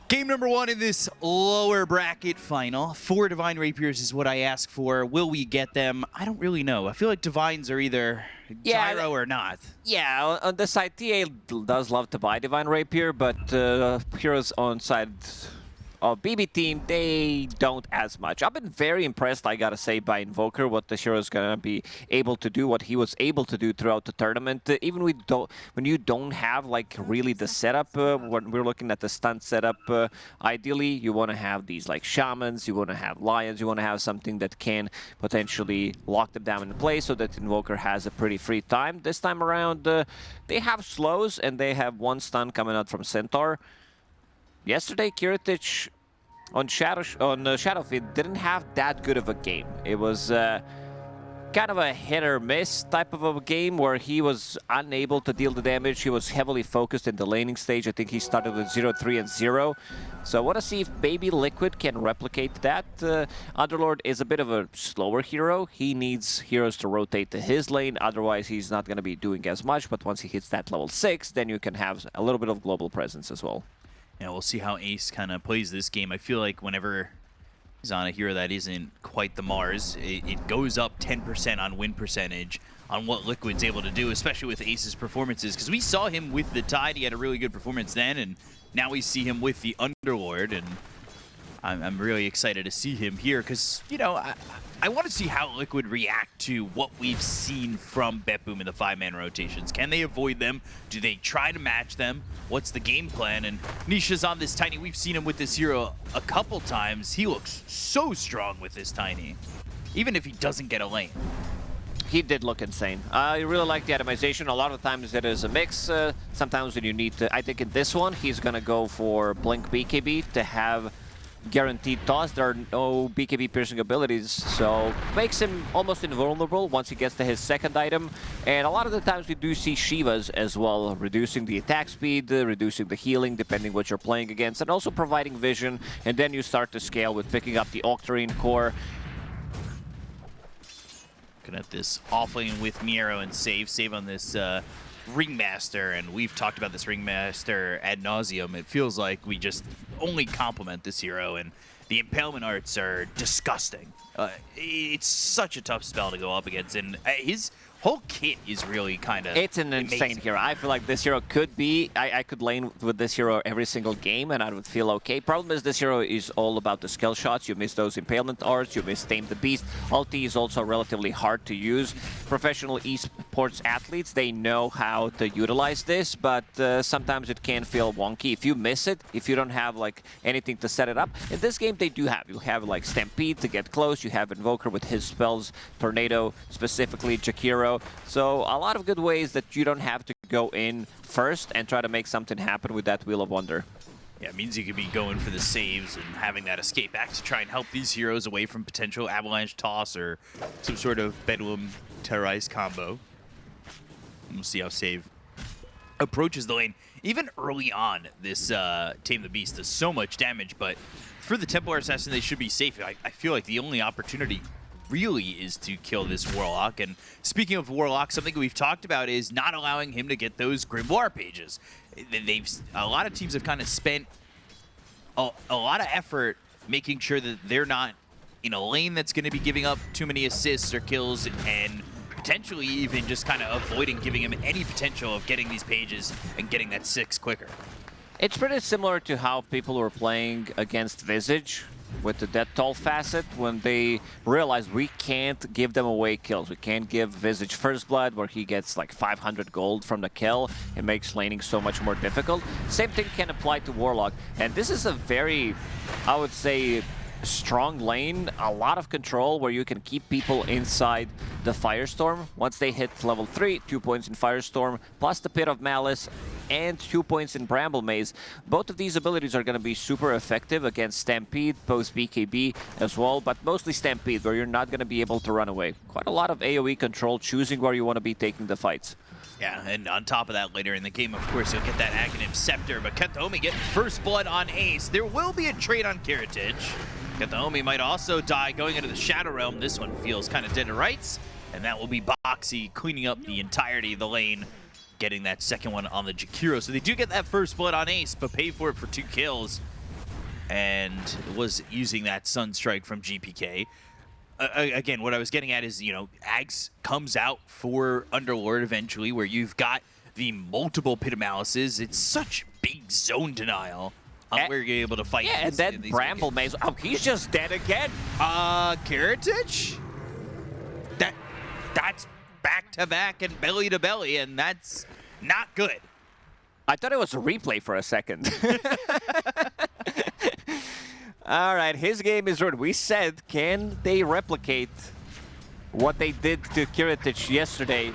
Game number 1 in this lower bracket final. 4 Divine Rapiers is what I ask for. Will we get them? I don't really know. I feel like Divines are either gyro or not. Yeah, on the side, TA does love to buy Divine Rapier, but heroes on side of BB team, they don't as much. I've been very impressed, I gotta say, by Invoker, what the hero is gonna be able to do, what he was able to do throughout the tournament. Even when you don't have like really the setup, when we're looking at the stunt setup, ideally you want to have these like shamans, you want to have lions, you want to have something that can potentially lock them down in place so that Invoker has a pretty free time. This time around, they have slows and they have 1 stun coming out from Centaur. Yesterday, Kiritich on Shadowfield didn't have that good of a game. It was kind of a hit or miss type of a game where he was unable to deal the damage. He was heavily focused in the laning stage. I think he started with 0-3 and 0. So I want to see if Baby Liquid can replicate that. Underlord is a bit of a slower hero. He needs heroes to rotate to his lane. Otherwise, he's not going to be doing as much. But once he hits that level 6, then you can have a little bit of global presence as well. Yeah, we'll see how Ace kind of plays this game. I feel like whenever he's on a hero that isn't quite the MOUZ, it goes up 10% on win percentage on what Liquid's able to do, especially with Ace's performances. Because we saw him with the Tide, he had a really good performance then, and now we see him with the Underlord, and I'm really excited to see him here because, you know, I want to see how Liquid react to what we've seen from BetBoom in the 5-man rotations. Can they avoid them? Do they try to match them? What's the game plan? And Nisha's on this Tiny. We've seen him with this hero a couple times. He looks so strong with this Tiny, even if he doesn't get a lane. He did look insane. I really like the atomization. A lot of times it is a mix. Sometimes when you need to, I think in this one, he's going to go for Blink BKB to have guaranteed toss. There are no BKB piercing abilities, so makes him almost invulnerable once he gets to his second item. And a lot of the times we do see Shivas as well, reducing the attack speed, reducing the healing, depending what you're playing against, and also providing vision. And then you start to scale with picking up the Octarine core. Looking at this offlane with Miero and Save on this Ringmaster, and we've talked about this Ringmaster ad nauseum. It feels like we just only compliment this hero, and the impalement arts are disgusting. It's such a tough spell to go up against, and his whole kit is really kind of It's an insane hero. I feel like this hero could be, I could lane with this hero every single game and I would feel okay. Problem is this hero is all about the skill shots. You miss those impalement arts, you miss Tame the Beast. Ulti is also relatively hard to use. Professional esports athletes, they know how to utilize this, but sometimes it can feel wonky. If you miss it, if you don't have like anything to set it up. In this game they do have. You have like Stampede to get close, you have Invoker with his spells, Tornado specifically, Jakiro. So a lot of good ways that you don't have to go in first and try to make something happen with that Wheel of Wonder. Yeah, it means you could be going for the saves and having that escape back to try and help these heroes away from potential avalanche toss or some sort of Bedlam terrorize combo. We'll see how Save approaches the lane. Even early on, this Tame the Beast does so much damage, but for the Templar Assassin, they should be safe. I feel like the only opportunity really is to kill this Warlock. And speaking of Warlock, something we've talked about is not allowing him to get those Grimoire pages. A lot of teams have kind of spent a lot of effort making sure that they're not in a lane that's going to be giving up too many assists or kills, and potentially even just kind of avoiding giving him any potential of getting these pages and getting that 6 quicker. It's pretty similar to how people were playing against Visage with the Death Toll facet when they realized we can't give them away kills. We can't give Visage First Blood where he gets like 500 gold from the kill. It makes laning so much more difficult. Same thing can apply to Warlock. And this is a very, I would say, strong lane, a lot of control where you can keep people inside the Firestorm. Once they hit level 3, 2 points in Firestorm, plus the Pit of Malice, and 2 points in Bramble Maze. Both of these abilities are going to be super effective against Stampede, post-BKB as well, but mostly Stampede, where you're not going to be able to run away. Quite a lot of AoE control, choosing where you want to be taking the fights. Yeah, and on top of that, later in the game, of course, you'll get that Aghanim Scepter, but Kataomi getting first blood on Ace. There will be a trade on Kiritich. Kataomi might also die going into the Shadow Realm. This one feels kind of dead to rights, and that will be Boxy cleaning up the entirety of the lane, getting that second one on the Jakiro. So they do get that first blood on Ace, but pay for it for 2 kills. and was using that Sunstrike from GPK. Again, what I was getting at is, you know, Ags comes out for Underlord eventually, where you've got the multiple Pit of Malices. It's such big zone denial on where you're able to fight. Yeah, and then Bramble Maze. Oh, he's just dead again. Karatic? That's back-to-back and belly-to-belly, and that's not good. I thought it was a replay for a second. All right, his game is ruined. We said, can they replicate what they did to Karatic yesterday?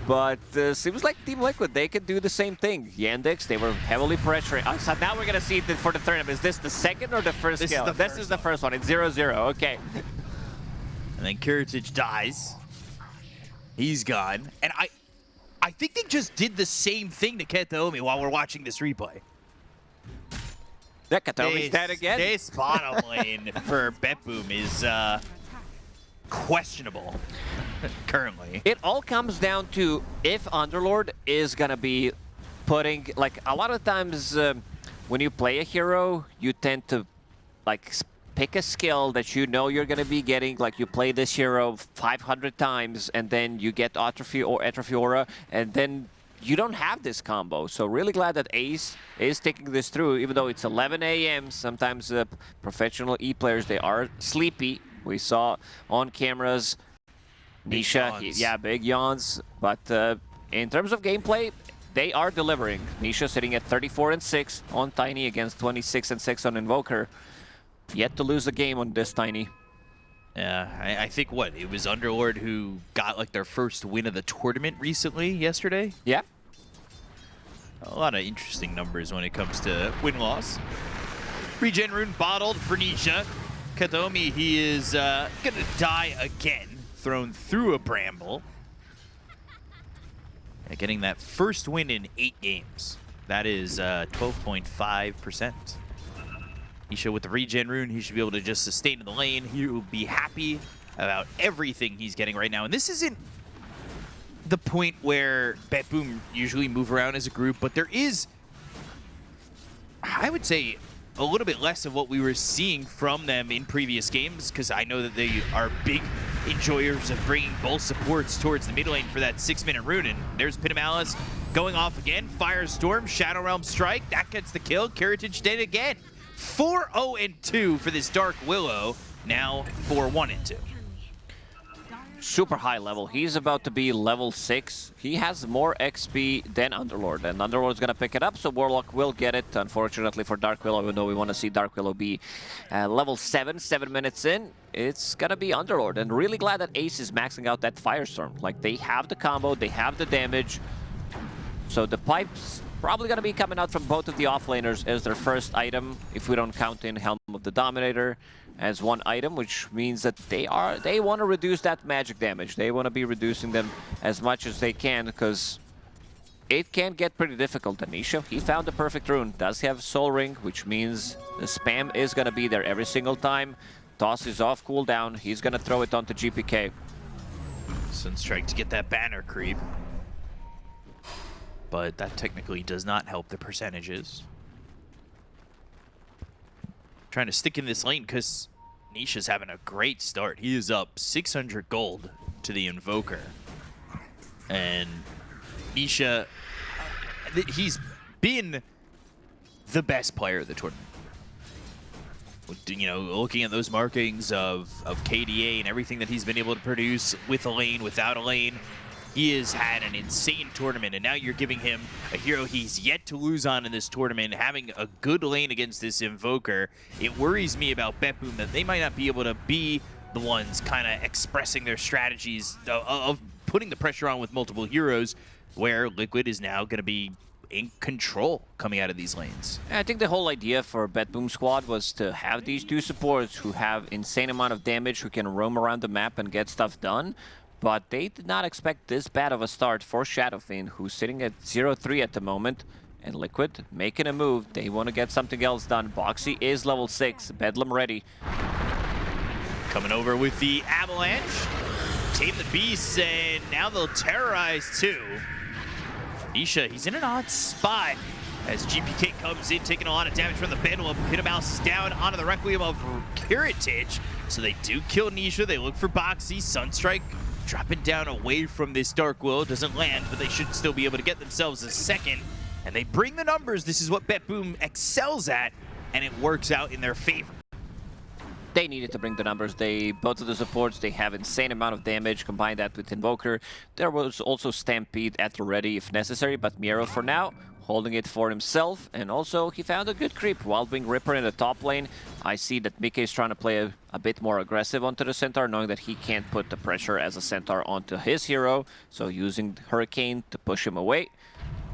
But seems like Team Liquid, they can do the same thing. Yandex, they were heavily pressuring. Oh, so now we're going to see it for the tournament. Is this the second or the first skill? This is the first one. It's 0-0. Okay. And then Karatic dies. He's gone. And I think they just did the same thing to Kataomi while we're watching this replay. That Kataomi's dead again. This bottom lane for BetBoom is questionable currently. It all comes down to if Underlord is going to be putting, like, a lot of times when you play a hero, you tend to, like, pick a skill that you know you're going to be getting, like you play this hero 500 times and then you get Atrophy or Atrophy Aura, and then you don't have this combo. So really glad that Ace is taking this through, even though it's 11 a.m. Sometimes professional E-players, they are sleepy. We saw on cameras, Nisha, yeah, big yawns. But in terms of gameplay, they are delivering. Nisha sitting at 34-6 on Tiny against 26-6 on Invoker. Yet to lose a game on this Tiny. Yeah, I think it was Underlord who got like their first win of the tournament recently, yesterday? Yeah. A lot of interesting numbers when it comes to win-loss. Regen Rune bottled for Nisha. Kataomi, he is gonna die again, thrown through a Bramble. And getting that first win in 8 games. That is 12.5%. Nisha with the Regen Rune, he should be able to just sustain in the lane. He will be happy about everything he's getting right now. And this isn't the point where BetBoom usually move around as a group, but there is, I would say, a little bit less of what we were seeing from them in previous games, because I know that they are big enjoyers of bringing both supports towards the mid lane for that 6-minute rune. And there's Pit of Malice going off again. Firestorm, Shadow Realm Strike, that gets the kill. Karatic dead again. 4-0-2 for this Dark Willow, now 4-1-2. Super high level. He's about to be level 6. He has more XP than Underlord, and Underlord's gonna pick it up, so Warlock will get it, unfortunately for Dark Willow, even though we want to see Dark Willow be level 7 minutes in. It's gonna be Underlord, and really glad that Ace is maxing out that Firestorm. Like, they have the combo, they have the damage, so the pipes probably gonna be coming out from both of the offlaners as their first item, if we don't count in Helm of the Dominator as one item, which means that they want to reduce that magic damage. They want to be reducing them as much as they can, because it can get pretty difficult. Anisha, he found the perfect rune, does have Soul Ring, which means the spam is going to be there every single time. Toss is off cooldown, he's going to throw it onto GPK. Sunstrike to get that banner creep. But that technically does not help the percentages. Trying to stick in this lane because Nisha's having a great start. He is up 600 gold to the Invoker. And Nisha, he's been the best player of the tournament. You know, looking at those markings of KDA and everything that he's been able to produce with a lane, without a lane, he has had an insane tournament, and now you're giving him a hero he's yet to lose on in this tournament, having a good lane against this Invoker. It worries me about BetBoom that they might not be able to be the ones kind of expressing their strategies of putting the pressure on with multiple heroes, where Liquid is now going to be in control coming out of these lanes. I think the whole idea for BetBoom squad was to have these two supports who have insane amount of damage, who can roam around the map and get stuff done. But they did not expect this bad of a start for Shadowfiend, who's sitting at 0-3 at the moment. And Liquid making a move. They want to get something else done. Boxy is level 6. Bedlam ready. Coming over with the Avalanche. Tame the Beasts, and now they'll terrorize too. Nisha, he's in an odd spot. as GPK comes in, taking a lot of damage from the Bedlam. Mouse is down onto the Requiem of Kiritich. So they do kill Nisha. They look for Boxy. Sunstrike dropping down away from this Dark Will. Doesn't land, but they should still be able to get themselves a second. And they bring the numbers. This is what BetBoom excels at, and it works out in their favor. They needed to bring the numbers. Both of the supports, they have insane amount of damage. Combine that with Invoker. There was also Stampede at the ready if necessary, but Miero for now holding it for himself, and also he found a good creep. Wildwing Ripper in the top lane. I see that Mike is trying to play a bit more aggressive onto the Centaur, knowing that he can't put the pressure as a Centaur onto his hero, so using Hurricane to push him away,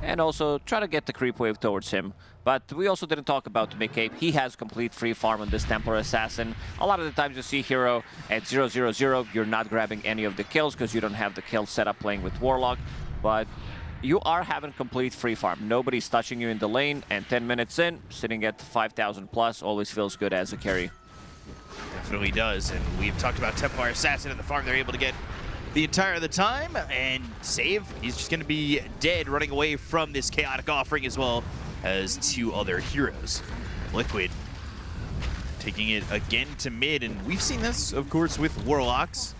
and also try to get the creep wave towards him. But we also didn't talk about Mike. He has complete free farm on this Templar Assassin. A lot of the times you see hero at 0-0-0, you're not grabbing any of the kills because you don't have the kill setup playing with Warlock, but you are having complete free farm. Nobody's touching you in the lane, and 10 minutes in, sitting at 5,000 plus always feels good as a carry. Definitely does, and we've talked about Templar Assassin and the farm they're able to get the entire of the time, and save. He's just going to be dead, running away from this chaotic offering as well as two other heroes. Liquid taking it again to mid, and we've seen this, of course, with Warlocks.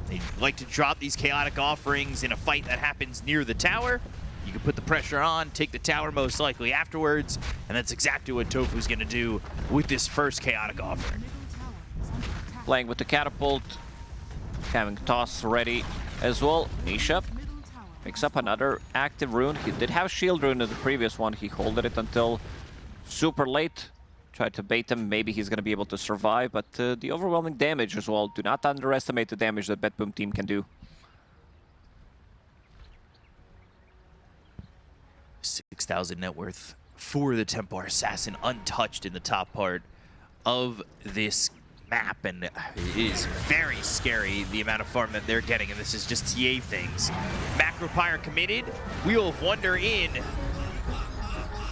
They like to drop these chaotic offerings in a fight that happens near the tower. You can put the pressure on, take the tower most likely afterwards, and that's exactly what Tofu's going to do with this first chaotic offering. Playing with the catapult, having toss ready as well. Nisha picks up another active rune. He did have shield rune in the previous one. He holded it until super late. Tried to bait him, maybe he's going to be able to survive, but the overwhelming damage as well. Do not underestimate the damage that BetBoom team can do. 6,000 net worth for the Templar Assassin, untouched in the top part of this map, and it is very scary the amount of farm that they're getting, and this is just TA things. Macropyre committed, Wheel of Wonder in,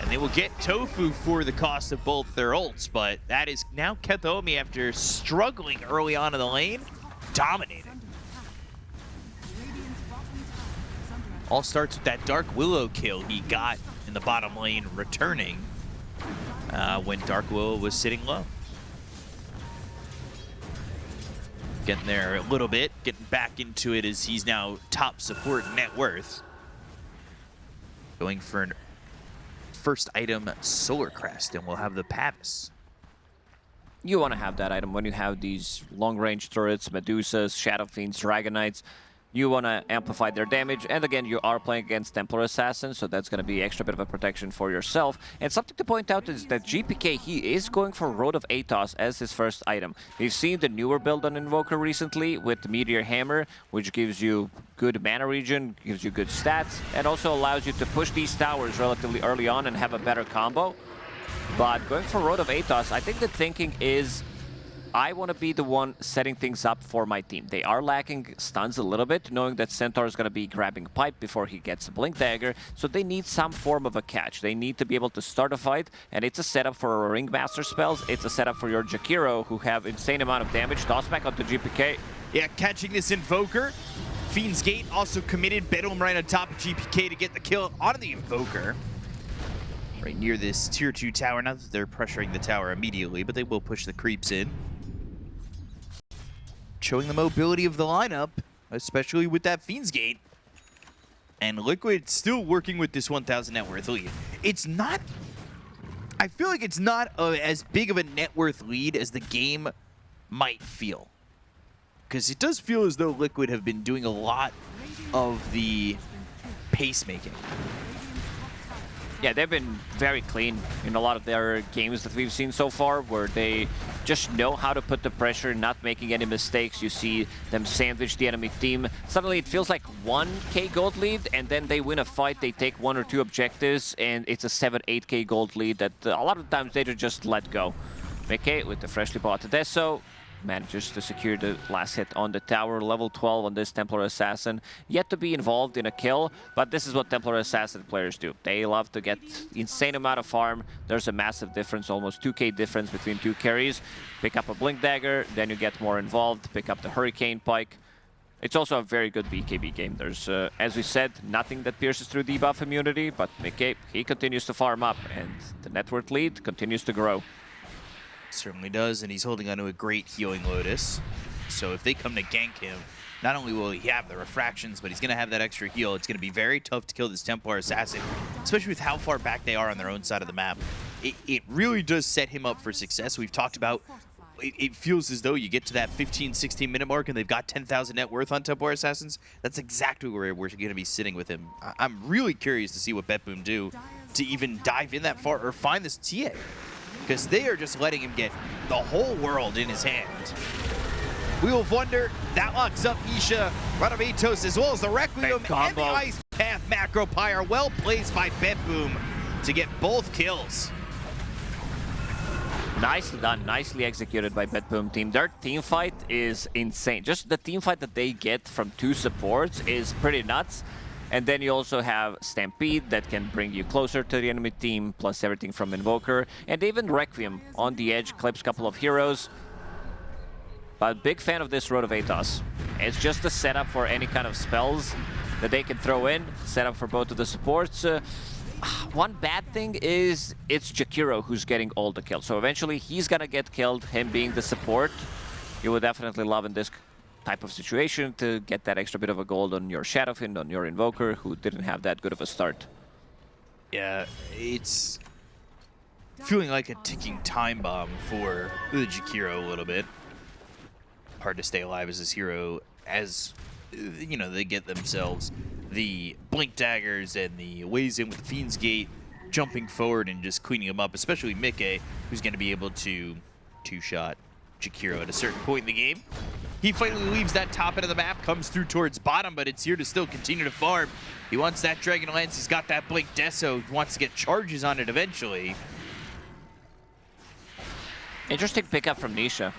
and they will get Tofu for the cost of both their ults, but that is now Kethomi, after struggling early on in the lane, dominated. All starts with that Dark Willow kill he got in the bottom lane, returning when Dark Willow was sitting low. Getting there a little bit, getting back into it as he's now top support net worth. Going for an first item, Solar Crest, and we'll have the Pavis. You want to have that item when you have these long-range turrets, Medusas, Shadow Fiends, Dragon Knights. You want to amplify their damage, and again, you are playing against Templar Assassins, so that's going to be extra bit of a protection for yourself. And something to point out is that GPK, he is going for Road of Atos as his first item. We've seen the newer build on Invoker recently with the Meteor Hammer, which gives you good mana regen, gives you good stats, and also allows you to push these towers relatively early on and have a better combo. But going for Road of Atos, I think the thinking is, I want to be the one setting things up for my team. They are lacking stuns a little bit, knowing that Centaur is going to be grabbing Pipe before he gets a Blink Dagger, so they need some form of a catch. They need to be able to start a fight, and it's a setup for Ringmaster spells. It's a setup for your Jakiro, who have insane amount of damage. Toss back onto GPK. Yeah, catching this Invoker. Fiend's Gate also committed. Bedlam right on top of GPK to get the kill on the Invoker. Right near this tier 2 tower. Not that they're pressuring the tower immediately, but they will push the creeps in. Showing the mobility of the lineup, especially with that Fiend's Gate. And Liquid still working with this 1,000 net worth lead. It's not... I feel like it's not as big of a net worth lead as the game might feel. Because it does feel as though Liquid have been doing a lot of the pacemaking. Yeah, they've been very clean in a lot of their games that we've seen so far, where they just know how to put the pressure, not making any mistakes. You see them sandwich the enemy team. Suddenly it feels like 1k gold lead, and then they win a fight, they take 1 or 2 objectives, and it's a 7-8k gold lead that a lot of the times they just let go. Mike with the freshly bought Deso manages to secure the last hit on the tower. Level 12 on this Templar Assassin. Yet to be involved in a kill, but this is what Templar Assassin players do. They love to get insane amount of farm. There's a massive difference, almost 2k difference between 2 carries. Pick up a Blink Dagger, then you get more involved. Pick up the Hurricane Pike. It's also a very good BKB game. There's, as we said, nothing that pierces through debuff immunity, but Mickey, he continues to farm up, and the network lead continues to grow. Certainly does, and he's holding onto a great healing Lotus. So if they come to gank him, not only will he have the refractions, but he's going to have that extra heal. It's going to be very tough to kill this Templar Assassin, especially with how far back they are on their own side of the map. It really does set him up for success. We've talked about it feels as though you get to that 15-16 minute mark and they've got 10,000 net worth on Templar Assassins. That's exactly where we're going to be sitting with him. I'm really curious to see what BetBoom do to even dive in that far or find this TA, because they are just letting him get the whole world in his hand. Wheel of Wonder, that locks up Nisha, Radavitos, as well as the Requiem and the Ice Path Macro Pyre. Well placed by BetBoom to get both kills. Nicely done, nicely executed by BetBoom team. Their team fight is insane. Just the team fight that they get from 2 supports is pretty nuts. And then you also have Stampede that can bring you closer to the enemy team, plus everything from Invoker. And even Requiem on the edge clips a couple of heroes. But big fan of this Road of Atos. It's just a setup for any kind of spells that they can throw in. Setup for both of the supports. One bad thing is it's Jakiro who's getting all the kills. So eventually he's gonna get killed, him being the support. You would definitely love in this type of situation to get that extra bit of a gold on your Shadowfiend, on your Invoker, who didn't have that good of a start. Yeah, it's feeling like a ticking time bomb for the Jakiro a little bit. Hard to stay alive as this hero as, you know, they get themselves the Blink Daggers and the ways in with the Fiend's Gate, jumping forward and just cleaning them up, especially Mickey, who's going to be able to two-shot Jakiro at a certain point in the game. He finally leaves that top end of the map, comes through towards bottom, but it's here to still continue to farm. He wants that Dragon Lance, he's got that Blink Deso, he wants to get charges on it eventually. Interesting pickup from Nisha.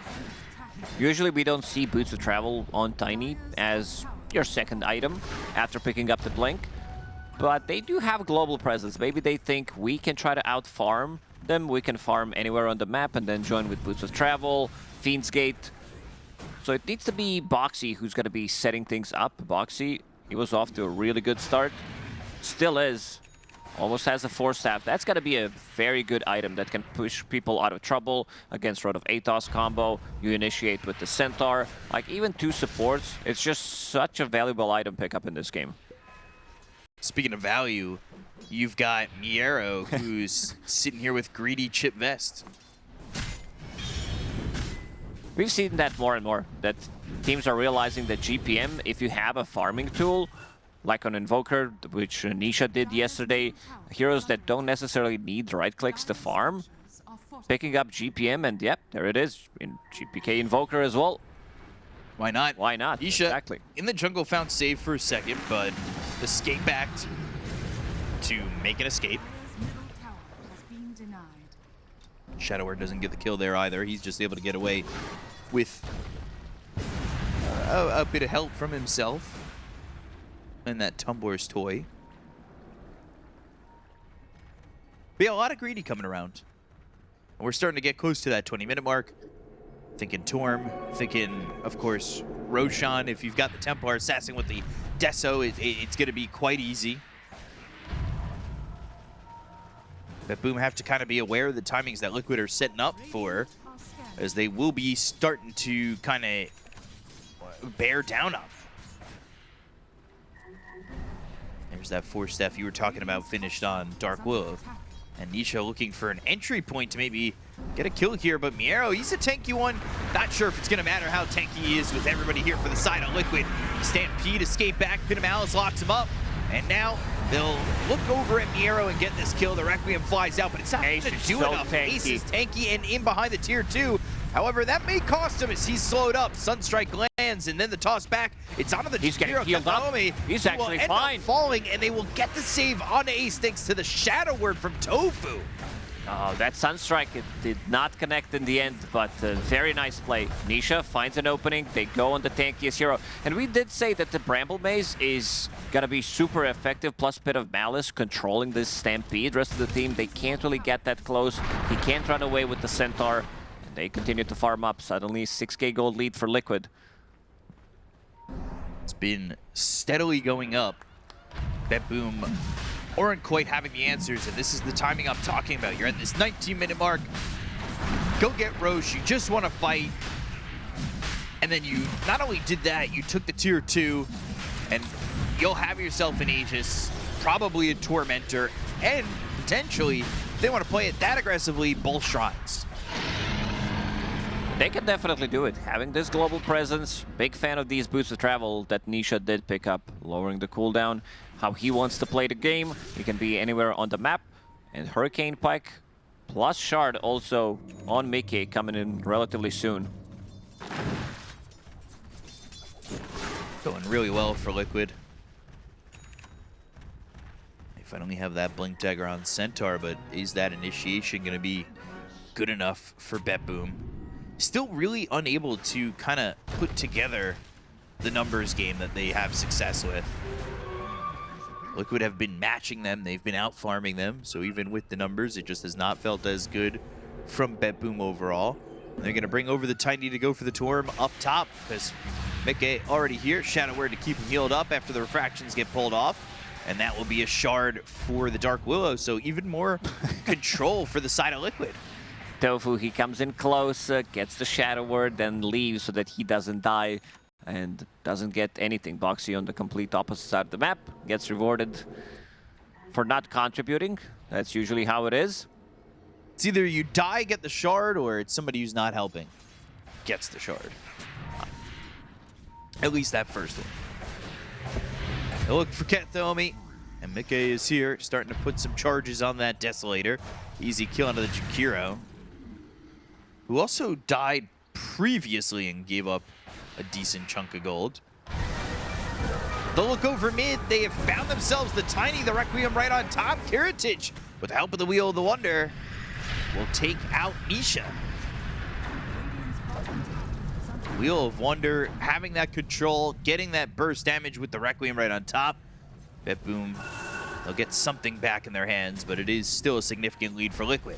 Usually we don't see Boots of Travel on Tiny as your second item after picking up the Blink, but they do have global presence. Maybe they think we can try to out-farm them, we can farm anywhere on the map and then join with Boots of Travel, Fiend's Gate. So it needs to be Boxy who's going to be setting things up. Boxy, he was off to a really good start. Still is. Almost has a 4-staff. That's going to be a very good item that can push people out of trouble against Road of Atos combo. You initiate with the Centaur. Like, even 2 supports, it's just such a valuable item pickup in this game. Speaking of value, you've got Miero, who's sitting here with Greedy Chip Vest. We've seen that more and more, that teams are realizing that GPM, if you have a farming tool, like on Invoker, which Nisha did yesterday, heroes that don't necessarily need right clicks to farm, picking up GPM, and yep, there it is, in GPK Invoker as well. Why not? Why not? Nisha, exactly. In the jungle, found save for a second, but escape backed to make an escape. Shadower doesn't get the kill there either. He's just able to get away with a bit of help from himself and that Tumbler's toy. But yeah, a lot of Greedy coming around. And we're starting to get close to that 20-minute mark. Thinking Torm, thinking, of course, Roshan. If you've got the Templar Assassin with the Deso, it's going to be quite easy. But Boom have to kind of be aware of the timings that Liquid are setting up for, as they will be starting to kind of bear down on. There's that 4-staff you were talking about finished on Dark Willow. And Nisha looking for an entry point to maybe get a kill here, but Miero, he's a tanky one. Not sure if it's going to matter how tanky he is with everybody here for the side of Liquid. Stampede, escape back, Pinamalice locks him up, and now they'll look over at Miero and get this kill. The Requiem flies out, but it's not going to do enough. Ace is tanky and in behind the tier 2. However, that may cost him as he's slowed up. Sunstrike lands, and then the toss back. It's onto the He's getting healed up. He's actually fine. Falling, and they will get the save on Ace thanks to the Shadow Word from Tofu. Oh, that Sunstrike, it did not connect in the end, but very nice play. Nisha finds an opening, they go on the tankiest hero. And we did say that the Bramble Maze is gonna be super effective, plus a bit of Malice controlling this Stampede. Rest of the team, they can't really get that close. He can't run away with the Centaur. And they continue to farm up. Suddenly, 6k gold lead for Liquid. been steadily going up. BetBoom aren't quite having the answers, and this is the timing I'm talking about. You're at this 19-minute mark. Go get Roche. You just want to fight. And then you not only did that, you took the tier 2, and you'll have yourself an Aegis, probably a Tormentor, and potentially, if they want to play it that aggressively, both Shrines. They can definitely do it. Having this global presence, big fan of these boots of travel that Nisha did pick up, lowering the cooldown, how he wants to play the game. He can be anywhere on the map. And Hurricane Pike plus Shard also on Mickey coming in relatively soon. Going really well for Liquid. They finally have that Blink Dagger on Centaur, but is that initiation going to be good enough for BetBoom? Still really unable to kind of put together the numbers game that they have success with. Liquid have been matching them, they've been out farming them, so even with the numbers, it just has not felt as good from BetBoom overall. And they're going to bring over the Tiny to go for the Torm up top, because Mickey already here. Shadow Word to keep him healed up after the refractions get pulled off. And that will be a shard for the Dark Willow, so even more control for the side of Liquid. Tofu, he comes in close, gets the Shadow Word, then leaves so that he doesn't die and doesn't get anything. Boxy on the complete opposite side of the map gets rewarded for not contributing. That's usually how it is. It's either you die, get the shard, or it's somebody who's not helping gets the shard. At least that first one. They'll look for Kethomi, and Mickey is here, starting to put some charges on that Desolator. Easy kill onto the Jakiro, who also died previously and gave up a decent chunk of gold. They'll look over mid. They have found themselves the Tiny, the Requiem right on top. Kiritich, with the help of the Wheel of the Wonder, will take out Nisha. Wheel of Wonder having that control, getting that burst damage with the Requiem right on top. BetBoom, they'll get something back in their hands, but it is still a significant lead for Liquid.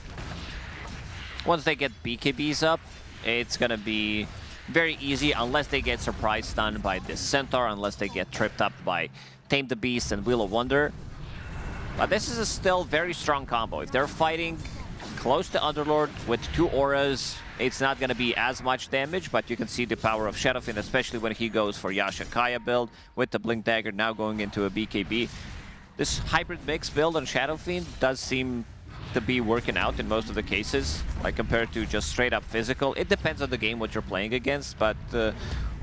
Once they get BKBs up, it's going to be very easy, unless they get surprise stunned by this Centaur, unless they get tripped up by Tame the Beast and Wheel of Wonder. But this is a still very strong combo. If they're fighting close to Underlord with 2 auras, it's not going to be as much damage, but you can see the power of Shadowfiend, especially when he goes for Yasha Kaya build with the Blink Dagger, now going into a BKB. This hybrid mix build on Shadowfiend does seem to be working out in most of the cases, like compared to just straight up physical. It depends on the game what you're playing against, but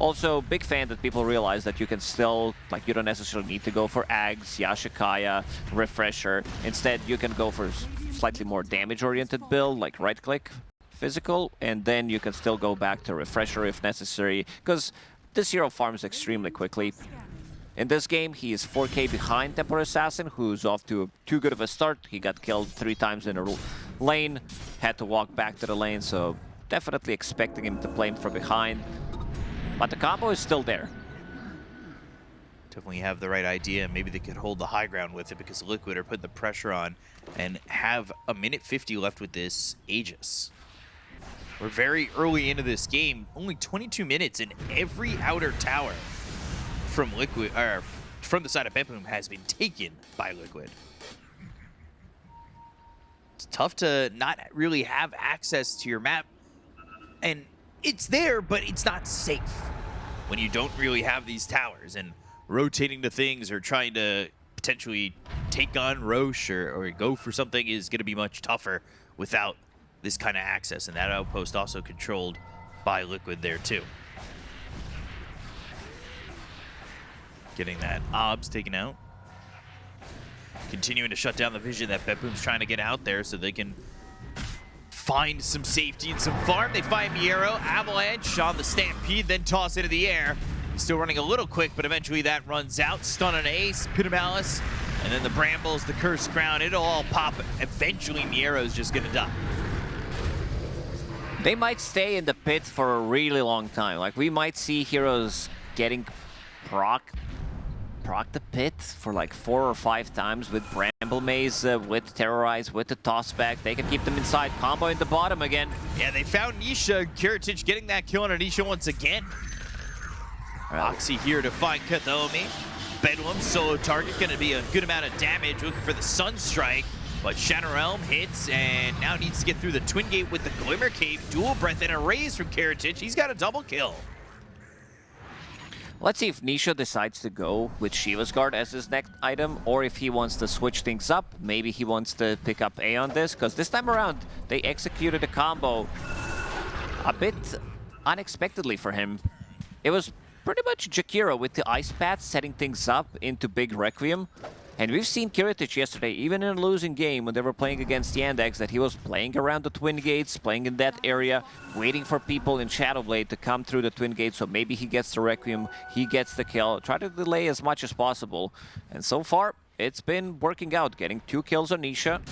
also big fan that people realize that you can still, like, you don't necessarily need to go for Ags, Yashikaya, Refresher. Instead, you can go for slightly more damage-oriented build, like right-click physical, and then you can still go back to Refresher if necessary, because this hero farms extremely quickly. In this game, he is 4k behind Temporary Assassin, who's off to too good of a start. He got killed 3 times in a lane, had to walk back to the lane, so definitely expecting him to play him from behind. But the combo is still there. Definitely have the right idea. Maybe they could hold the high ground with it, because Liquid are putting the pressure on and have a minute 50 left with this Aegis. We're very early into this game. Only 22 minutes, and every outer tower from Liquid, or from the side of BetBoom, has been taken by Liquid. It's tough to not really have access to your map, and it's there, but it's not safe when you don't really have these towers, and rotating to things or trying to potentially take on Roche or go for something is going to be much tougher without this kind of access, and that outpost also controlled by Liquid there too. Getting that OBS taken out. Continuing to shut down the vision that BetBoom's trying to get out there so they can find some safety and some farm. They find Miero, Avalanche on the Stampede, then toss into the air. Still running a little quick, but eventually that runs out. Stun on Ace, Pit of Malice, and then the Brambles, the Cursed Crown. It'll all pop. Eventually Miero's just gonna die. They might stay in the pit for a really long time. Like, we might see heroes getting proc the pit for like 4 or 5 times with Bramble Maze, with Terrorize, with the Tossback. They can keep them inside. Combo in the bottom again. Yeah, they found Nisha. Kiritich getting that kill on Nisha once again. Oxy here to find Kathomi. Bedlam solo target, going to be a good amount of damage, looking for the Sunstrike. But Shadow Realm hits and now needs to get through the Twin Gate with the Glimmer Cape. Dual Breath and a raise from Karatic. He's got a double kill. Let's see if Nisha decides to go with Shiva's Guard as his next item, or if he wants to switch things up. Maybe he wants to pick up A on this, because this time around, they executed a combo a bit unexpectedly for him. It was pretty much Jakiro with the Ice Path setting things up into Big Requiem. And we've seen Karatic yesterday, even in a losing game when they were playing against Yandex, that he was playing around the Twin Gates, playing in that area, waiting for people in Shadowblade to come through the Twin Gates, so maybe he gets the Requiem, he gets the kill, try to delay as much as possible. And so far, it's been working out, getting 2 kills on Nisha.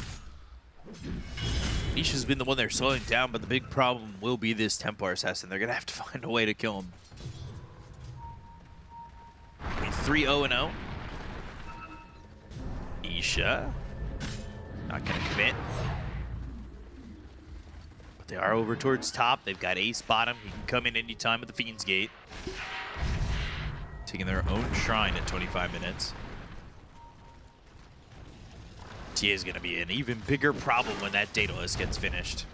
Nisha's been the one they're slowing down, but the big problem will be this Templar Assassin. They're going to have to find a way to kill him. 3-0-0. Nisha, not going to commit. But they are over towards top. They've got Ace bottom. He can come in anytime with the Fiend's Gate. Taking their own shrine at 25 minutes. TA is going to be an even bigger problem when that Daedalus gets finished.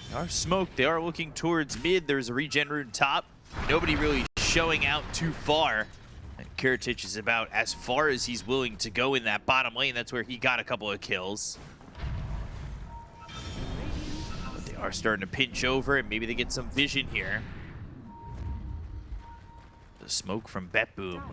They are smoked. They are looking towards mid. There's a regen rune top. Nobody really showing out too far. And Karatic is about as far as he's willing to go in that bottom lane. That's where he got a couple of kills. But they are starting to pinch over, and maybe they get some vision here. The smoke from Betboom.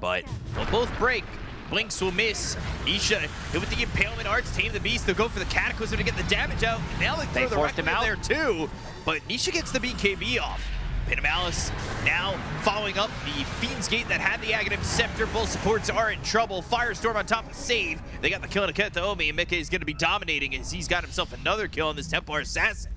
But they'll both break. Blinks will miss. Isha hit with the Impalement Arts, tame the beast. They'll go for the Cataclysm to get the damage out. Now they throw the Requiem out there too. But Nisha gets the BKB off. Pinamalice now following up the Fiend's Gate that had the Aghanim Scepter. Both supports are in trouble. Firestorm on top of save. They got the kill on Aketaomi, and Mike is going to be dominating as he's got himself another kill on this Templar Assassin.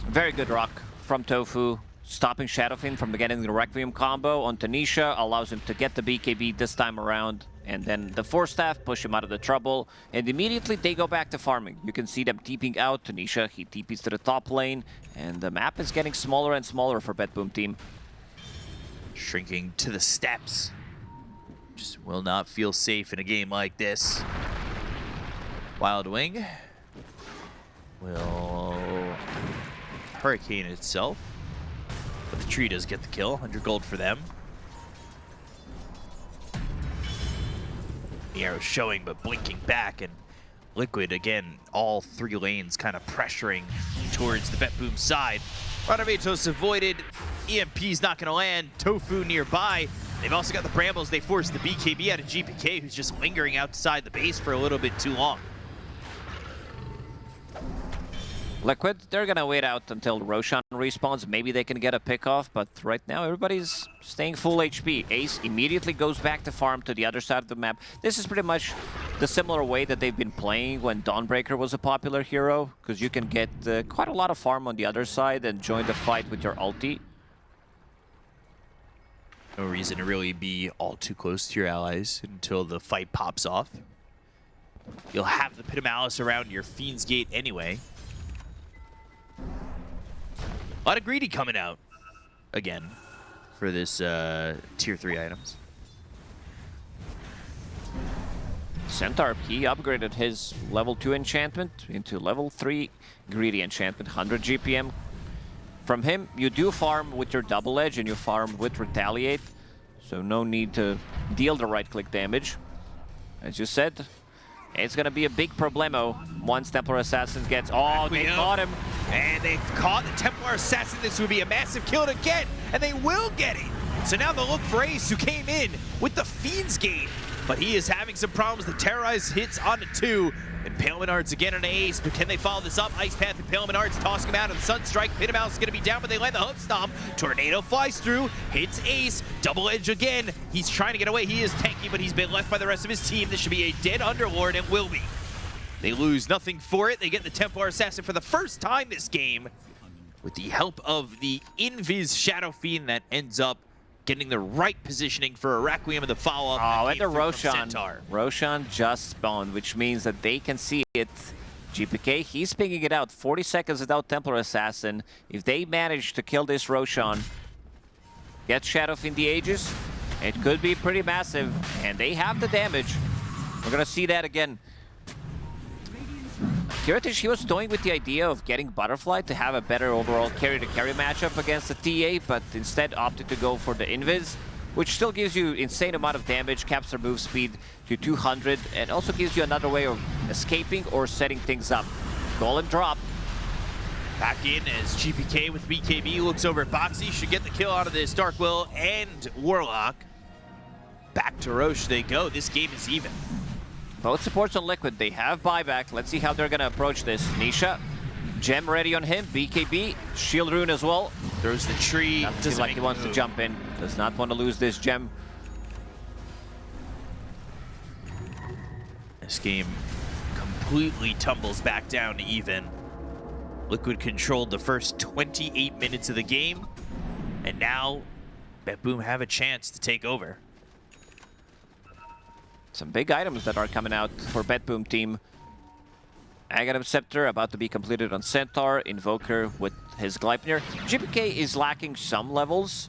Very good rock from Tofu. Stopping Shadowfiend from getting the Requiem combo on Tanisha allows him to get the BKB this time around. And then the Force Staff push him out of the trouble. And immediately they go back to farming. You can see them TPing out. Tanisha, he TPs to the top lane. And the map is getting smaller and smaller for Betboom team. Shrinking to the steps. Just will not feel safe in a game like this. Wild Wing will Hurricane itself. But the tree does get the kill. 100 gold for them. The arrow showing, but blinking back, and Liquid, again, all 3 lanes kind of pressuring towards the Betboom side. Radavitos avoided. EMP's not going to land. Tofu nearby. They've also got the Brambles. They force the BKB out of GPK, who's just lingering outside the base for a little bit too long. Liquid, they're gonna wait out until Roshan respawns. Maybe they can get a pick off, but right now everybody's staying full HP. Ace immediately goes back to farm to the other side of the map. This is pretty much the similar way that they've been playing when Dawnbreaker was a popular hero, because you can get quite a lot of farm on the other side and join the fight with your ulti. No reason to really be all too close to your allies until the fight pops off. You'll have the Pit of Malice around your Fiend's Gate anyway. A lot of greedy coming out again for this tier 3 items. Centaur, he upgraded his level 2 enchantment into level 3 greedy enchantment, 100 GPM. From him, you do farm with your double edge and you farm with retaliate, so no need to deal the right click damage. As you said, it's gonna be a big problemo once Templar Assassin gets... Oh, they caught him! And they've caught the Templar Assassin. This would be a massive kill to get, and they will get it! So now they'll look for Ace, who came in with the Fiend's Gate. But he is having some problems. The Terrorize hits onto 2. Impalement Arts again on Ace, but can they follow this up? Ice Path, Impalement Arts, tossing him out, and Sunstrike. Pitamouse is going to be down, but they land the Hook Stomp. Tornado flies through, hits Ace, double edge again. He's trying to get away. He is tanky, but he's been left by the rest of his team. This should be a dead Underlord, and will be. They lose nothing for it. They get the Templar Assassin for the first time this game, with the help of the Invis Shadow Fiend that ends up getting the right positioning for a Requiem and the follow-up. Oh, and the Roshan. Roshan just spawned, which means that they can see it GPK, he's pinging it out. 40 seconds without Templar Assassin. If they manage to kill this Roshan, get Shadow in the Aegis, it could be pretty massive. And they have the damage. We're gonna see that again. Kiritich, he was toying with the idea of getting Butterfly to have a better overall carry-to-carry matchup against the TA, but instead opted to go for the Invis, which still gives you insane amount of damage, caps their move speed to 200, and also gives you another way of escaping or setting things up. Golem drop. Back in as GPK with BKB looks over at Boxy, should get the kill out of this Dark Will and Warlock. Back to Roche they go, this game is even. Both supports on Liquid, they have buyback. Let's see how they're gonna approach this. Nisha, gem ready on him, BKB, shield rune as well. Throws the tree. Doesn't seem like he wants to jump in. Does not want to lose this gem. This game completely tumbles back down to even. Liquid controlled the first 28 minutes of the game, and now BetBoom have a chance to take over. Some big items that are coming out for BetBoom team. Aghanim Scepter about to be completed on Centaur, Invoker with his Gleipnir. GPK is lacking some levels.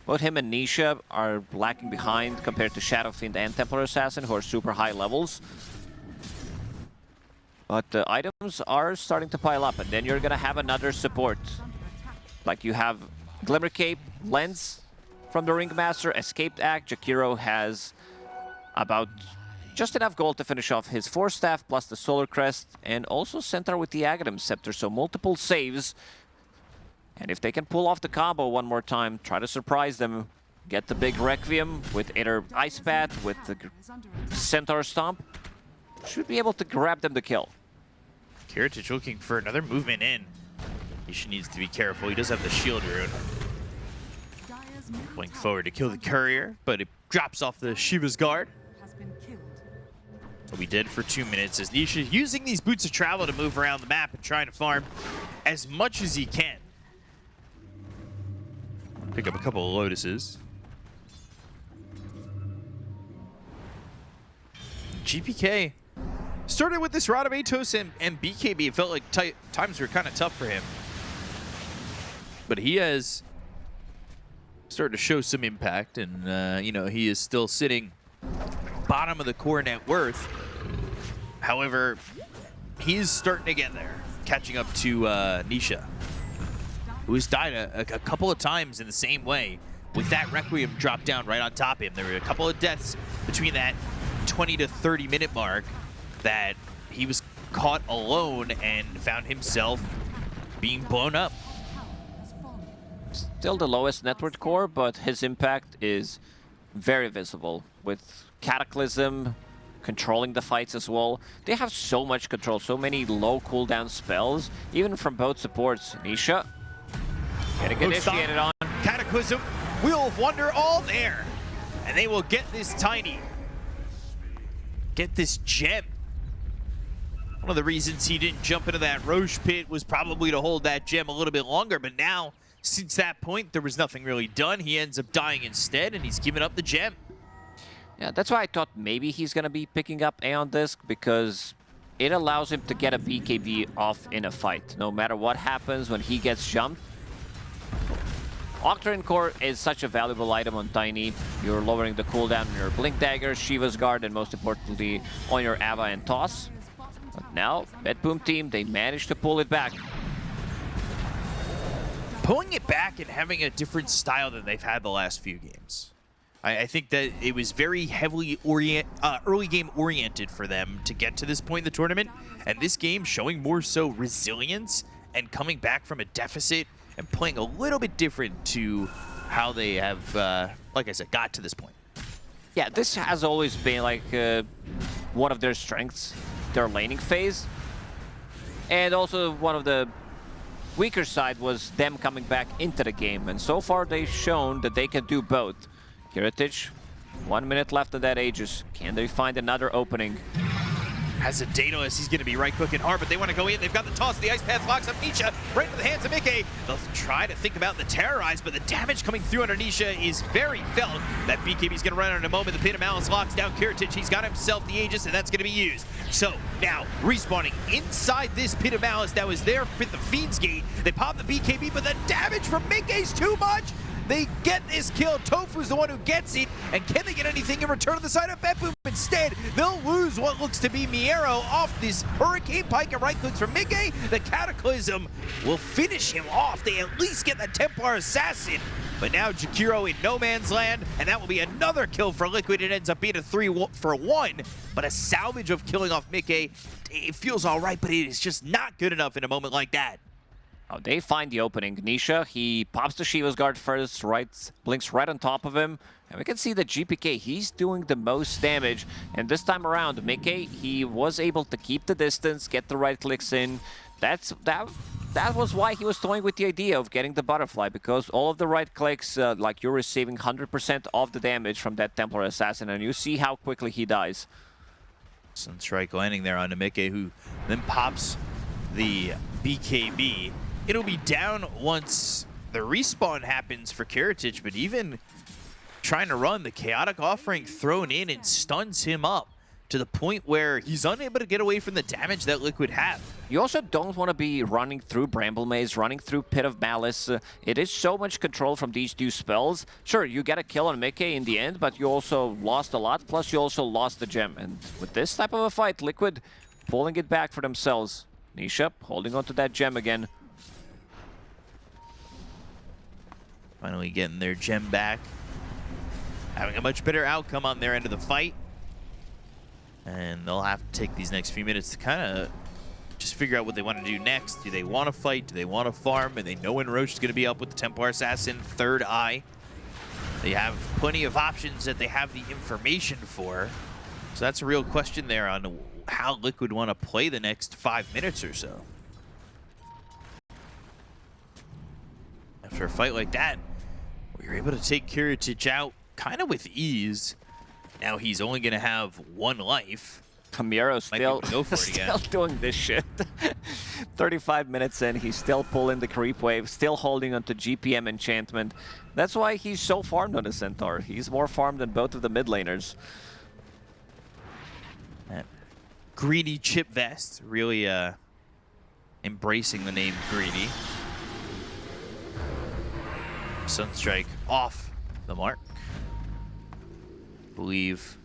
Both him and Nisha are lacking behind compared to Shadowfiend and Templar Assassin, who are super high levels. But the items are starting to pile up, and then you're gonna have another support. Like you have Glimmer Cape, Lens from the Ringmaster, Escaped Act. Jakiro has about just enough gold to finish off his Force Staff, plus the Solar Crest, and also Centaur with the Aghanim Scepter, so multiple saves. And if they can pull off the combo one more time, try to surprise them, get the big Requiem with either Ice Bat, with the Centaur Stomp, should be able to grab them the kill. Kiritich looking for another movement in. He needs to be careful, he does have the shield rune. Going forward to kill the courier, but it drops off the Shiva's guard. What we did for 2 minutes is Nisha using these boots of travel to move around the map and trying to farm as much as he can. Pick up a couple of Lotuses. GPK started with this Rod of Atos and BKB. It felt like times were kind of tough for him. But he has started to show some impact, and you know, he is still sitting bottom of the core net worth. However, he's starting to get there, catching up to Nisha, who has died a couple of times in the same way with that Requiem drop down right on top of him. There were a couple of deaths between that 20 to 30 minute mark that he was caught alone and found himself being blown up. Still the lowest network core, but his impact is very visible with Cataclysm controlling the fights as well. They have so much control, so many low cooldown spells, even from both supports. Nisha getting initiated on. Cataclysm, Wheel of Wonder, all there. And they will get this Tiny. Get this gem. One of the reasons he didn't jump into that Roche pit was probably to hold that gem a little bit longer, but now, since that point, there was nothing really done. He ends up dying instead, and he's giving up the gem. Yeah, that's why I thought maybe he's going to be picking up Aeon Disc, because it allows him to get a BKB off in a fight, no matter what happens when he gets jumped. Octarine Core is such a valuable item on Tiny. You're lowering the cooldown on your Blink Dagger, Shiva's Guard, and most importantly, on your Ava and Toss. But now, BetBoom team, they managed to pull it back. Pulling it back and having a different style than they've had the last few games. I think that it was very heavily early game oriented for them to get to this point in the tournament, and this game showing more so resilience and coming back from a deficit and playing a little bit different to how they have, like I said, got to this point. Yeah, this has always been like one of their strengths, their laning phase, and also one of the weaker side was them coming back into the game, and so far they've shown that they can do both. Kiritich, 1 minute left of that Aegis. Can they find another opening? Has a Daedalus, he's going to be right clicking hard, but they want to go in. They've got the toss, the Ice Path locks up Nisha, right into the hands of Mickey. They'll try to think about the terrorize, but the damage coming through under Nisha is very felt. That BKB's going to run out in a moment. The Pit of Malice locks down Kiritich. He's got himself the Aegis, and that's going to be used. So now, respawning inside this Pit of Malice that was there with the Fiend's Gate. They pop the BKB, but the damage from Mickey's too much. They get this kill. Tofu's the one who gets it. And can they get anything in return on the side of Beppu? Instead, they'll lose what looks to be Miero off this Hurricane Pike and right clicks from Mickey. The Cataclysm will finish him off. They at least get the Templar Assassin. But now Jakiro in no man's land, and that will be another kill for Liquid. It ends up being a 3-for-1, but a salvage of killing off Mickey. It feels all right, but it is just not good enough in a moment like that. Oh, they find the opening. Nisha, he pops the Shiva's Guard first, blinks right on top of him. And we can see that GPK, he's doing the most damage. And this time around, Mickey, he was able to keep the distance, get the right clicks in. That was why he was toying with the idea of getting the butterfly, because all of the right clicks, like you're receiving 100% of the damage from that Templar Assassin, and you see how quickly he dies. Sunstrike landing there on Mickey, who then pops the BKB. It'll be down once the respawn happens for Kiritich, but even trying to run, the Chaotic Offering thrown in and stuns him up to the point where he's unable to get away from the damage that Liquid have. You also don't want to be running through Bramble Maze, running through Pit of Malice. It is so much control from these two spells. Sure, you get a kill on Mickey in the end, but you also lost a lot, plus you also lost the gem. And with this type of a fight, Liquid pulling it back for themselves. Nisha holding on to that gem again. Finally getting their gem back. Having a much better outcome on their end of the fight. And they'll have to take these next few minutes to kind of just figure out what they want to do next. Do they want to fight? Do they want to farm? And they know when Roche is going to be up with the Templar Assassin, third eye. They have plenty of options that they have the information for. So that's a real question there on how Liquid want to play the next 5 minutes or so. After a fight like that, we were able to take Kiritich out kind of with ease. Now he's only going to have 1 life. Camaro still, still doing this shit. 35 minutes in, he's still pulling the creep wave, still holding onto GPM enchantment. That's why he's so farmed on the Centaur. He's more farmed than both of the mid laners. That greedy chip vest, really embracing the name greedy. Sunstrike off the mark. Believe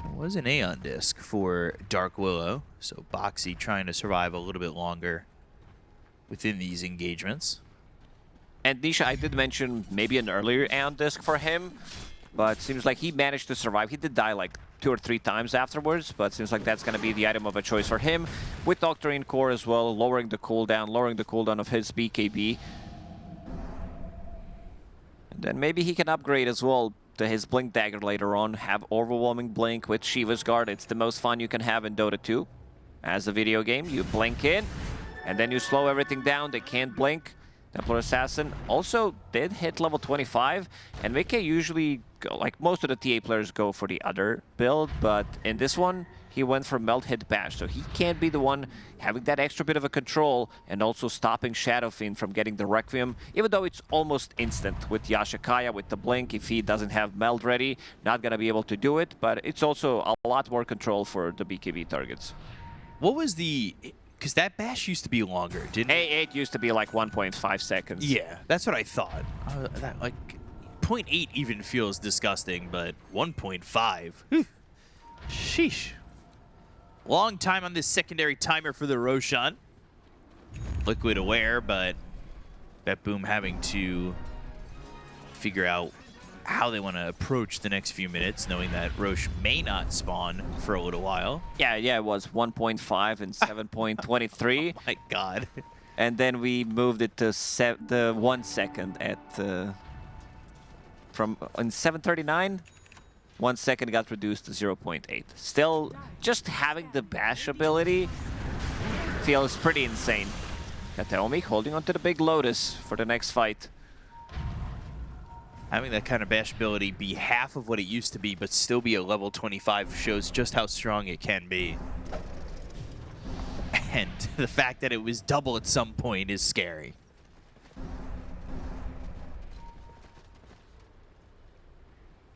it was an Aeon disc for Dark Willow, so Boxy trying to survive a little bit longer within these engagements. And Nisha, I did mention maybe an earlier Aeon disc for him, but seems like he managed to survive. He did die like 2 or 3 times afterwards, but seems like that's going to be the item of a choice for him. With Doctrine Core as well, lowering the cooldown of his BKB. And then maybe he can upgrade as well to his Blink Dagger later on, have Overwhelming Blink with Shiva's Guard. It's the most fun you can have in Dota 2. As a video game, you blink in, and then you slow everything down. They can't blink. Templar Assassin also did hit level 25, and Mickey usually, like most of the TA players, go for the other build, but in this one, he went for Melt Hit Bash, so he can't be the one having that extra bit of a control and also stopping Shadow Fiend from getting the Requiem, even though it's almost instant with Yashikaya, with the Blink. If he doesn't have Meld ready, not gonna be able to do it, but it's also a lot more control for the BKB targets. What was the... Because that bash used to be longer, didn't it? A8 used to be like 1.5 seconds. Yeah, that's what I thought. That, like, 0.8 even feels disgusting, but 1.5. Sheesh. Long time on this secondary timer for the Roshan. Liquid aware, but BetBoom having to figure out how they want to approach the next few minutes, knowing that Roche may not spawn for a little while. Yeah, it was 1.5 and 7.23. Oh my god. And then we moved it to the 1 second at from in 7:39. 1 second got reduced to 0.8. Still, just having the bash ability feels pretty insane. Kateomi holding onto the big Lotus for the next fight. Having that kind of bash ability be half of what it used to be, but still be a level 25 shows just how strong it can be. And the fact that it was double at some point is scary.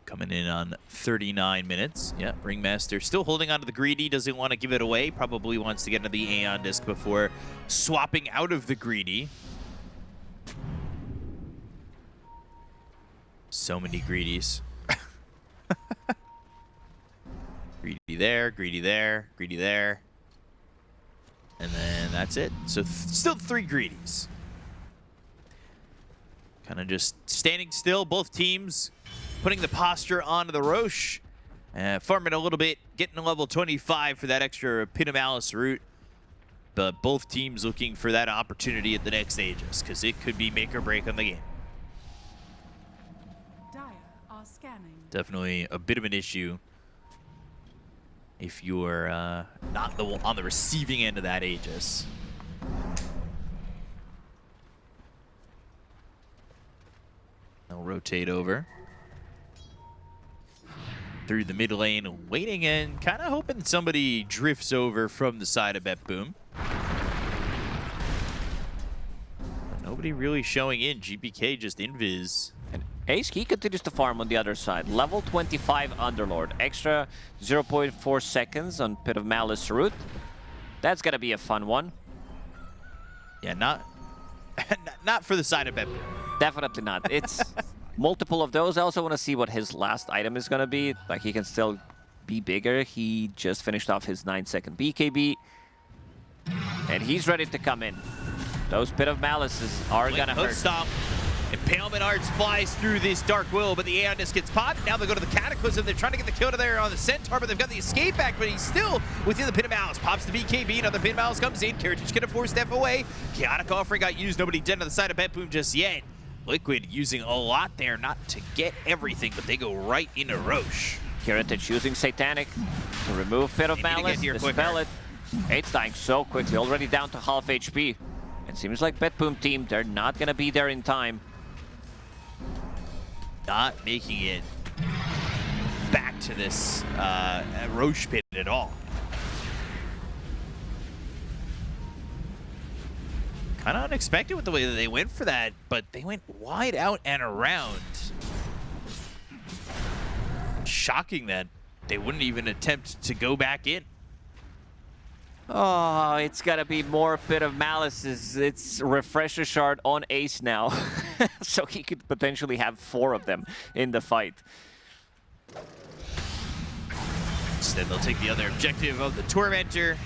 Coming in on 39 minutes. Yeah, Ringmaster still holding on to the Greedy. Doesn't want to give it away. Probably wants to get into the Aeon Disc before swapping out of the Greedy. So many Greedies. Greedy there, Greedy there, Greedy there. And then that's it. So still 3 Greedies. Kind of just standing still, both teams putting the posture onto the Roche. Farming a little bit, getting a level 25 for that extra Pit of Malice route. But both teams looking for that opportunity at the next Aegis, because it could be make or break on the game. Definitely a bit of an issue if you're not on the receiving end of that Aegis. They'll rotate over through the mid lane, waiting and kind of hoping somebody drifts over from the side of BetBoom. But nobody really showing in. GPK just invis. And Ace, he continues to farm on the other side. Level 25 Underlord. Extra 0.4 seconds on Pit of Malice route. That's going to be a fun one. Yeah, not for the side of BetBoom. Definitely not. It's multiple of those. I also want to see what his last item is going to be. Like, he can still be bigger. He just finished off his 9-second BKB. And he's ready to come in. Those Pit of Malices are going to hurt. Stop. Impalement Arts flies through this Dark Will, but the Aeon Disc gets popped. Now they go to the Cataclysm. They're trying to get the kill to there on the Centaur, but they've got the escape back, but he's still within the Pit of Malice. Pops the BKB, another Pit of Malice comes in. Carriage gonna force Steph away. Chaotic Offering got used. Nobody dead on the side of BetBoom just yet. Liquid using a lot there, not to get everything, but they go right into Roche. Heritage using Satanic to remove Pit of Malice, dispel it. It's dying so quickly, already down to half HP. It seems like BetBoom team, they're not gonna be there in time. Not making it back to this Roche pit at all. Kind of unexpected with the way that they went for that, but they went wide out and around. Shocking that they wouldn't even attempt to go back in. Oh, it's gotta be more Pit of Malices. It's Refresher Shard on Ace now. So he could potentially have 4 of them in the fight. Instead, they'll take the other objective of the Tormentor.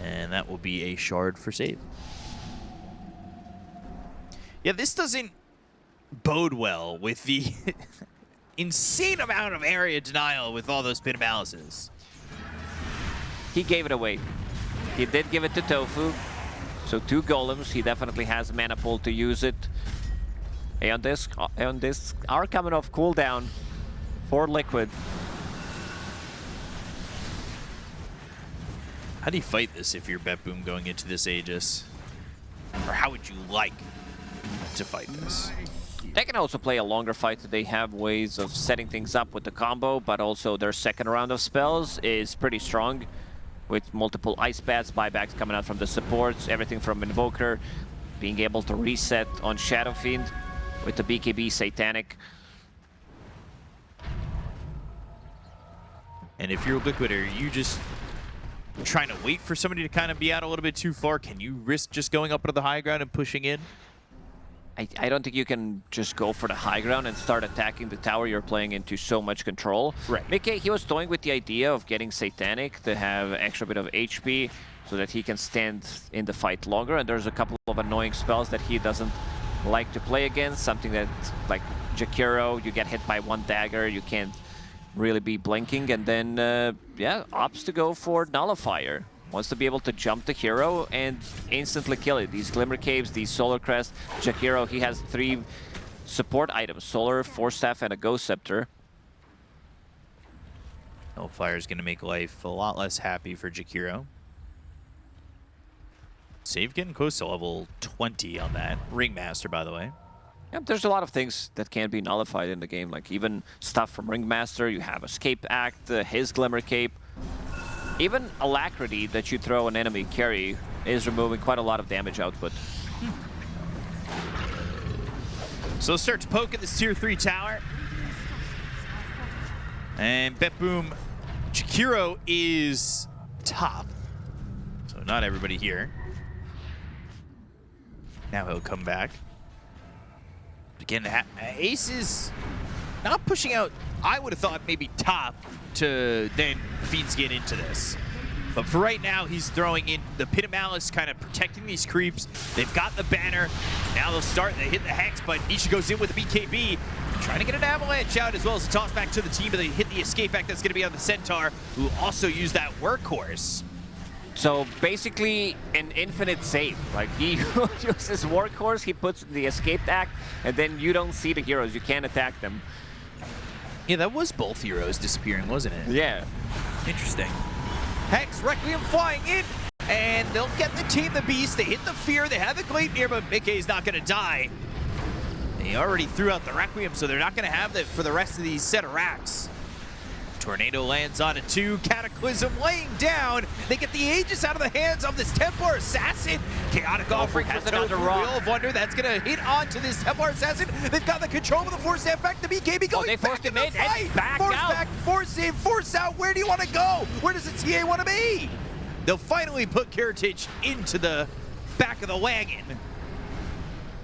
And that will be a shard for save. Yeah, this doesn't bode well with the insane amount of area denial with all those Pit of Malices. He gave it away. He did give it to Tofu. So 2 golems. He definitely has mana pool to use it. Aeon Disc are coming off cooldown for Liquid. How do you fight this if you're BetBoom going into this Aegis? Or how would you like to fight this? They can also play a longer fight. They have ways of setting things up with the combo, but also their second round of spells is pretty strong, with multiple ice bats, buybacks coming out from the supports, everything from Invoker, being able to reset on Shadow Fiend with the BKB Satanic. And if you're Liquid, are you just trying to wait for somebody to kind of be out a little bit too far? Can you risk just going up to the high ground and pushing in? I don't think you can just go for the high ground and start attacking the tower. You're playing into so much control. Right. Mickey, he was toying with the idea of getting Satanic to have extra bit of HP so that he can stand in the fight longer. And there's a couple of annoying spells that he doesn't like to play against. Something that, like Jakiro, you get hit by 1 dagger, you can't really be blinking. And then, yeah, opts to go for Nullifier. Wants to be able to jump the hero and instantly kill it. These Glimmer Caves, these Solar Crest. Jakiro, he has 3 support items. Solar, Force Staff, and a Ghost Scepter. Hellfire is going to make life a lot less happy for Jakiro. Save getting close to level 20 on that. Ringmaster, by the way. Yeah, there's a lot of things that can be nullified in the game, like even stuff from Ringmaster. You have Escape Act, his Glimmer Cape. Even Alacrity that you throw an enemy carry is removing quite a lot of damage output. So let's start to poke at this tier 3 tower. And BetBoom, Chikiro is top. So not everybody here. Now he'll come back. Again, Ace is not pushing out, I would have thought maybe top to then Fiends get into this. But for right now, he's throwing in the Pit of Malice, kind of protecting these creeps. They've got the banner. Now they'll start, they hit the Hex, but Nisha goes in with the BKB. Trying to get an avalanche out as well as a toss back to the team, but they hit the escape back that's going to be on the Centaur, who also used that workhorse. So basically an infinite save. Like he uses workhorse, he puts the escape act, and then you don't see the heroes. You can't attack them. Yeah, that was both heroes disappearing, wasn't it? Yeah. Interesting. Hex, Requiem flying in, and they'll get the Team the Beast. They hit the Fear, they have the Gleipnir, but Mickey's not going to die. They already threw out the Requiem, so they're not going to have that for the rest of these set of racks. Tornado lands on a 2, Cataclysm laying down. They get the Aegis out of the hands of this Templar Assassin. Chaotic Offering has no Wheel of Wonder. That's going to hit onto this Templar Assassin. They've got the control of the Force Staff back. The BKB going back in the fight. Force back, Force in, Force out. Where do you want to go? Where does the TA want to be? They'll finally put Karatage into the back of the wagon.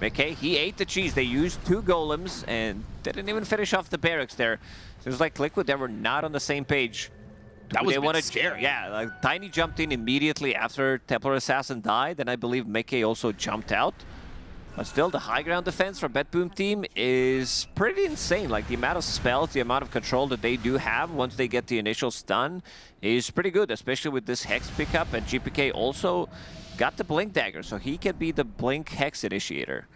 Okay, he ate the cheese. They used 2 golems and didn't even finish off the barracks there. Seems like Liquid, they were not on the same page. That was scary. Yeah, like Tiny jumped in immediately after Templar Assassin died, and I believe Meke also jumped out. But still, the high ground defense for BetBoom team is pretty insane. Like the amount of spells, the amount of control that they do have once they get the initial stun is pretty good, especially with this Hex pickup. And GPK also got the Blink Dagger, so he can be the Blink Hex initiator.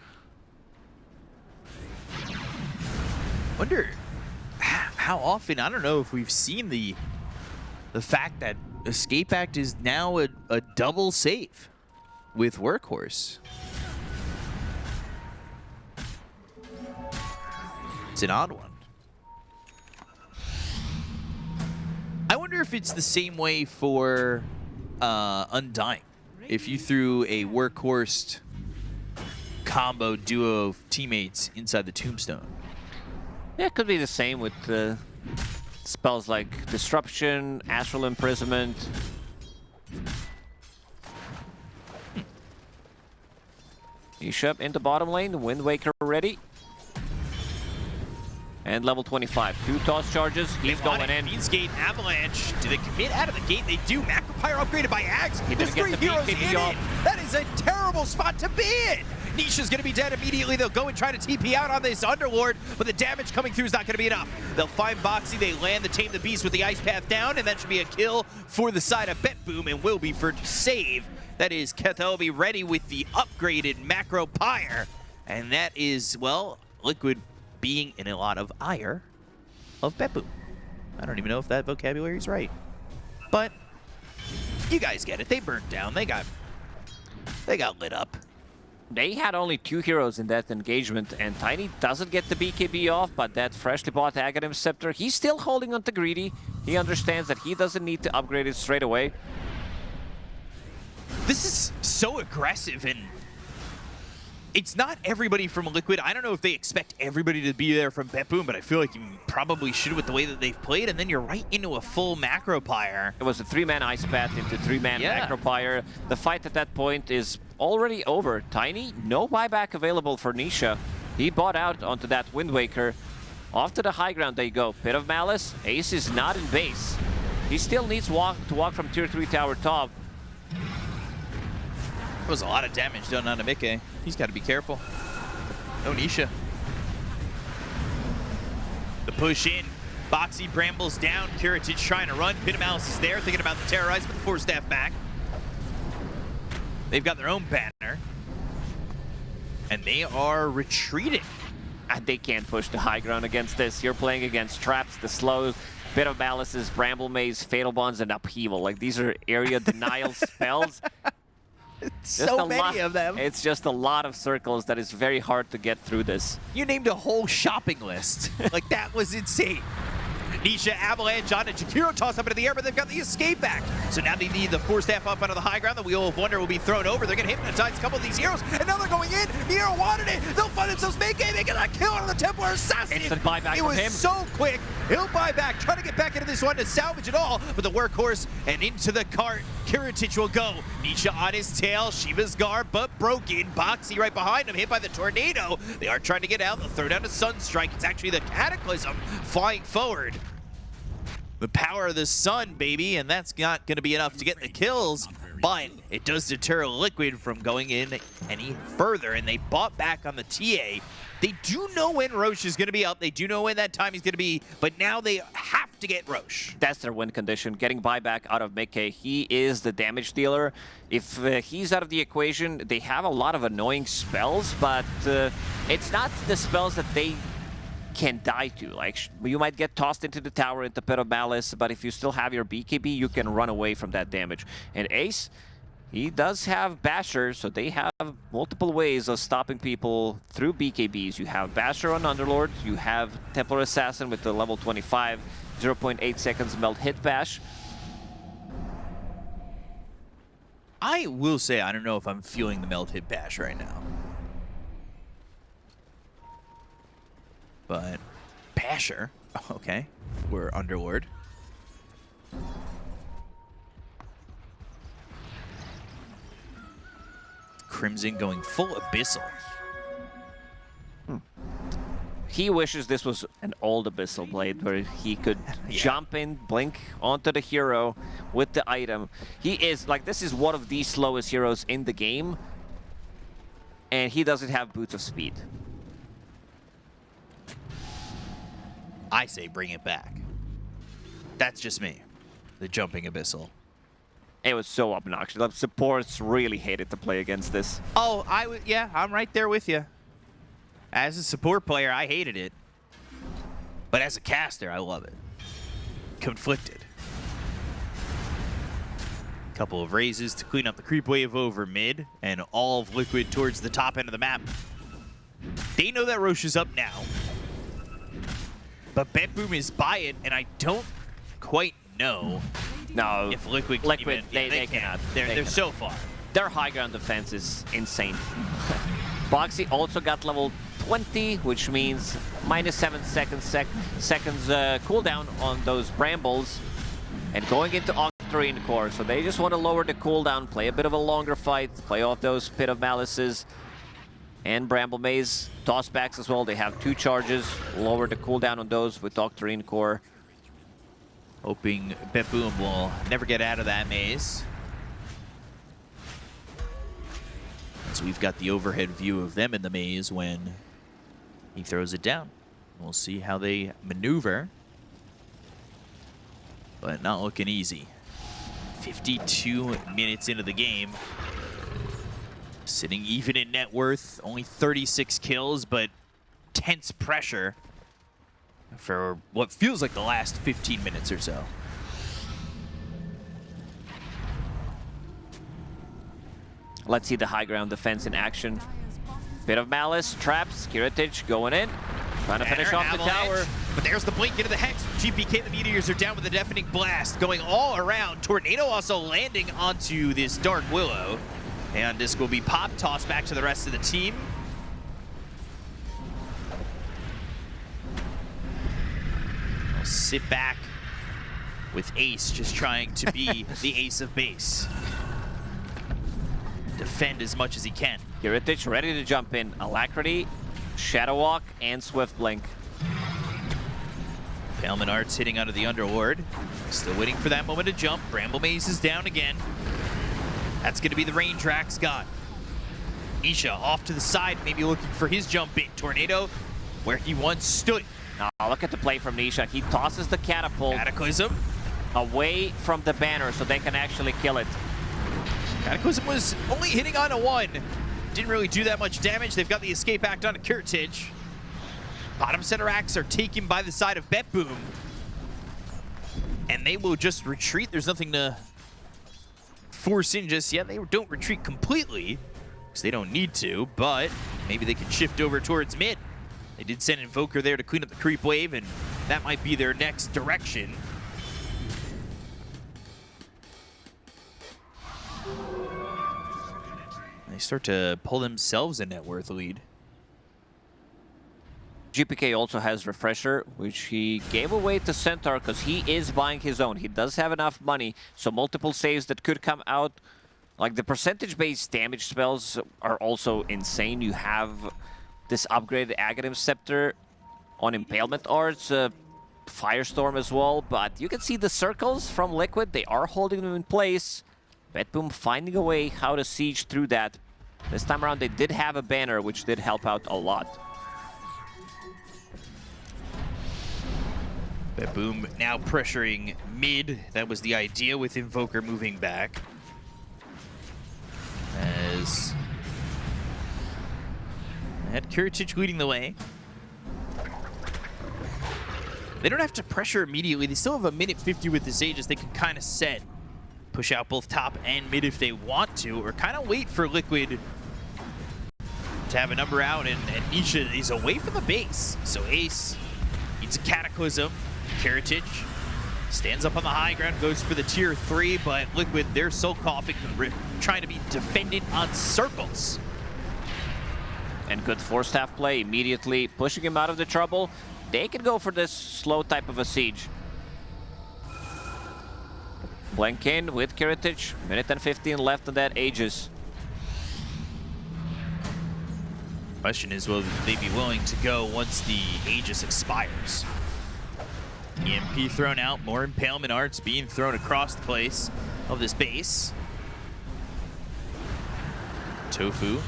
Wonder how often, I don't know if we've seen the fact that Escape Act is now a double save with Workhorse. It's an odd one. I wonder if it's the same way for Undying. If you threw a Workhorse combo duo of teammates inside the Tombstone. Yeah, it could be the same with spells like Disruption, Astral Imprisonment. Ishab in the bottom lane, Wind Waker ready. And level 25, 2 toss charges, he's going in. Fiends Gate Avalanche, do they commit out of the gate? They do. Macropyre upgraded by Axe. There's 3 heroes in it. That is a terrible spot to be in. Nisha's going to be dead immediately. They'll go and try to TP out on this Underlord, but the damage coming through is not going to be enough. They'll find Boxy. They land the Tame the Beast with the Ice Path down, and that should be a kill for the side of BetBoom and will be for save. That is Kethobi ready with the upgraded Macropyre. And that is, well, Liquid being in a lot of ire of BetBoom. I don't even know if that vocabulary is right. But you guys get it. They burnt down. They got lit up. They had only 2 heroes in that engagement, and Tiny doesn't get the BKB off, but that freshly bought Aghanim Scepter, he's still holding on to Greedy. He understands that he doesn't need to upgrade it straight away. This is so aggressive, and it's not everybody from Liquid. I don't know if they expect everybody to be there from BetBoom, but I feel like you probably should with the way that they've played, and then you're right into a full Macropyre. It was a 3-man Ice Path into 3-man Macropyre. The fight at that point is already over. Tiny, no buyback available for Nisha. He bought out onto that Wind Waker. Off to the high ground they go. Pit of Malice. Ace is not in base. He still needs to walk from tier 3 tower top. There was a lot of damage done on Mickey. He's got to be careful. No Nisha. The push in. Boxy brambles down. Karatage trying to run. Pit of Malice is there, thinking about the Terrorize, but the Force Staff back. They've got their own banner. And they are retreating. And they can't push the high ground against this. You're playing against traps, the slows, Pit of Malices, Bramble Maze, Fatal Bonds, and Upheaval. Like, these are area denial spells. So many of them. It's just a lot of circles that is very hard to get through this. You named a whole shopping list. Like, that was insane. Nisha, Avalanche on, and Jakiro toss up into the air, but they've got the escape back. So now they need the 4-staff up onto the high ground. The Wheel of Wonder will be thrown over. They're going to hypnotize a couple of these heroes, and now they're going in. Nero wanted it. They'll find themselves making it. Get a kill on the Templar Assassin. Instant buyback it from was him. So quick. He'll buy back, trying to get back into this one to salvage it all. But the workhorse and into the cart, Kiritich will go. Nisha on his tail. Shiva's guard, but broken. Boxy right behind him, hit by the tornado. They are trying to get out. They'll throw down a Sunstrike. It's actually the Cataclysm flying forward. The power of the sun, baby, and that's not going to be enough to get the kills, but it does deter Liquid from going in any further, and they bought back on the TA. They do know when Roche is going to be up. They do know when that time is going to be, but now they have to get Roche. That's their win condition, getting buyback out of Mickey. He is the damage dealer. If he's out of the equation, they have a lot of annoying spells, but it's not the spells that they can die to. Like, you might get tossed into the tower, into Pit of Malice, but if you still have your BKB, you can run away from that damage. And Ace, he does have Basher, so they have multiple ways of stopping people through BKBs. You have Basher on Underlord, you have Templar Assassin with the level 25, 0.8 seconds melt hit bash. I will say, I don't know if I'm feeling the melt hit bash right now. But Basher, okay, we're Underlord. Crimson going full Abyssal. He wishes this was an old Abyssal Blade where he could jump in, blink onto the hero with the item. He is, like, this is one of the slowest heroes in the game, and he doesn't have Boots of Speed. I say bring it back. That's just me. The jumping Abyssal. It was so obnoxious. The supports really hated to play against this. Oh, yeah, I'm right there with you. As a support player, I hated it. But as a caster, I love it. Conflicted. Couple of raises to clean up the creep wave over mid, and all of Liquid towards the top end of the map. They know that Roche is up now. But BetBoom is by it, and I don't quite know if Liquid can even, they cannot. They're so far. Their high ground defense is insane. Boxy also got level 20, which means minus 7 seconds cooldown on those Brambles, and going into Octarine Core. So they just want to lower the cooldown, play a bit of a longer fight, play off those Pit of Malices. And Bramble Maze tossbacks as well. They have 2 charges. Lower the cooldown on those with Octarine Core. Hoping BetBoom will never get out of that maze. So we've got the overhead view of them in the maze when he throws it down. We'll see how they maneuver. But not looking easy. 52 minutes into the game. Sitting even in net worth, only 36 kills, but tense pressure for what feels like the last 15 minutes or so. Let's see the high ground defense in action. Bit of Malice, traps, Kiritich going in, trying to finish off the tower. But there's the blink into the Hex. GPK, the Meteors are down with a deafening blast, going all around. Tornado also landing onto this Dark Willow. And this will be pop, toss back to the rest of the team. I'll sit back with Ace, just trying to be the ace of base. Defend as much as he can. Kiritich ready to jump in. Alacrity, Shadow Walk, and Swift Blink. Paleman Arts hitting onto the Underlord. Still waiting for that moment to jump. Bramble Maze is down again. That's going to be the rain track Scott. Nisha off to the side, maybe looking for his jump in. Tornado, where he once stood. Oh, look at the play from Nisha. He tosses the catapult Cataclysm away from the banner so they can actually kill it. Cataclysm was only hitting on a 1. Didn't really do that much damage. They've got the escape act onto Kiritich. Bottom center acts are taken by the side of BetBoom. And they will just retreat. There's nothing to force in just yet. They don't retreat completely, because they don't need to, but maybe they can shift over towards mid. They did send Invoker there to clean up the creep wave, and that might be their next direction. They start to pull themselves a net worth lead. GPK also has Refresher, which he gave away to Centaur because he is buying his own. He does have enough money, so multiple saves that could come out. Like, the percentage-based damage spells are also insane. You have this upgraded Aghanim Scepter on Impalement Arts, Firestorm as well, but you can see the circles from Liquid. They are holding them in place. Betboom finding a way how to siege through that. This time around, they did have a banner, which did help out a lot. Betboom now pressuring mid. That was the idea with Invoker moving back. As had Kiritich leading the way. They don't have to pressure immediately. They still have a minute 50 with this Aegis. They can kind of set, push out both top and mid if they want to, or kind of wait for Liquid to have a number out, and Nisha is away from the base. So Ace needs a Cataclysm. Kiritich stands up on the high ground, goes for the tier 3, but Liquid, they're so coughing, trying to be defendant on circles. And good force staff play, immediately pushing him out of the trouble. They can go for this slow type of a siege. Blank in with Kiritich, minute and 15 left on that Aegis. Question is, will they be willing to go once the Aegis expires? EMP thrown out, more Impalement Arts being thrown across the place of this base. Tofu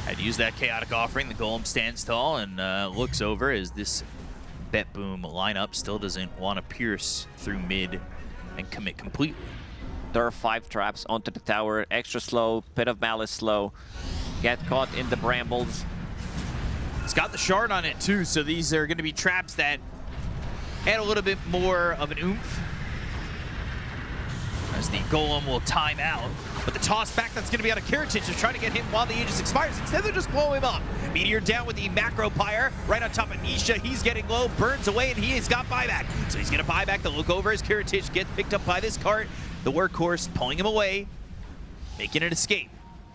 had used that Chaotic Offering. The Golem stands tall and looks over as this Betboom lineup still doesn't want to pierce through mid and commit completely. There are 5 traps onto the tower, extra slow, Pit of Malice slow, get caught in the brambles. It's got the shard on it too, so these are going to be traps that add a little bit more of an oomph as the Golem will time out. But the toss back that's going to be out of Kiritich is trying to get him while the Aegis expires. Instead, they'll just blow him up. Meteor down with the Macro Pyre right on top of Nisha. He's getting low, burns away, and he has got buyback. So he's going to buy back. The look over as Kiritich gets picked up by this cart. The Workhorse pulling him away, making an escape.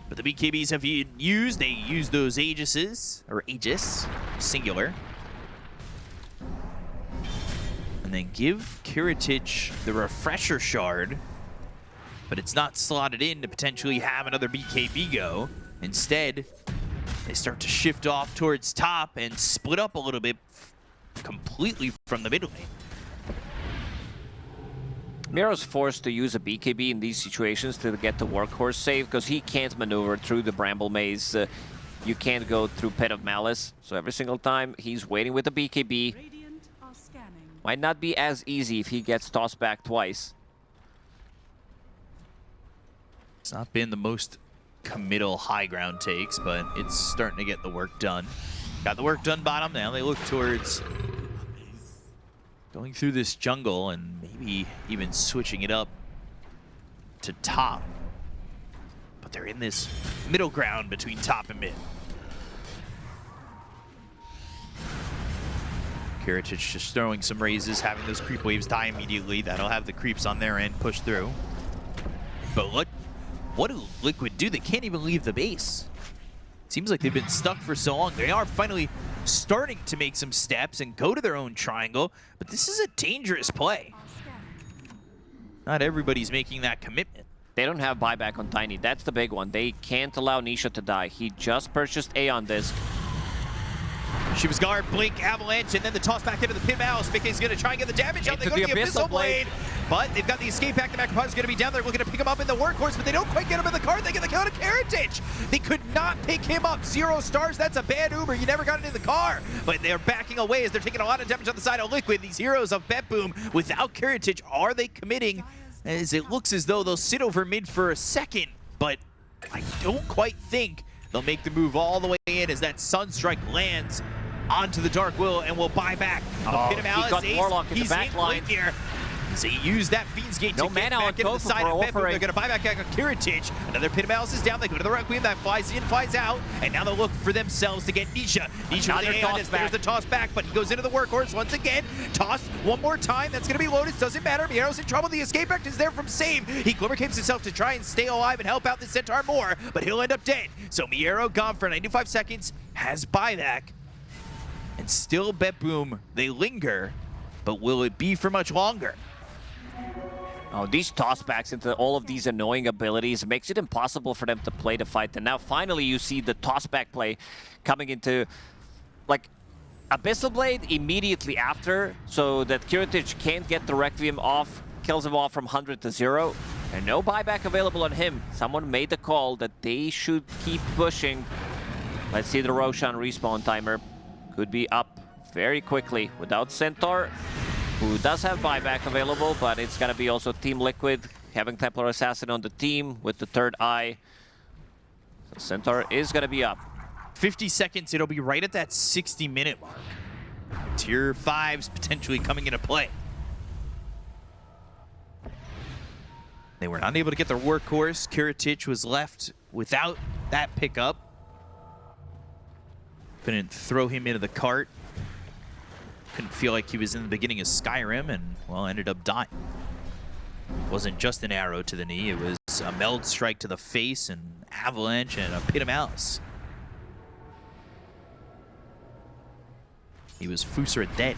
But the BKBs have used, they use those Aegises, or Aegis, singular. And then give Kiritich the Refresher Shard, but it's not slotted in to potentially have another BKB go. Instead, they start to shift off towards top and split up a little bit completely from the mid lane. Miro's forced to use a BKB in these situations to get the Workhorse save because he can't maneuver through the Bramble Maze. You can't go through Pit of Malice. So every single time he's waiting with the BKB. Might not be as easy if he gets tossed back twice. It's not been the most committal high ground takes, but it's starting to get the work done. Got the work done bottom. Now they look towards going through this jungle and maybe even switching it up to top. But they're in this middle ground between top and mid. Kiritich just throwing some raises, having those creep waves die immediately. That'll have the creeps on their end push through. But look, what do Liquid do? They can't even leave the base. Seems like they've been stuck for so long. They are finally starting to make some steps and go to their own triangle, but this is a dangerous play. Not everybody's making that commitment. They don't have buyback on Tiny. That's the big one. They can't allow Nisha to die. He just purchased A on this. Shiva's Guard, Blink, Avalanche, and then the toss back into the pin mouse. BK's going to try and get the damage out. They go to the Abyssal Blade, but they've got the escape back. The Macropod's going to be down there looking to pick him up in the Workhorse, but they don't quite get him in the card. They get the kill to Kiritich. They could not pick him up. 0 stars, that's a bad Uber. You never got it in the car. But they're backing away as they're taking a lot of damage on the side of Liquid. These heroes of Betboom without Kiritich, are they committing? As it looks as though they'll sit over mid for a second, but I don't quite think they'll make the move all the way in as that Sunstrike lands onto the Dark Will and will buy back. He got Warlock in the back line. Here. As they use that Fiend's Gate No to get mana on back into the Tofu side for of Beppu. offering. They're going to buy back on Kiritich. Another Pit of Malice is down. They go to the Requiem. That flies in, flies out. And now they'll look for themselves to get Nisha. Nisha with the Aeon. There's the toss back, but he goes into the workhorse once again. Toss one more time. That's going to be Lotus. Doesn't matter. Miero's in trouble. The escape act is there from Save. He Glimmer Capes himself to try and stay alive and help out the Centaur more, but he'll end up dead. So Miero gone for 95 seconds. Has buyback. And still Beppu, they linger. But will it be for much longer? Oh, these tossbacks into all of these annoying abilities makes it impossible for them to play the fight. And now finally you see the tossback play coming into, like, Abyssal Blade immediately after, so that Kiritich can't get the Requiem off, kills him off from 100 to 0. And no buyback available on him. Someone made the call that they should keep pushing. Let's see the Roshan respawn timer. Could be up very quickly without Centaur, who does have buyback available, but it's gonna be also Team Liquid having Templar Assassin on the team with the third eye. So Centaur is gonna be up. 50 seconds, it'll be right at that 60-minute mark. Tier 5s potentially coming into play. They were not able to get their workhorse. Kiritich was left without that pickup. Couldn't throw him into the cart. Couldn't feel like he was in the beginning of Skyrim and, well, ended up dying. Wasn't just an arrow to the knee, it was a meld strike to the face, an avalanche, and a Pit of Malice. He was Fusra dead.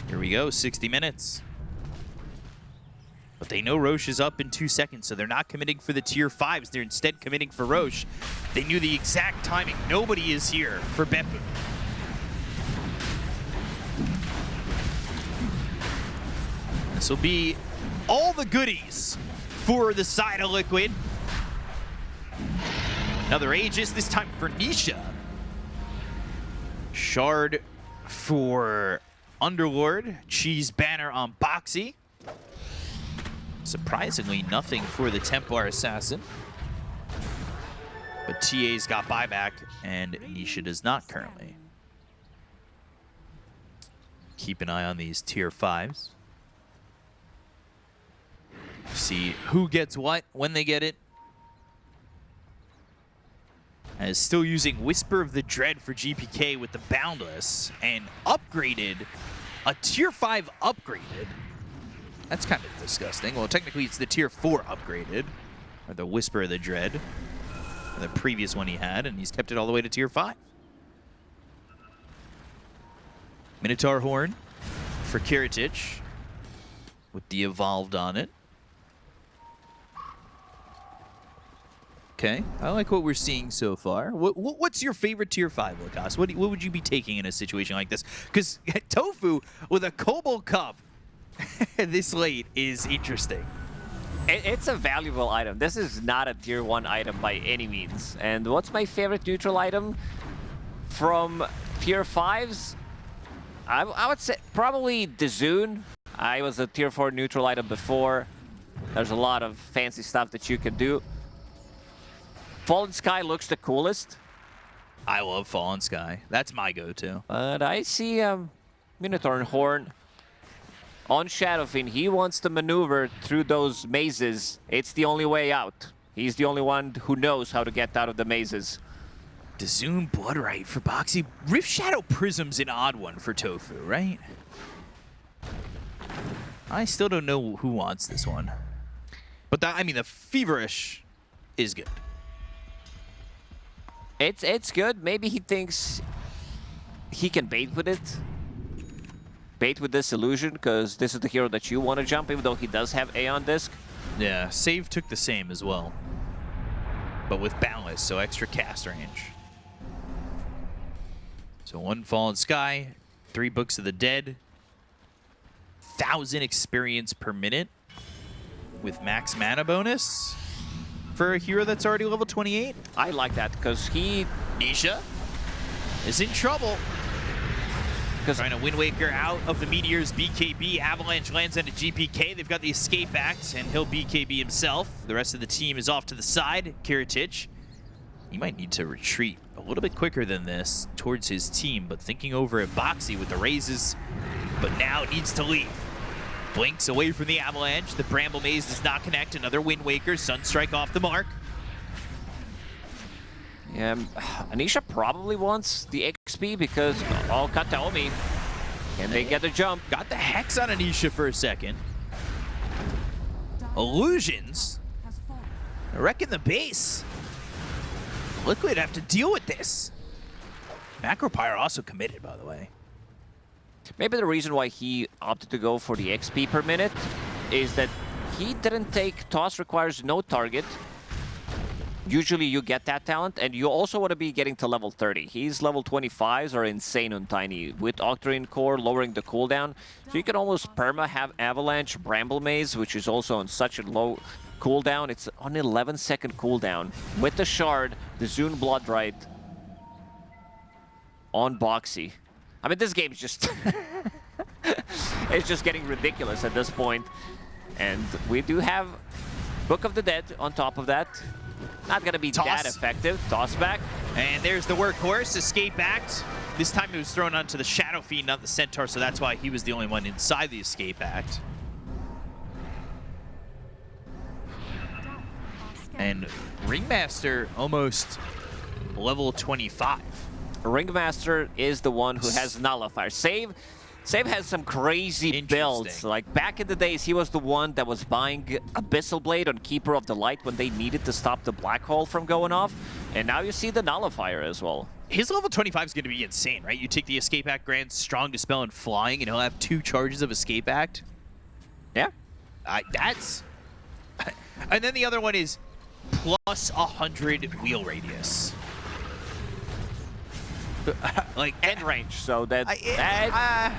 Here we go, 60 minutes. But they know Roche is up in 2 seconds, so they're not committing for the tier 5s. They're instead committing for Roche. They knew the exact timing. Nobody is here for Beppu. This will be all the goodies for the side of Liquid. Another Aegis, this time for Nisha. Shard for Underlord. Cheese Banner on Boxy. Surprisingly, nothing for the Templar Assassin. But TA's got buyback, and Nisha does not currently. Keep an eye on these tier 5s. See who gets what, when they get it. As still using Whisper of the Dread for GPK with the Boundless, and upgraded, a tier 5 upgraded. That's kind of disgusting. Well, technically it's the tier 4 upgraded, or the Whisper of the Dread, the previous one he had, and he's kept it all the way to tier 5. Minotaur Horn for Kiritich with the Evolved on it. Okay, I like what we're seeing so far. What's your favorite tier 5, Lukas? What would you be taking in a situation like this? Because Tofu with a Cobalt Cup this late is interesting. It's a valuable item. This is not a tier 1 item by any means. And what's my favorite neutral item from tier 5s? I would say probably Dizun. I was a tier 4 neutral item before. There's a lot of fancy stuff that you can do. Fallen Sky looks the coolest. I love Fallen Sky. That's my go-to. But I see Minotaur Horn on Shadowfin. He wants to maneuver through those mazes. It's the only way out. He's the only one who knows how to get out of the mazes. Dizun Bloodright for Boxy. Rift Shadow Prism's an odd one for Tofu, right? I still don't know who wants this one. But I mean, the Feverish is good. It's good. Maybe he thinks he can bait with it. Bait with this illusion, because this is the hero that you want to jump, even though he does have Aeon Disc. Yeah, Save took the same as well. But with Boundless, so extra cast range. So 1 Fallen Sky, 3 Books of the Dead, 1,000 experience per minute with max mana bonus for a hero that's already level 28. I like that, because Nisha is in trouble. Trying to Wind Waker out of the Meteor's BKB. Avalanche lands on a GPK. They've got the escape act, and he'll BKB himself. The rest of the team is off to the side. Kiritich, He might need to retreat a little bit quicker than this towards his team, but thinking over at Boxy with the raises, but now needs to leave. Blinks away from the Avalanche. The Bramble Maze does not connect. Another Wind Waker. Sunstrike off the mark. Yeah, Anisha probably wants the XP because, oh, Kataomi. Can they get the jump? Got the Hex on Anisha for a second. Illusions. Wrecking the base. Liquid have to deal with this. Macropyre also committed, by the way. Maybe the reason why he opted to go for the XP per minute is that he didn't take Toss requires no target. Usually you get that talent, and you also want to be getting to level 30. His level 25s are insane on Tiny, with Octarine Core lowering the cooldown. So you can almost perma have Avalanche, Bramble Maze, which is also on such a low cooldown. It's on 11-second cooldown. With the Shard, the Zune Bloodrite on Boxy. I mean, this game is just... it's just getting ridiculous at this point. And we do have Book of the Dead on top of that. Not going to be that effective. Toss back. And there's the workhorse. Escape Act. This time it was thrown onto the Shadow Fiend, not the Centaur, so that's why he was the only one inside the Escape Act. And Ringmaster almost level 25. Ringmaster is the one who has Nullifier. Save has some crazy builds. Like back in the days, he was the one that was buying Abyssal Blade on Keeper of the Light when they needed to stop the Black Hole from going off. And now you see the Nullifier as well. His level 25 is going to be insane, right? You take the Escape Act, grant Strong Dispel, and Flying, and he'll have 2 charges of Escape Act. Yeah. That's... And then the other one is plus 100 wheel radius. Like end range, so that I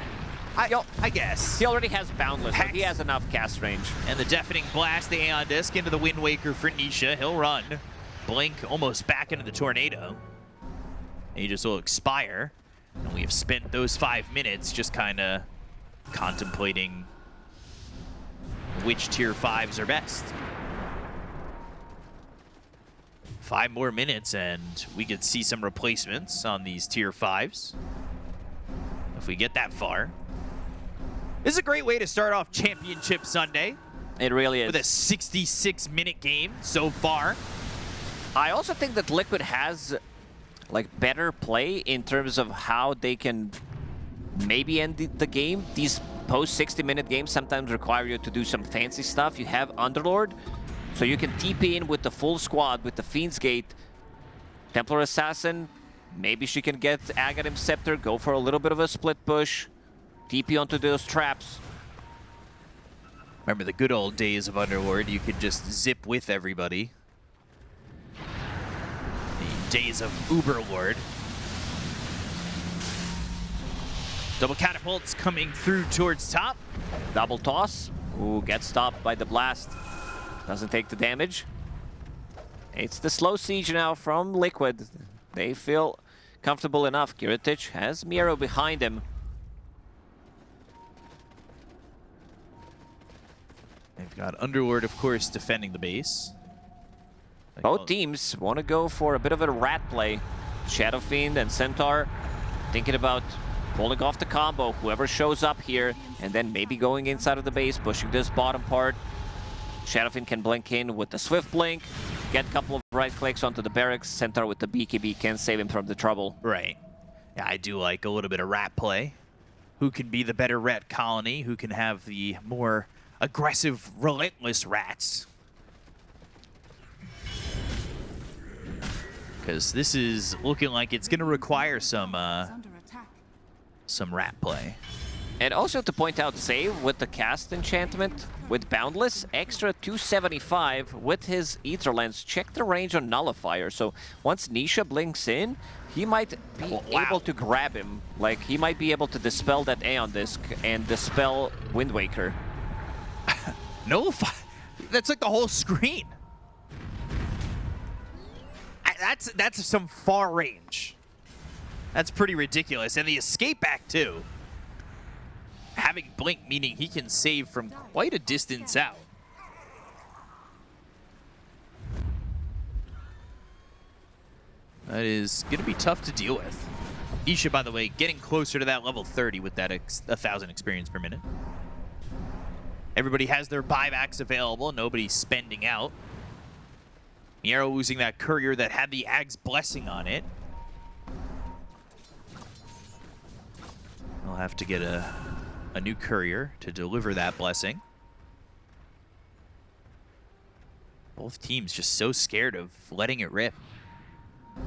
guess he already has Boundless, so he has enough cast range. And the Deafening Blast, the Aeon Disc into the Wind Waker for Nisha. He'll run. Blink almost back into the Tornado. Aegis will expire, and we have spent those 5 minutes just kind of contemplating which tier 5s are best. 5 more minutes and we could see some replacements on these tier 5s. If we get that far. This is a great way to start off Championship Sunday. It really is. With a 66-minute game so far. I also think that Liquid has like better play in terms of how they can maybe end the game. These post 60-minute games sometimes require you to do some fancy stuff. You have Underlord. So you can TP in with the full squad, with the Fiend's Gate, Templar Assassin. Maybe she can get Aghanim Scepter, go for a little bit of a split push, TP onto those traps. Remember the good old days of Underlord, you could just zip with everybody. The days of Uberlord. Double catapults coming through towards top. Double toss. Ooh, gets stopped by the blast. Doesn't take the damage. It's the slow siege now from Liquid. They feel comfortable enough. Kiritich has Miro behind him. They've got Underlord, of course, defending the base. Both teams want to go for a bit of a rat play. Shadow Fiend and Centaur thinking about pulling off the combo, whoever shows up here, and then maybe going inside of the base, pushing this bottom part. Shadowfiend can blink in with the Swift Blink, get a couple of right clicks onto the barracks. Centaur with the BKB can save him from the trouble. Right. Yeah, I do like a little bit of rat play. Who can be the better rat colony? Who can have the more aggressive, relentless rats? Because this is looking like it's going to require some rat play. And also to point out, Save with the cast enchantment with Boundless, extra 275 with his Aether Lens. Check the range on Nullifier. So once Nisha blinks in, he might be able to grab him. Like, he might be able to dispel that Aeon Disc and dispel Wind Waker. Nullify? That's like the whole screen. That's some far range. That's pretty ridiculous. And the escape back, too. Having Blink, meaning he can save from quite a distance out. That is going to be tough to deal with. Isha, by the way, getting closer to that level 30 with that 1,000 experience per minute. Everybody has their buybacks available. Nobody's spending out. Miero losing that courier that had the Ag's blessing on it. I'll have to get a new courier to deliver that blessing. Both teams just so scared of letting it rip.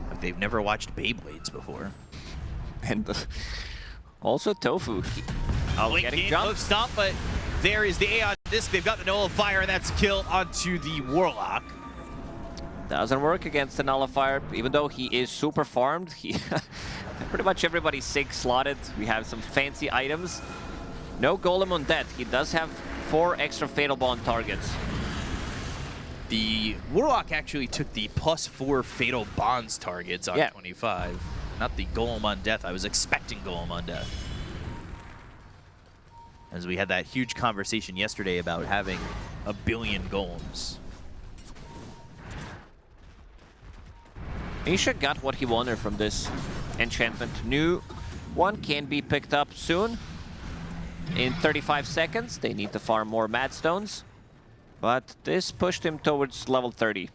Like they've never watched Beyblades before. And also Tofu. Getting jumped. Stomp, but there is the Aeon Disc. They've got the Nullifier, and that's a kill onto the Warlock. Doesn't work against the Nullifier, even though he is super farmed. He pretty much everybody's 6 slotted. We have some fancy items. No Golem on death. He does have 4 extra Fatal Bond targets. The Warlock actually took the +4 Fatal Bonds targets on 25. Not the Golem on death. I was expecting Golem on death. As we had that huge conversation yesterday about having 1 billion Golems. Isha got what he wanted from this enchantment. New one can be picked up soon. In 35 seconds, they need to farm more Madstones. But this pushed him towards level 30.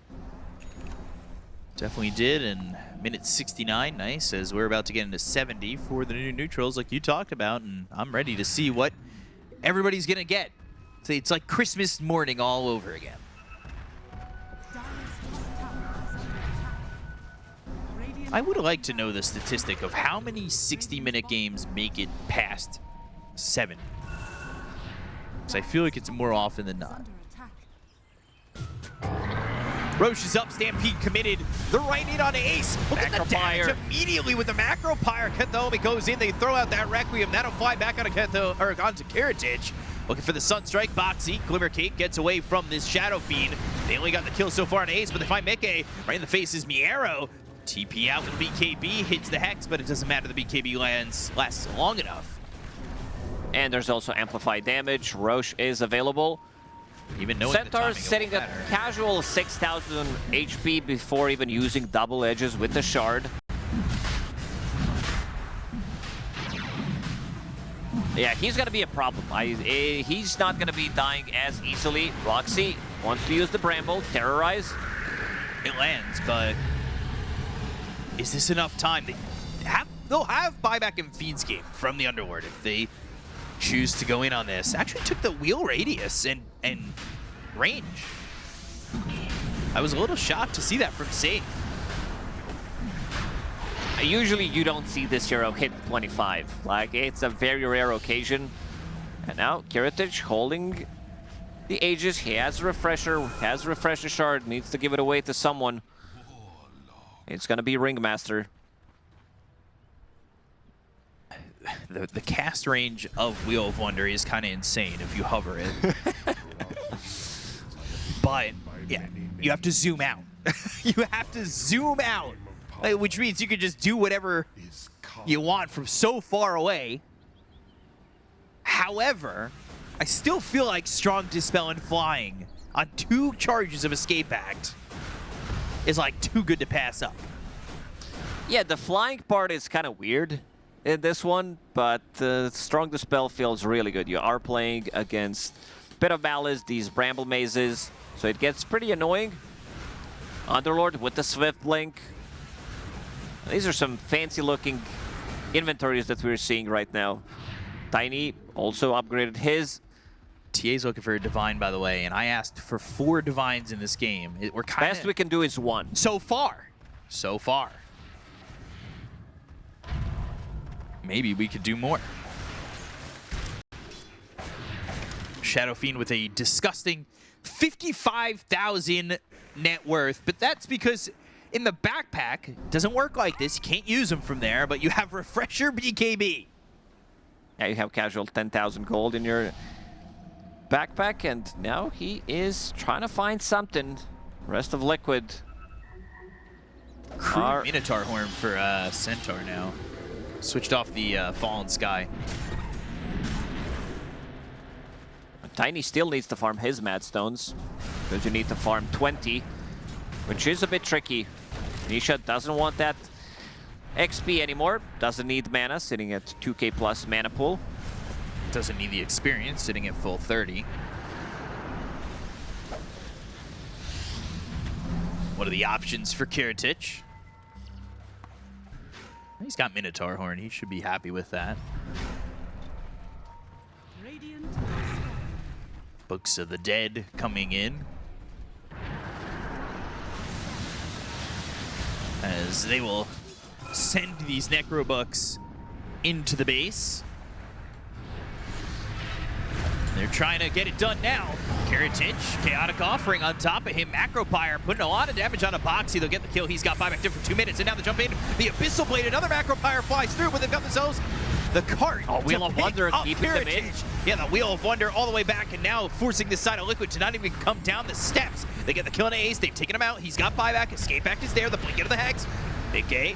Definitely did, and minute 69, nice, as we're about to get into 70 for the new neutrals like you talked about, and I'm ready to see what everybody's gonna get. It's like Christmas morning all over again. I would like to know the statistic of how many 60-minute games make it past 7. Because I feel like it's more often than not. Roche is up, Stampede committed. They're right in on Ace. Look at the damage immediately with the Macro Pyre. Kethomi goes in, they throw out that Requiem. That'll fly back onto onto Kiritich. Looking for the Sunstrike. Boxy, Glimmercake gets away from this Shadow Fiend. They only got the kill so far on Ace, but they find Meke. Right in the face is Miero. TP out with BKB, hits the Hex, but it doesn't matter, the BKB lasts long enough. And there's also amplified damage. Roche is available. Even knowing Centaur's setting a casual 6,000 HP before even using double edges with the shard. Yeah, he's gonna be a problem. He's not gonna be dying as easily. Roxy wants to use the Bramble, terrorize. It lands, but is this enough time? They'll have buyback in Fiend's game from the Underworld if they choose to go in on this. Actually took the wheel radius and range. I was a little shocked to see that from Safe. Usually you don't see this hero hit 25. Like, it's a very rare occasion. And now Kiritich holding the Aegis. He has a refresher, shard, needs to give it away to someone. It's gonna be Ringmaster. The cast range of Wheel of Wonder is kind of insane if you hover it. But, yeah, you have to zoom out. You have to zoom out, which means you can just do whatever you want from so far away. However, I still feel like Strong Dispel and Flying on 2 charges of Escape Act is like too good to pass up. Yeah, the flying part is kind of weird in this one, but Strong Dispel feels really good. You are playing against Pit of Malice, these Bramble Mazes, so it gets pretty annoying. Underlord with the Swift Blink. These are some fancy-looking inventories that we're seeing right now. Tiny also upgraded his. TA's looking for a Divine, by the way, and I asked for 4 Divines in this game. We're kind Best we can do is 1. So far. So far. Maybe we could do more. Shadow Fiend with a disgusting 55,000 net worth, but that's because in the backpack, it doesn't work like this. You can't use them from there, but you have Refresher BKB. Yeah, you have casual 10,000 gold in your backpack, and now he is trying to find something. Rest of Liquid. Crude Minotaur Horn for Centaur now. Switched off the Fallen Sky. Tiny still needs to farm his Madstones, because you need to farm 20, which is a bit tricky. Nisha doesn't want that XP anymore. Doesn't need mana, sitting at 2k plus mana pool. Doesn't need the experience, sitting at full 30. What are the options for Kiritich? He's got Minotaur Horn. He should be happy with that. Books of the Dead coming in. As they will send these Necro Books into the base. They're trying to get it done now. Kiritich, Chaotic Offering on top of him. Macropyre putting a lot of damage on a Boxy. They'll get the kill. He's got buyback for 2 minutes. And now the jump in. The Abyssal Blade. Another Macropyre flies through, but they've got themselves the cart. Oh, Wheel of Wonder keeping them in. Yeah, the Wheel of Wonder all the way back, and now forcing this side of Liquid to not even come down the steps. They get the kill on Ace. They've taken him out. He's got buyback. Escape Act is there. The Blink into the Hex. Big K.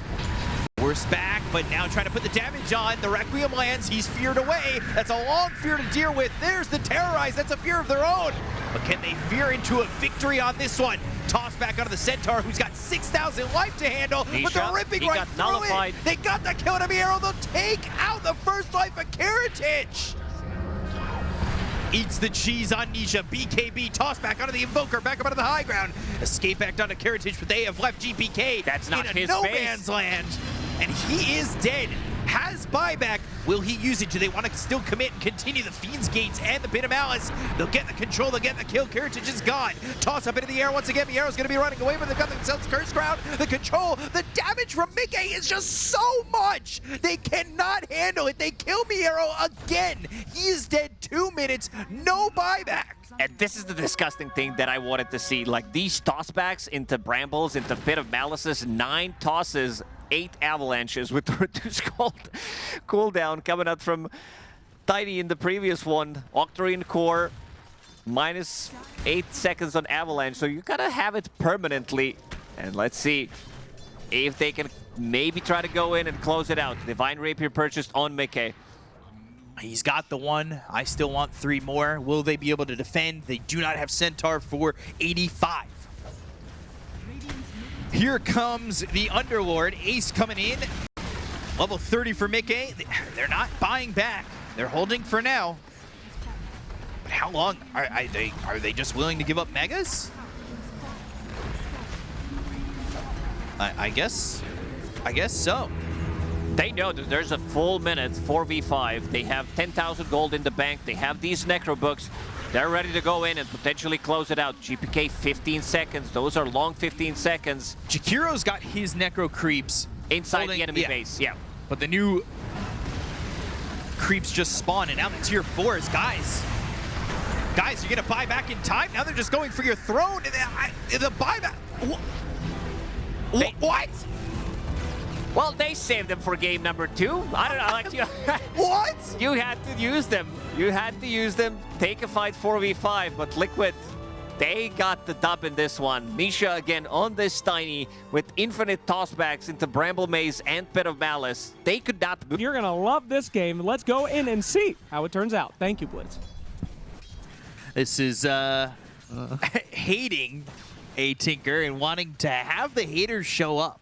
Forced back, but now trying to put the damage on. The Requiem lands. He's feared away. That's a long fear to deal with. There's the Terrorize. That's a fear of their own. But can they fear into a victory on this one? Toss back onto the Centaur, who's got 6,000 life to handle, but they're ripping right through it. They got the kill on Amiero. They'll take out the first life of Kiritich. Eats the cheese on Nisha. BKB toss back onto the Invoker, back up onto the high ground. Escape back onto Kiritich, but they have left GPK. That's not in his no base. man's land. And he is dead. Has buyback. Will he use it? Do they want to still commit and continue the Fiend's Gates and the Pit of Malice? They'll get the control, they'll get the kill. Kiritich is gone. Toss up into the air once again. The arrow's going to be running away, but they've got themselves Curse Ground. The control, the damage from Mickey is just so much. They cannot handle it. They kill Miero again. He is dead 2 minutes. No buyback. And this is the disgusting thing that I wanted to see. Like these tossbacks into Brambles, into Pit of Malices, 9 tosses, 8 avalanches with the reduced cooldown coming out from Tiny in the previous one. Octarine Core, minus 8 seconds on avalanche. So you gotta have it permanently. And let's see if they can maybe try to go in and close it out. Divine Rapier purchased on Mickey. He's got the one. I still want 3 more. Will they be able to defend? They do not have Centaur for 85. Here comes the Underlord. Ace coming in. Level 30 for Mickey. They're not buying back. They're holding for now. But how long? Are they just willing to give up Megas? I guess so. They know that there's a full minute, 4v5. They have 10,000 gold in the bank. They have these Necro Books. They're ready to go in and potentially close it out. GPK 15 seconds. Those are long 15 seconds. Jakiro's got his Necro creeps inside the enemy base, yeah. But the new creeps just spawn, and now the tier 4s. Guys, you're going to buy back in time? Now they're just going for your throne. The buyback. What? Well, they saved them for game number 2. I don't know, like you. What? You had to use them. You had to use them. Take a fight 4v5, but Liquid, they got the dub in this one. Nisha again on this Tiny with infinite tossbacks into Bramble Maze and Pit of Malice. They could not. You're gonna love this game. Let's go in and see how it turns out. Thank you, Blitz. This is hating a Tinker and wanting to have the haters show up.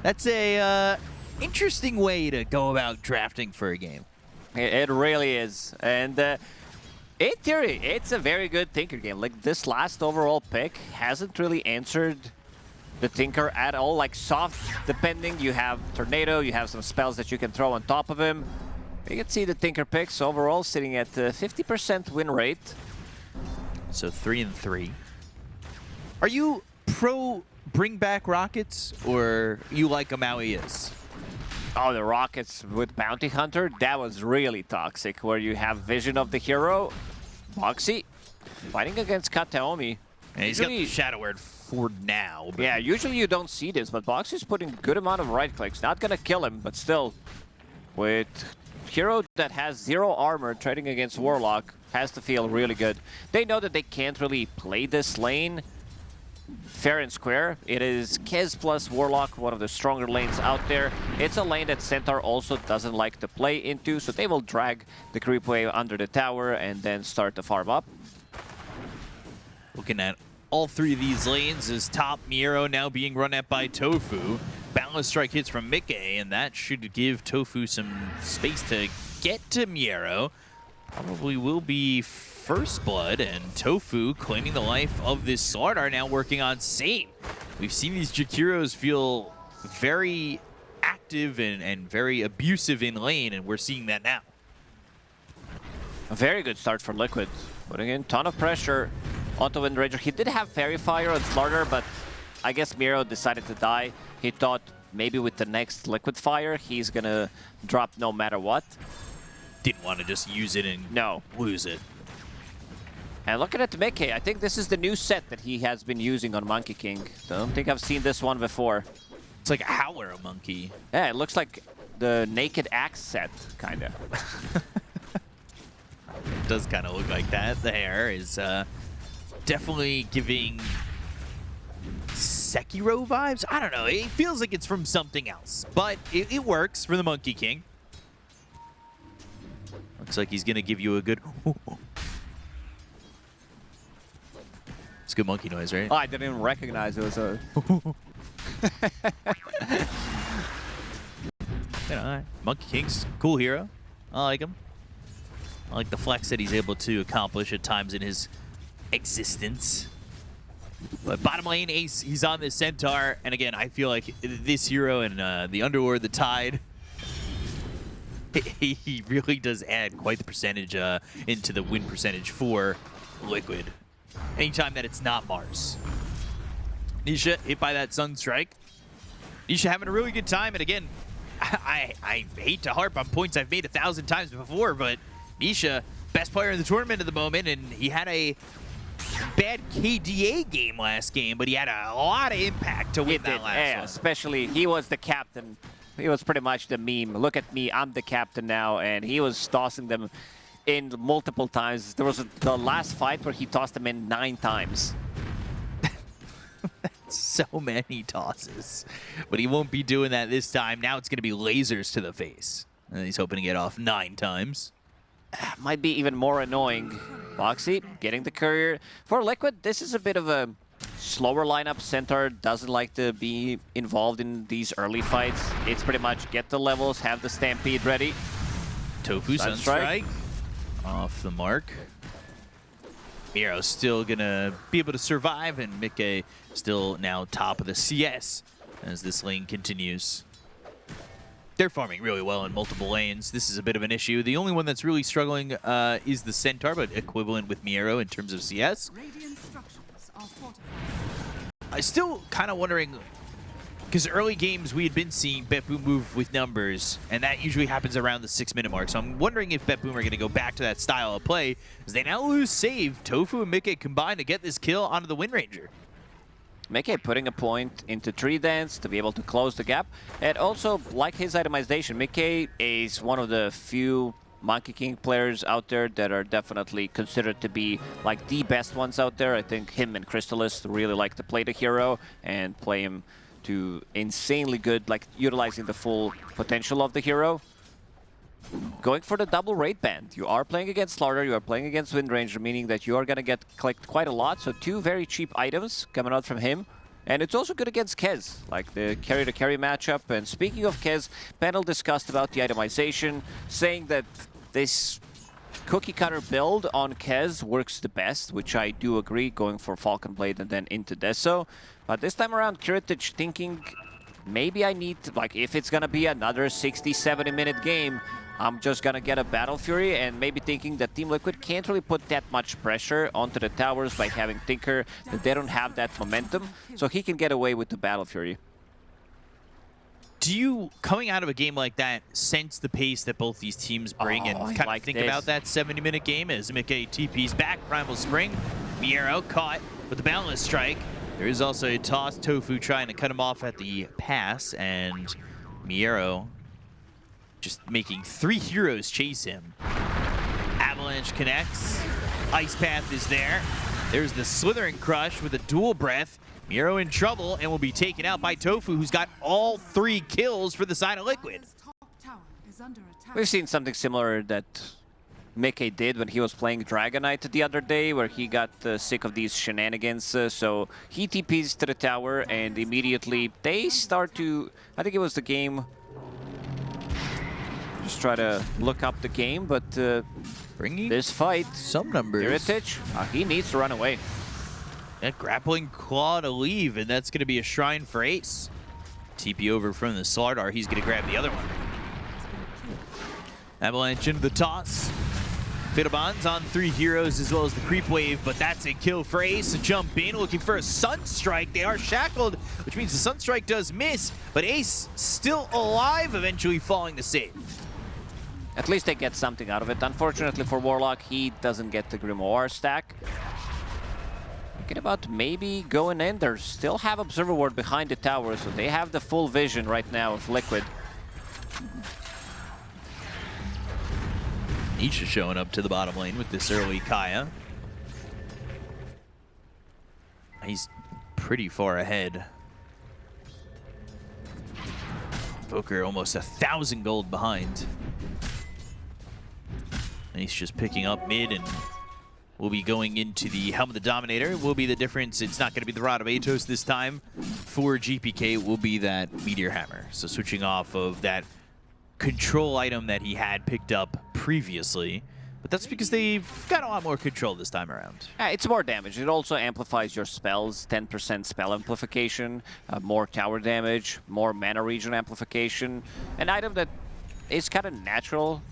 That's a interesting way to go about drafting for a game. It really is. And in theory, it's a very good Tinker game. Like this last overall pick hasn't really answered the Tinker at all. Like soft depending, you have Tornado, you have some spells that you can throw on top of him. You can see the Tinker picks overall sitting at 50% win rate. So 3-3. Are you pro bring back Rockets, or you like a Maui is? Oh, the Rockets with Bounty Hunter, that was really toxic, where you have Vision of the Hero, Boxy, fighting against Kataomi. And he's got the Shadow Word for now. But yeah, usually you don't see this, but Boxy's putting good amount of right clicks. Not gonna kill him, but still, with Hero that has 0 armor trading against Warlock, has to feel really good. They know that they can't really play this lane fair and square. It is Kez plus Warlock, one of the stronger lanes out there. It's a lane that Centaur also doesn't like to play into, so they will drag the creep wave under the tower and then start to farm up. Looking at all three of these lanes as top Miero now being run at by Tofu. Balance strike hits from Mickey, and that should give Tofu some space to get to Miero. Probably will be first blood, and Tofu claiming the life of this Slardar, now working on save. We've seen these Jakiros feel very active and very abusive in lane, and we're seeing that now. A very good start for Liquid, putting in a ton of pressure onto Windranger. He did have Fairy Fire on Slardar, but I guess Miero decided to die. He thought maybe with the next Liquid Fire, he's gonna drop no matter what. Didn't want to just use it and lose it. And looking at Mickey, I think this is the new set that he has been using on Monkey King. Don't think I've seen this one before. It's like a Howler of Monkey. Yeah, it looks like the Naked Axe set, kind of. It does kind of look like that. The hair is definitely giving Sekiro vibes. I don't know. It feels like it's from something else, but it works for the Monkey King. Looks like he's going to give you a good... It's good monkey noise, right? Oh, I didn't even recognize it was a... You know, Monkey King's cool hero. I like him. I like the flex that he's able to accomplish at times in his existence. But bottom lane, Ace, he's on this Centaur. And again, I feel like this hero and the Underlord, the Tide, he really does add quite the percentage into the win percentage for Liquid. Anytime that it's not Mars. Nisha hit by that Sunstrike. Nisha having a really good time. And again, I hate to harp on points I've made 1,000 times before, but Nisha, best player in the tournament at the moment, and he had a bad KDA game last game, but he had a lot of impact to win that last one. Especially, he was the captain. He was pretty much the meme. Look at me, I'm the captain now, and he was tossing them in multiple times. There was the last fight where he tossed them in 9 times. So many tosses. But he won't be doing that this time. Now it's going to be lasers to the face. And he's hoping to get off 9 times. Might be even more annoying. Boxy getting the courier. For Liquid, this is a bit of a slower lineup. Centaur doesn't like to be involved in these early fights. It's pretty much get the levels, have the Stampede ready. Tofu Sunstrike. Off the mark. Miero's still gonna be able to survive, and Mickey still now top of the CS as this lane continues. They're farming really well in multiple lanes. This is a bit of an issue. The only one that's really struggling is the Centaur, but equivalent with Miero in terms of CS. I'm still kind of wondering, because early games we had been seeing BetBoom move with numbers, and that usually happens around the 6-minute mark. So I'm wondering if BetBoom are going to go back to that style of play, as they now lose save. Tofu and Mickey combine to get this kill onto the Windranger. Mickey putting a point into Tree Dance to be able to close the gap. And also, like his itemization, Mickey is one of the few Monkey King players out there that are definitely considered to be like the best ones out there. I think him and Crystallis really like to play the hero and play him to insanely good, like utilizing the full potential of the hero. Going for the double raid band. You are playing against Slardar, you are playing against Windranger, meaning that you are going to get clicked quite a lot. So 2 very cheap items coming out from him. And it's also good against Kez, like the carry-to-carry matchup. And speaking of Kez, panel discussed about the itemization, saying that this cookie cutter build on Kez works the best, which I do agree, going for Falcon Blade and then into Deso. But this time around, Kiritich thinking, maybe I need, like, if it's going to be another 60-70 minute game, I'm just going to get a Battle Fury, and maybe thinking that Team Liquid can't really put that much pressure onto the towers by having Tinker, that they don't have that momentum, so he can get away with the Battle Fury. Do you, coming out of a game like that, sense the pace that both these teams bring and kind of think about that 70-minute game as Mickey TP's back, Primal Spring, Miero caught with the Boundless Strike. There is also a toss, Tofu trying to cut him off at the pass, and Miero just making 3 heroes chase him. Avalanche connects. Ice Path is there. There's the Slithering Crush with a dual breath. Miero in trouble and will be taken out by Tofu, who's got all 3 kills for the side of Liquid. We've seen something similar that Mickey did when he was playing Dragon Knight the other day, where he got sick of these shenanigans. So he TPs to the tower, and immediately they start to... I think it was the game... Just try to look up the game, but Bringing this fight... some numbers. Heritage, he needs to run away. Yeah, grappling claw to leave, and that's going to be a shrine for Ace. TP over from the Slardar, he's going to grab the other one. Avalanche into the toss. Fatal Bonds on 3 heroes as well as the creep wave, but that's a kill for Ace. A jump in, looking for a Sunstrike. They are shackled, which means the Sunstrike does miss, but Ace still alive, eventually falling to save. At least they get something out of it. Unfortunately for Warlock, he doesn't get the Grimoire stack. Thinking about maybe going in. They still have Observer Ward behind the tower, so they have the full vision right now of Liquid. Nisha showing up to the bottom lane with this early Kaya. He's pretty far ahead. Invoker almost 1,000 gold behind. And he's just picking up mid, and we'll be going into the Helm of the Dominator. Will be the difference. It's not going to be the Rod of Atos this time. For GPK, it will be that Meteor Hammer. So switching off of that control item that he had picked up previously, but that's because they've got a lot more control this time around. It's more damage. It also amplifies your spells, 10% spell amplification, more tower damage, more mana region amplification. An item that is kind of natural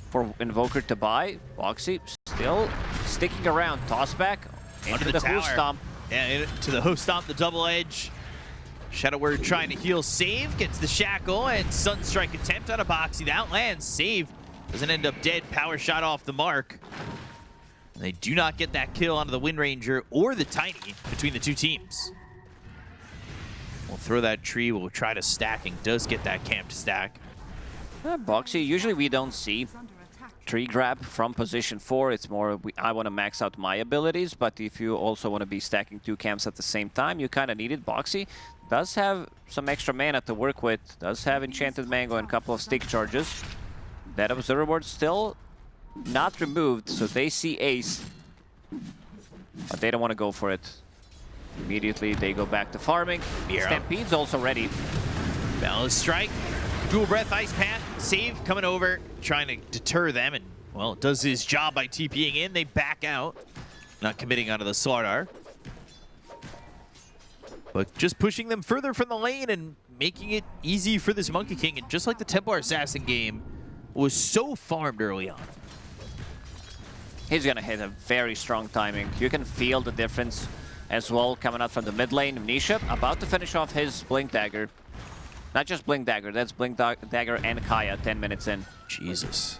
for Invoker to buy. Boxy still sticking around. Toss back into the Hoof Stomp. Yeah, to the Hoof Stomp, the double edge. Shadow Word trying to heal, save, gets the shackle, and Sunstrike attempt on a Boxy. That lands, save, doesn't end up dead, power shot off the mark. And they do not get that kill onto the Wind Ranger or the Tiny between the two teams. We'll throw that tree, we'll try to stack, and does get that camp to stack. Boxy, usually we don't see tree grab from position 4. It's more, I want to max out my abilities, but if you also want to be stacking 2 camps at the same time, you kind of need it. Boxy does have some extra mana to work with, does have Enchanted Mango and a couple of stick charges. That Observer Ward still not removed, so they see Ace, but they don't want to go for it. Immediately they go back to farming. Stampede's also ready. Balance Strike, Dual Breath, Ice Path, save coming over, trying to deter them, and, well, it does his job by TPing in. They back out, not committing onto the Slardar. But just pushing them further from the lane and making it easy for this Monkey King. And just like the Templar Assassin game was so farmed early on. He's going to hit a very strong timing. You can feel the difference as well coming out from the mid lane. Nisha about to finish off his Blink Dagger. Not just Blink Dagger, that's Blink Dagger and Kaya 10 minutes in. Jesus.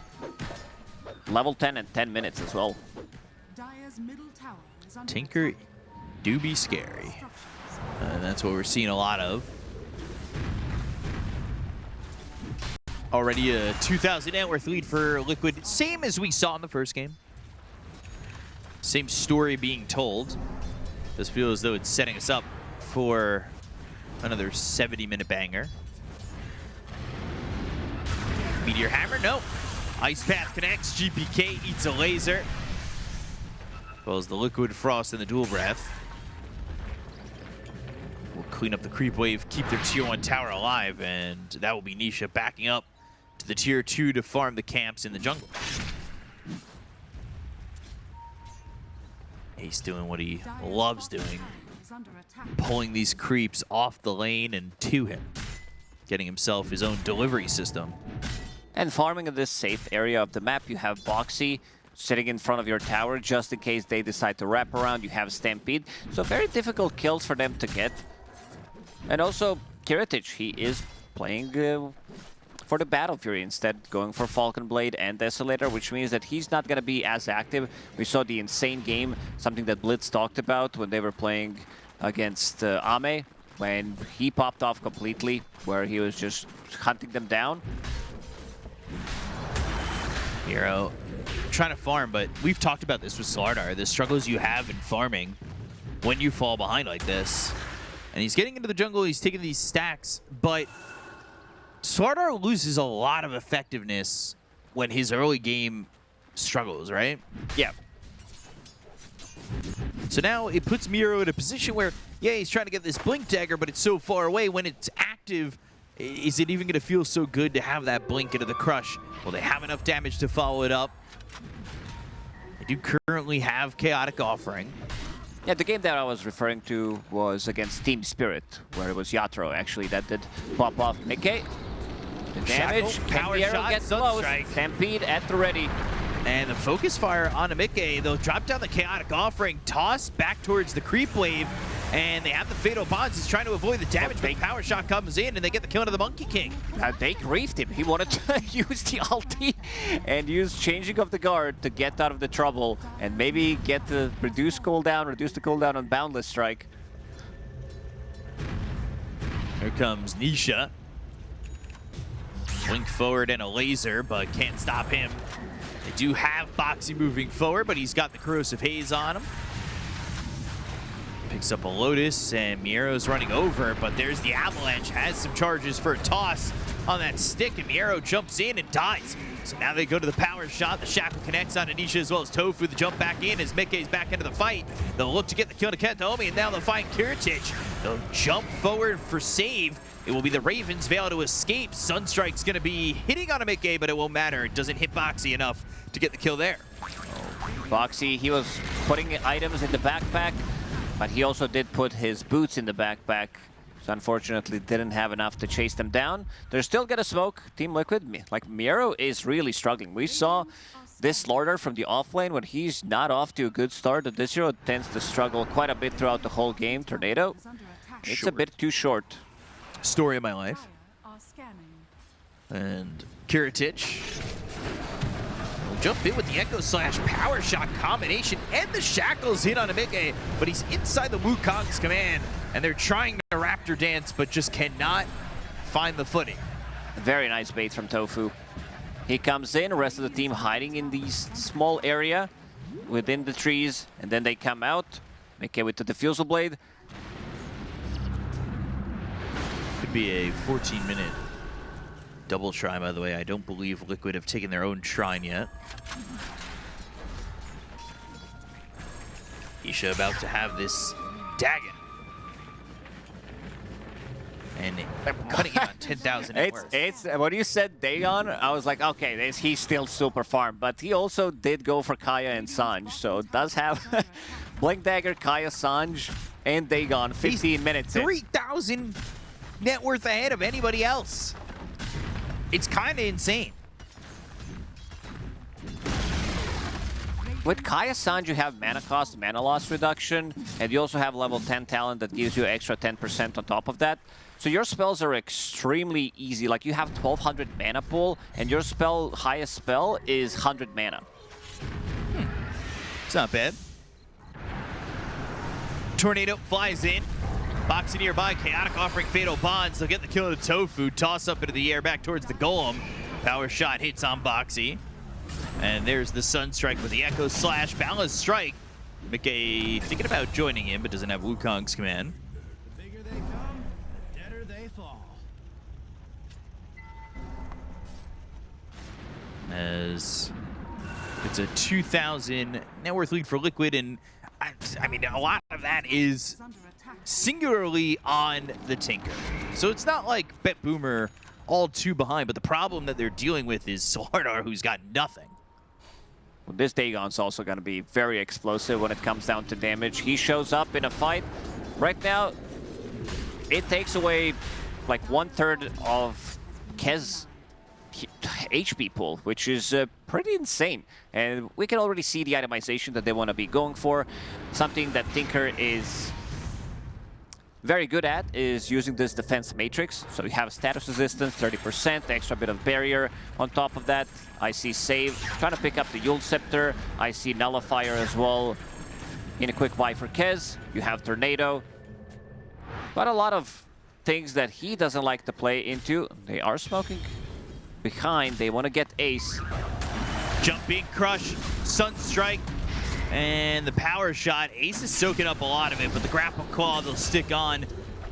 Level 10 and 10 minutes as well. Tinker do be scary. And that's what we're seeing a lot of. Already a 2,000 net worth lead for Liquid. Same as we saw in the first game. Same story being told. This feels as though it's setting us up for another 70-minute banger. Meteor Hammer, no. Ice Path connects, GPK eats a laser. As well as the Liquid Frost and the Dual Breath. We'll clean up the creep wave, keep their tier 1 tower alive, and that will be Nisha backing up to the tier 2 to farm the camps in the jungle. Ace doing what he loves doing, pulling these creeps off the lane and to him, getting himself his own delivery system. And farming in this safe area of the map, you have Boxy sitting in front of your tower just in case they decide to wrap around. You have Stampede, so very difficult kills for them to get. And also Heritage, he is playing for the Battle Fury instead, going for Falcon Blade and Desolator, which means that he's not going to be as active. We saw the insane game, something that Blitz talked about when they were playing against Ame, when he popped off completely, where he was just hunting them down. Hero trying to farm, but we've talked about this with Slardar, the struggles you have in farming when you fall behind like this. And he's getting into the jungle, he's taking these stacks, but Slardar loses a lot of effectiveness when his early game struggles, right? Yeah. So now it puts Miro in a position where, yeah, he's trying to get this Blink Dagger, but it's so far away. When it's active, is it even going to feel so good to have that Blink into the Crush? Well, they have enough damage to follow it up. They do currently have Chaotic Offering. Yeah, the game that I was referring to was against Team Spirit, where it was Yatro, actually, that did pop off Mickey. The damage, Shackle, can power the arrow shot, get close? Sunstrike. Stampede at the ready. And the focus fire on Amike. They'll drop down the Chaotic Offering, toss back towards the creep wave, and they have the Fatal Bonds. He's trying to avoid the damage, but Power Shot comes in, and they get the kill into the Monkey King. They griefed him. He wanted to use the ulti and use changing of the guard to get out of the trouble and maybe get the reduce the cooldown on Boundless Strike. Here comes Nisha. Blink forward and a laser, but can't stop him. They do have Boxy moving forward, but he's got the Corrosive Haze on him. Picks up a Lotus, and Miero's running over, but there's the Avalanche. Has some charges for a toss on that stick, and Miero jumps in and dies. So now they go to the power shot. The Shackle connects on Anisha as well as Tofu. The jump back in as Mickey's back into the fight. They'll look to get the kill to Kentomi, and now they'll find Kiritich. They'll jump forward for save. It will be the Ravens Veil to escape. Sunstrike's going to be hitting on a Mickey, but it won't matter. It doesn't hit Boxy enough to get the kill there. Boxy, he was putting items in the backpack, but he also did put his boots in the backpack. So unfortunately didn't have enough to chase them down. They're still gonna smoke Team Liquid. Like, Miero is really struggling. We saw this Lorder from the offlane when he's not off to a good start. This hero tends to struggle quite a bit throughout the whole game. Tornado, it's a bit too short. Story of my life. And Kiritich will jump in with the Echo Slash Power Shot combination, and the Shackles hit on Amike, but he's inside the Wukong's command, and they're trying to Raptor Dance, but just cannot find the footing. Very nice bait from Tofu. He comes in, the rest of the team hiding in these small area within the trees, and then they come out. Mickey with the Diffusal Blade. Could be a 14-minute double shrine, by the way. I don't believe Liquid have taken their own shrine yet. Isha about to have this Dagon. And cutting it on 10,000 net worth. It's when you said Dagon, I was like, okay, he's still super farm, but he also did go for Kaya and Sanj, so it does have Blink Dagger, Kaya, Sanj, and Dagon 15 minutes in. 3,000 net worth ahead of anybody else. It's kind of insane. With Kaya Sanj, you have mana cost, mana loss reduction, and you also have level 10 talent that gives you extra 10% on top of that. So your spells are extremely easy. Like, you have 1,200 mana pool, and your highest spell is 100 mana. It's not bad. Tornado flies in. Boxing nearby, Chaotic offering Fatal Bonds. They'll get the kill to Tofu. Toss up into the air back towards the Golem. Power shot hits on Boxy. And there's the Sunstrike with the Echo Slash. Balanced Strike. Mickey thinking about joining him, but doesn't have Wukong's command. The bigger they come, the deader they fall. As it's a 2,000 net worth lead for Liquid, and I mean, a lot of that is singularly on the Tinker. So it's not like Bet Boomer all too behind, but the problem that they're dealing with is Solardar, who's got nothing. Well, this Dagon's also going to be very explosive when it comes down to damage. He shows up in a fight. Right now, it takes away like 1/3 of Kez HP pool, which is pretty insane. And we can already see the itemization that they want to be going for. Something that Tinker is very good at is using this defense matrix. So you have status resistance, 30%, extra bit of barrier. On top of that, I see Save, trying to pick up the Yule Scepter. I see Nullifier as well. In a quick buy for Kez, you have Tornado. But a lot of things that he doesn't like to play into. They are smoking behind. They want to get Ace. Jumping Crush, Sunstrike, and the Power Shot. Ace is soaking up a lot of it, but the Grapple Claw, they'll stick on.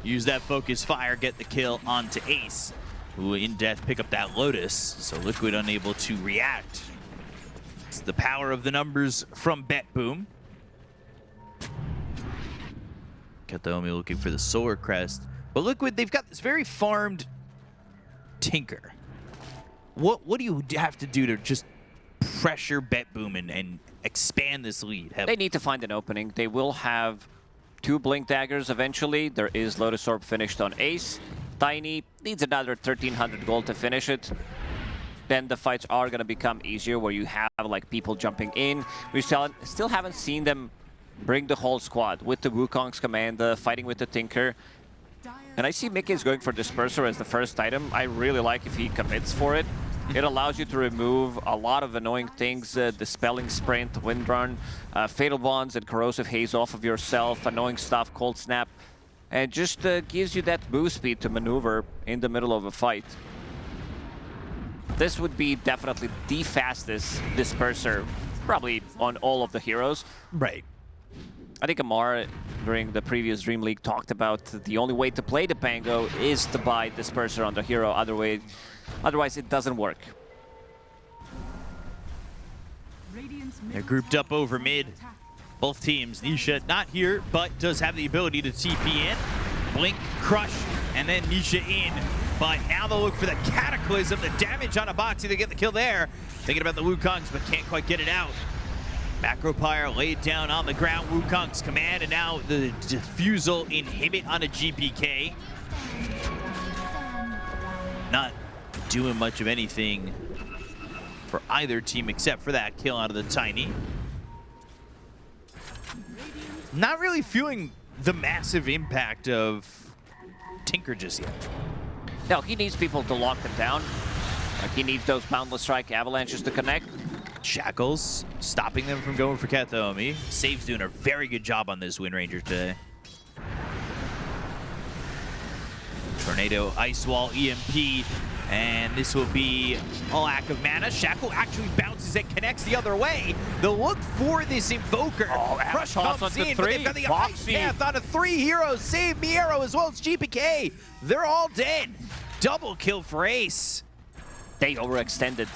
Use that Focus Fire, get the kill onto Ace. who in death pick up that Lotus, so Liquid unable to react. It's the power of the numbers from Bet Boom. Kataomi looking for the Solar Crest, but Liquid, they've got this very farmed Tinker. What do you have to do to just pressure Bet Boom and expand this lead? They need to find an opening. They will have 2 Blink Daggers eventually. There is Lotus Orb finished on Ace. Tiny needs another 1,300 gold to finish it. Then the fights are going to become easier where you have like people jumping in. We still haven't seen them bring the whole squad with the Wukong's command, fighting with the Tinker. And I see Mickey's going for Disperser as the first item. I really like if he commits for it. It allows you to remove a lot of annoying things, Dispelling Sprint, Wind Run, Fatal Bonds and Corrosive Haze off of yourself, annoying stuff, Cold Snap, and just gives you that move speed to maneuver in the middle of a fight. This would be definitely the fastest Disperser, probably on all of the heroes. Right. I think Amar, during the previous Dream League, talked about the only way to play the Pango is to buy Disperser on the hero, otherwise it doesn't work. They're grouped up over mid. Both teams. Nisha not here, but does have the ability to TP in. Blink, crush, and then Nisha in. But now they'll look for the Cataclysm, the damage on a box. They get the kill there. Thinking about the Wukongs, but can't quite get it out. Macropyre laid down on the ground. Wukong's command, and now the Diffusal inhibit on a GPK. Not doing much of anything for either team except for that kill out of the Tiny. Not really feeling the massive impact of Tinker just yet. No, he needs people to lock them down. Like, he needs those Boundless Strike avalanches to connect. Shackles stopping them from going for Kataomi. Save's doing a very good job on this Wind Ranger today. Tornado, Ice Wall, EMP, and this will be a lack of mana. Shackle actually bounces and connects the other way. The look for this Invoker. Oh, Crush comes in, but they've got the Ice Path on 3 heroes. Save Miero as well as GPK. They're all dead. Double kill for Ace. They overextended.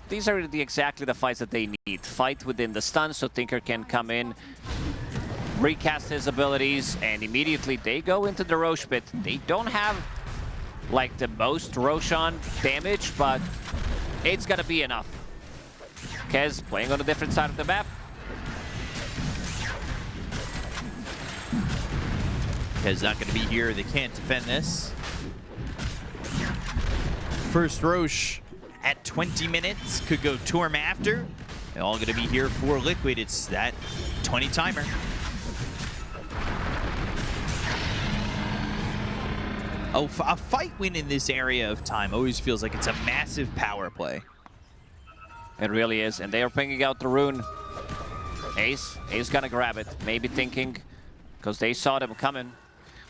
These are exactly the fights that they need. Fight within the stun so Tinker can come in, recast his abilities, and immediately they go into the Roche pit. They don't have like the most Roshan damage, but it's gonna be enough. Kez playing on a different side of the map. Kez not gonna be here. They can't defend this. First Roche at 20 minutes, could go Torm after. They're all gonna be here for Liquid. It's that 20 timer. Oh, a fight win in this area of time always feels like it's a massive power play. It really is, and they are bringing out the rune. Ace gonna grab it, maybe thinking, because they saw them coming.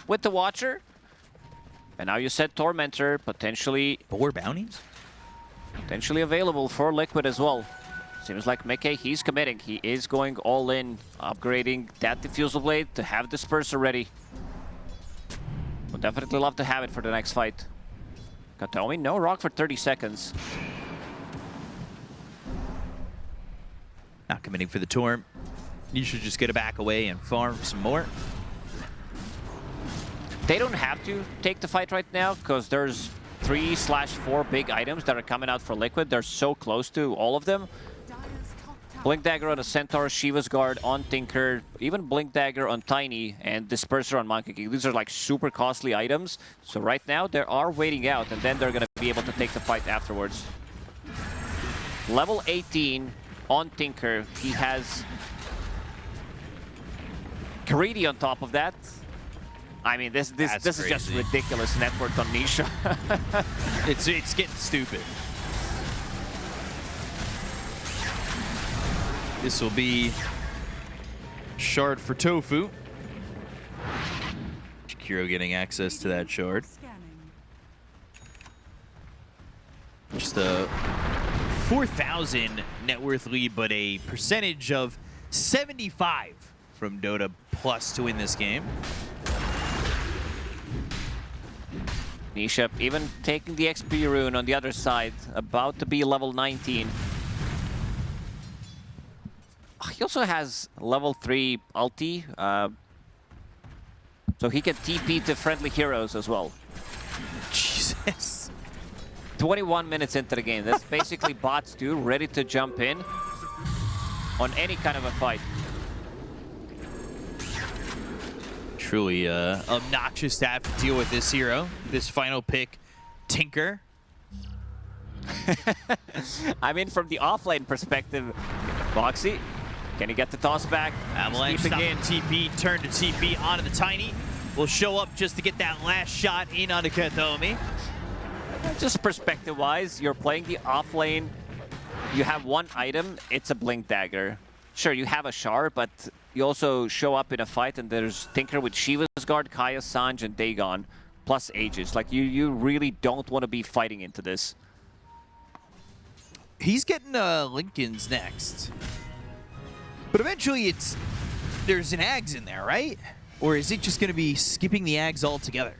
With the Watcher, and now you said Tormentor, potentially 4 bounties? Potentially available for Liquid as well. Seems like Mickey, he's committing. He is going all in, upgrading that Diffusal Blade to have Disperser ready. Would definitely love to have it for the next fight. Kataomi, no rock for 30 seconds. Not committing for the Torm. You should just get a back away and farm some more. They don't have to take the fight right now because there's 3/4 big items that are coming out for Liquid. They're so close to all of them. Blink Dagger on a Centaur, Shiva's Guard on Tinker, even Blink Dagger on Tiny, and Disperser on Monkey King. These are like super costly items. So right now they are waiting out, and then they're going to be able to take the fight afterwards. Level 18 on Tinker. He has Greedy on top of that. I mean, this is just ridiculous net worth on Nisha. It's getting stupid. This will be shard for Tofu. Kiro getting access to that shard. Just a 4,000 net worth lead, but a percentage of 75 from Dota plus to win this game. Nisha even taking the XP rune on the other side, about to be level 19. He also has level 3 ulti, so he can TP to friendly heroes as well. Jesus. 21 minutes into the game. That's basically bots too, ready to jump in on any kind of a fight. Truly obnoxious to have to deal with this hero. This final pick, Tinker. I mean, from the offlane perspective, Boxy, can he get the toss back? Avalanche Sneak stop again. TP, turn to TP onto the Tiny. Will show up just to get that last shot in onto Katomi. Just perspective-wise, you're playing the offlane. You have one item, it's a Blink Dagger. Sure, you have a Shard, but you also show up in a fight and there's Tinker with Shiva's Guard, Kaya, Sanj, and Dagon, plus Aegis. Like, you really don't want to be fighting into this. He's getting Lincoln's next. But eventually there's an Ags in there, right? Or is it just going to be skipping the Ags altogether?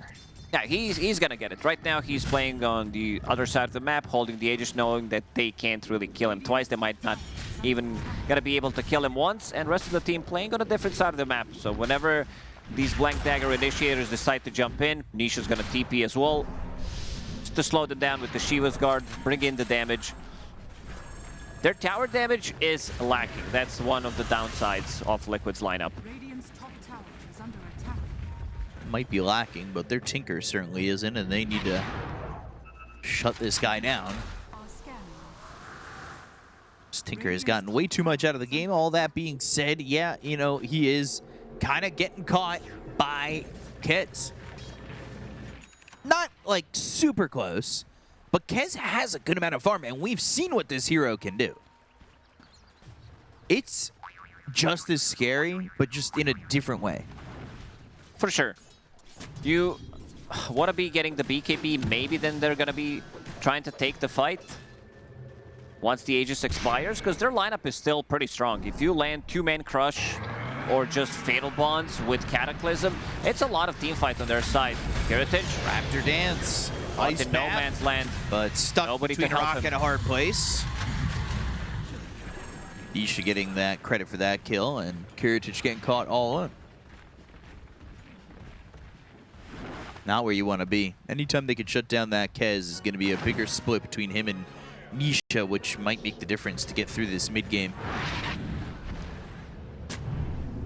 Yeah, he's gonna get it. Right now, he's playing on the other side of the map, holding the Aegis, knowing that they can't really kill him twice. They might not even gonna be able to kill him once, and rest of the team playing on a different side of the map. So whenever these Blank Dagger initiators decide to jump in, Nisha's gonna TP as well, just to slow them down with the Shiva's Guard, bring in the damage. Their tower damage is lacking. That's one of the downsides of Liquid's lineup. Radiant's top tower is under attack. Might be lacking, but their Tinker certainly isn't, and they need to shut this guy down. Are scanning. This Tinker has gotten way too much out of the game. All that being said, yeah, you know, he is kind of getting caught by Kez. Not, like, super close, but Kez has a good amount of farm, and we've seen what this hero can do. It's just as scary, but just in a different way. For sure. You want to be getting the BKB, maybe then they're going to be trying to take the fight once the Aegis expires, because their lineup is still pretty strong. If you land 2-man Crush or just Fatal Bonds with Cataclysm, it's a lot of team fight on their side. Heritage, Raptor Dance, out in no path, man's land. but stuck Nobody between to a help rock him. and a hard place. Isha getting that credit for that kill, and Heritage getting caught all up. Not where you want to be. Anytime they could shut down that Kez is going to be a bigger split between him and Nisha, which might make the difference to get through this mid game.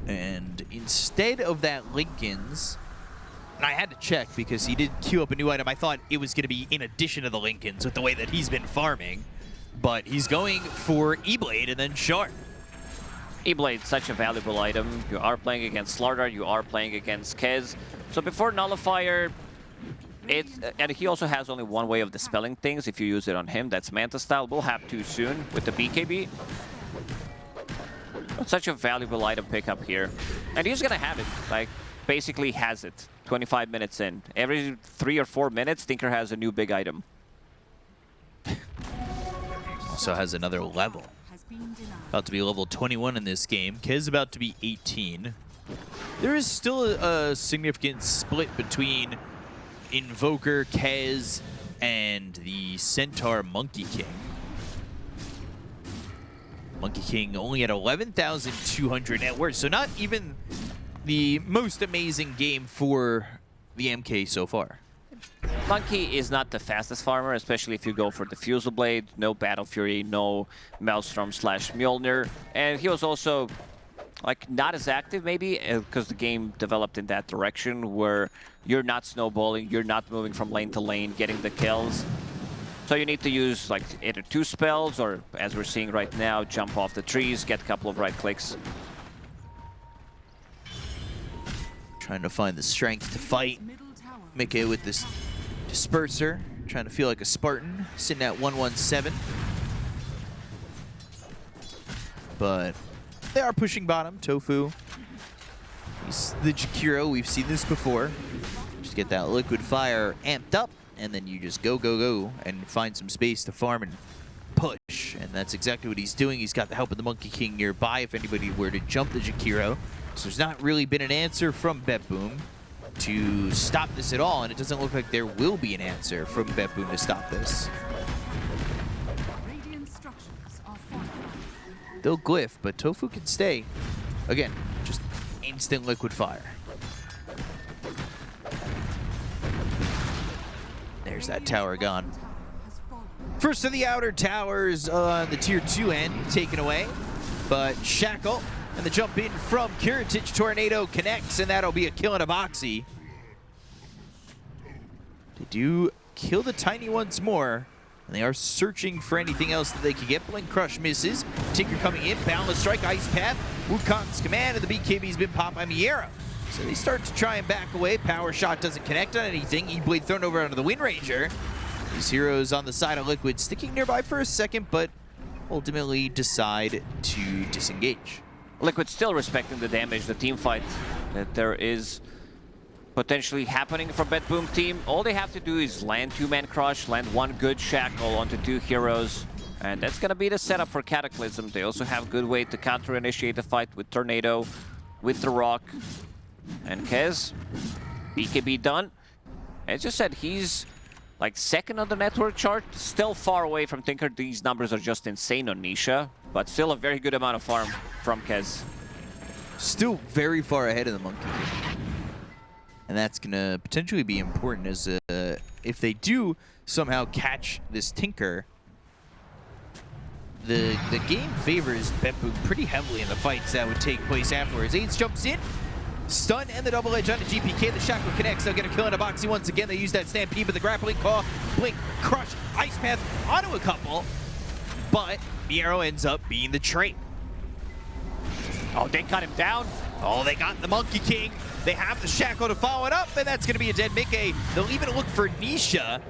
And instead of that Lincoln's, and I had to check because he did queue up a new item. I thought it was going to be in addition to the Lincoln's with the way that he's been farming, but he's going for E-Blade and then Shard. E-Blade, such a valuable item. You are playing against Slardar, you are playing against Kez. So before Nullifier, and he also has only one way of dispelling things if you use it on him. That's Manta style. We'll have to soon with the BKB. But such a valuable item pickup here. And he's gonna have it, like, basically has it. 25 minutes in. Every 3 or 4 minutes, Tinker has a new big item. Also has another level. Has been denied. About to be level 21 in this game. Kez about to be 18. There is still a significant split between Invoker, Kez, and the Centaur Monkey King. Monkey King only at 11,200 net worth, so not even the most amazing game for the MK so far. Monkey is not the fastest farmer, especially if you go for the Fusel Blade, no Battle Fury, no Maelstrom / Mjolnir. And he was also, like, not as active maybe, because the game developed in that direction where you're not snowballing, you're not moving from lane to lane, getting the kills. So you need to use, like, either 2 spells or, as we're seeing right now, jump off the trees, get a couple of right clicks. Trying to find the strength to fight. Middle tower. Mickey with this disperser, trying to feel like a Spartan, sitting at 117. But they are pushing bottom. Tofu. He's the Jakiro. We've seen this before. Just get that liquid fire amped up, and then you just go, go, go, and find some space to farm and push. And that's exactly what he's doing. He's got the help of the Monkey King nearby if anybody were to jump the Jakiro. So there's not really been an answer from Bet Boom. to stop this at all, and it doesn't look like there will be an answer from BetBoom to stop this. Radiant structures are fortified. They'll glyph, but Tofu can stay. Again, just instant liquid fire. There's that tower gone. Has fallen. First of the outer towers on the tier 2 end taken away, but Shackle and the jump in from Kiritich Tornado connects, and that'll be a kill and a boxy. They do kill the tiny once more, and they are searching for anything else that they could get. Blink Crush misses. Tinker coming in, Boundless Strike, Ice Path, Wukong's command, and the BKB's been popped by Miera. So they start to try and back away. Power Shot doesn't connect on anything. E-Blade thrown over onto the Wind Ranger. These heroes on the side of Liquid sticking nearby for a second, but ultimately decide to disengage. Liquid still respecting the damage, the team fight that there is potentially happening from BetBoom team. All they have to do is land 2-man crush, land one good shackle onto 2 heroes, and that's gonna be the setup for Cataclysm. They also have good way to counter-initiate the fight with Tornado, with the Rock, and Kez. BKB done. As you said, he's like second on the network chart, still far away from Tinker. These numbers are just insane on Nisha, but still a very good amount of farm from Kez. Still very far ahead of the Monkey King. And that's going to potentially be important as if they do somehow catch this Tinker, the game favors BetBoom pretty heavily in the fights that would take place afterwards. AIDS jumps in, stun and the double edge onto GPK. The Shackle connects. They'll get a kill and a boxy once again. They use that Stampede, but the grappling claw, Blink, Crush, Ice Path onto a couple. But Miero ends up being the trait. Oh, they cut him down. Oh, they got the Monkey King. They have the Shackle to follow it up, and that's going to be a dead Mickey. They'll even look for Nisha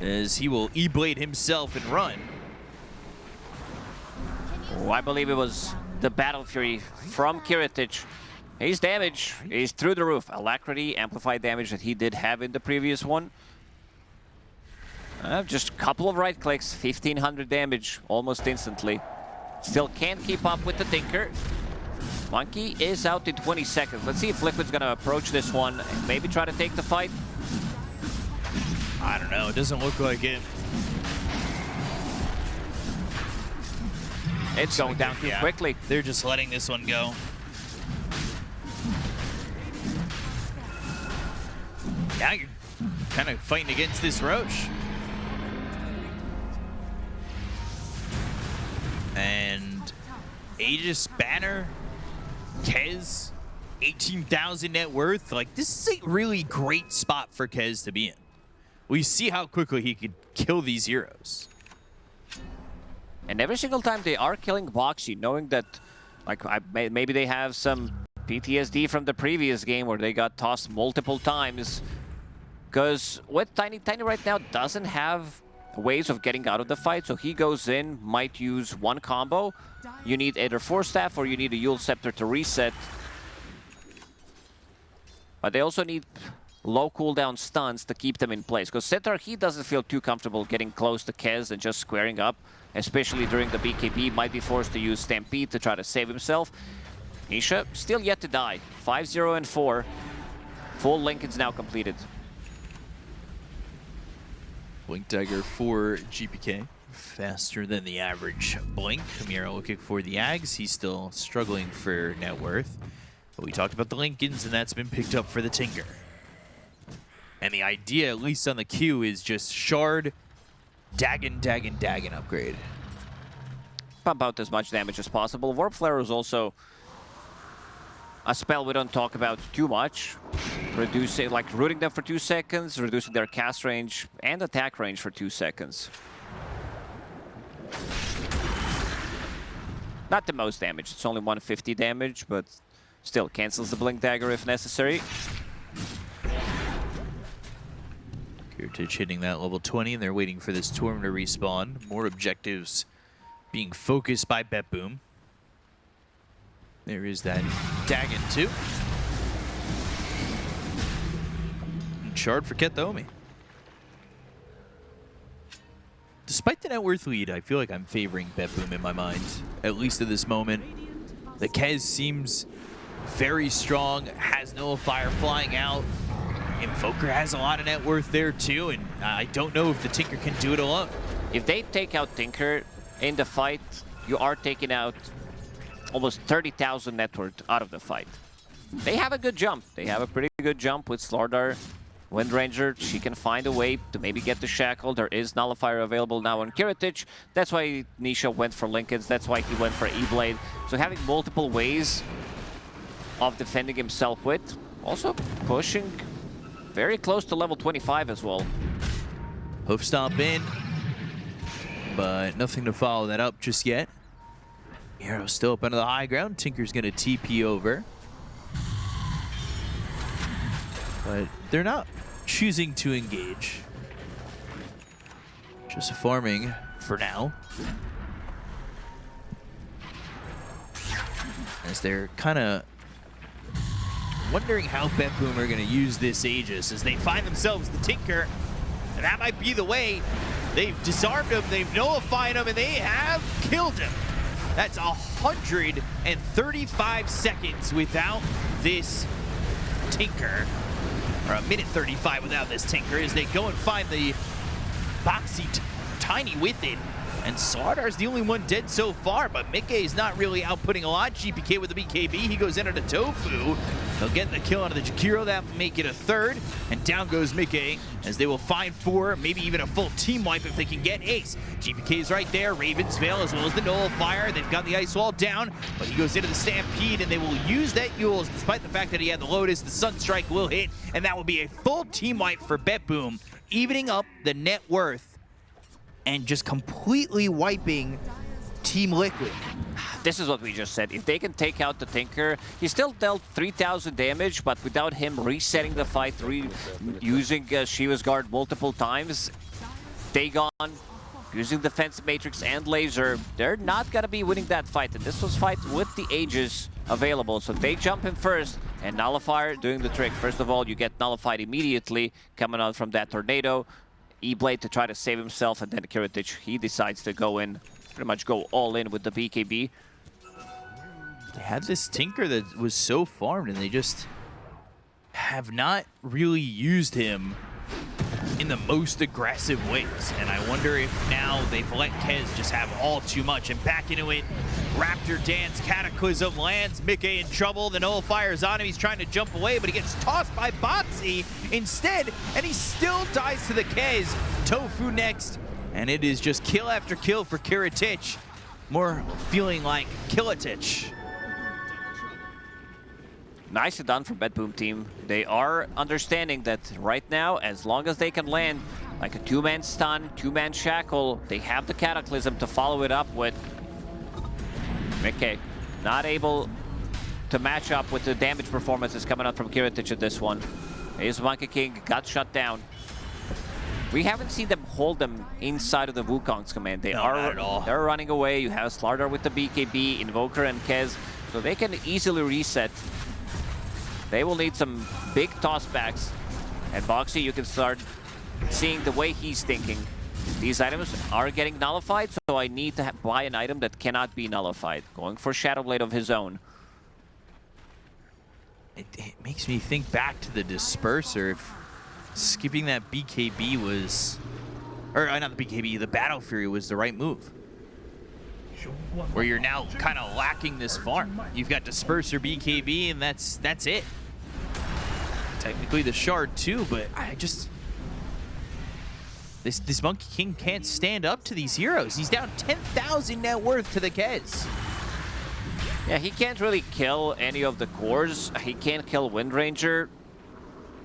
as he will E-Blade himself and run. Oh, I believe it was the Battle Fury from Kiritich. His damage is through the roof. Alacrity, amplified damage that he did have in the previous one. Just a couple of right clicks, 1500 damage almost instantly. Still can't keep up with the Tinker. Monkey is out in 20 seconds. Let's see if Liquid's gonna approach this one and maybe try to take the fight. I don't know, it doesn't look like it. It's going down too quickly. They're just letting this one go. Yeah, you're kind of fighting against this Roche. And Aegis, Banner, Kez, 18,000 net worth. Like, this is a really great spot for Kez to be in. We see how quickly he could kill these heroes. And every single time they are killing Boxy, knowing that, like, maybe they have some PTSD from the previous game where they got tossed multiple times. Because what Tiny right now doesn't have ways of getting out of the fight, so he goes in, might use one combo. You need either Force Staff or you need a Yule Scepter to reset. But they also need low cooldown stuns to keep them in place. Because Centaur, he doesn't feel too comfortable getting close to Kez and just squaring up, especially during the BKB. Might be forced to use Stampede to try to save himself. Nisha still yet to die. 5-0 and 4. Full Lincoln's now completed. Blink Dagger for GPK. Faster than the average Blink. Miero looking for the Ags. He's still struggling for net worth. But we talked about the Lincolns, and that's been picked up for the Tinker. And the idea, at least on the queue, is just Shard, Dagon upgrade. Pump out as much damage as possible. Warp Flare is also a spell we don't talk about too much. Reducing, like, rooting them for 2 seconds, reducing their cast range and attack range for 2 seconds. Not the most damage, it's only 150 damage, but still cancels the Blink Dagger if necessary. Kiritich hitting that level 20, and they're waiting for this Torm to respawn. More objectives being focused by BetBoom. There is that Dagon too. And Shard for Kethomi. Despite the net worth lead, I feel like I'm favoring BetBoom in my mind, at least at this moment. The Kez seems very strong, has nullifier flying out. Invoker has a lot of net worth there too, and I don't know if the Tinker can do it alone. If they take out Tinker in the fight, you are taking out almost 30,000 net worth out of the fight. They have a good jump. They have a pretty good jump with Slardar. Windranger, she can find a way to maybe get the Shackle. There is Nullifier available now on Kiritich. That's why Nisha went for Lincolns. That's why he went for E-Blade. So having multiple ways of defending himself with. Also pushing very close to level 25 as well. Hoof stomp in, but nothing to follow that up just yet. Hero's still up under the high ground. Tinker's going to TP over. But they're not choosing to engage. Just farming for now. As they're kind of wondering how BetBoom are going to use this Aegis as they find themselves the Tinker. And that might be the way. They've disarmed him, they've nullified him, and they have killed him. That's 135 seconds without this Tinker. Or a minute 35 without this Tinker as they go and find the boxy Tiny with it. And Slardar's the only one dead so far, but Mickey's not really outputting a lot. GPK with the BKB, he goes into the Tofu. They'll get the kill out of the Jakiro, that will make it a third. And down goes Mickey as they will find 4, maybe even a full team wipe if they can get Ace. GPK's right there, Raven's Veil as well as the Nullifier. They've got the Ice Wall down, but he goes into the Stampede and they will use that Yules despite the fact that he had the Lotus. The Sunstrike will hit, and that will be a full team wipe for BetBoom, evening up the net worth and just completely wiping Team Liquid. This is what we just said. If they can take out the Tinker, he still dealt 3,000 damage, but without him resetting the fight, using Shiva's Guard multiple times, Dagon, using Defensive Matrix and Laser, they're not going to be winning that fight. And this was fight with the Aegis available. So they jump him first, and Nullifier doing the trick. First of all, you get nullified immediately, coming out from that tornado. E-Blade to try to save himself, and then Kiritich, he decides to go in, pretty much go all in with the BKB. They had this Tinker that was so farmed, and they just have not really used him in the most aggressive ways. And I wonder if now they've let Kez just have all too much and back into it. Raptor Dance, Cataclysm lands, Mickey in trouble. The Nullifier's on him, he's trying to jump away, but he gets tossed by Boxy instead, and he still dies to the Kez. Tofu next, and it is just kill after kill for Kiritich. More feeling like Kilitich. Nicely done from BetBoom team. They are understanding that right now, as long as they can land like a 2-man stun, 2-man shackle, they have the Cataclysm to follow it up with. Mickey not able to match up with the damage performances coming out from Kiritich at this one. His Monkey King got shut down. We haven't seen them hold them inside of the Wukong's command. They're running away. You have Slardar with the BKB, Invoker and Kez, so they can easily reset. They will need some big tossbacks. And Boxy, you can start seeing the way he's thinking. These items are getting nullified, so I need to buy an item that cannot be nullified. Going for Shadow Blade of his own. It makes me think back to the Disperser. If skipping that BKB was, or not the BKB, the Battle Fury was the right move. Where you're now kind of lacking this farm. You've got Disperser, BKB, and that's it. Technically the Shard too, but I just... This Monkey King can't stand up to these heroes. He's down 10,000 net worth to the Kez. Yeah, he can't really kill any of the cores. He can't kill Windranger.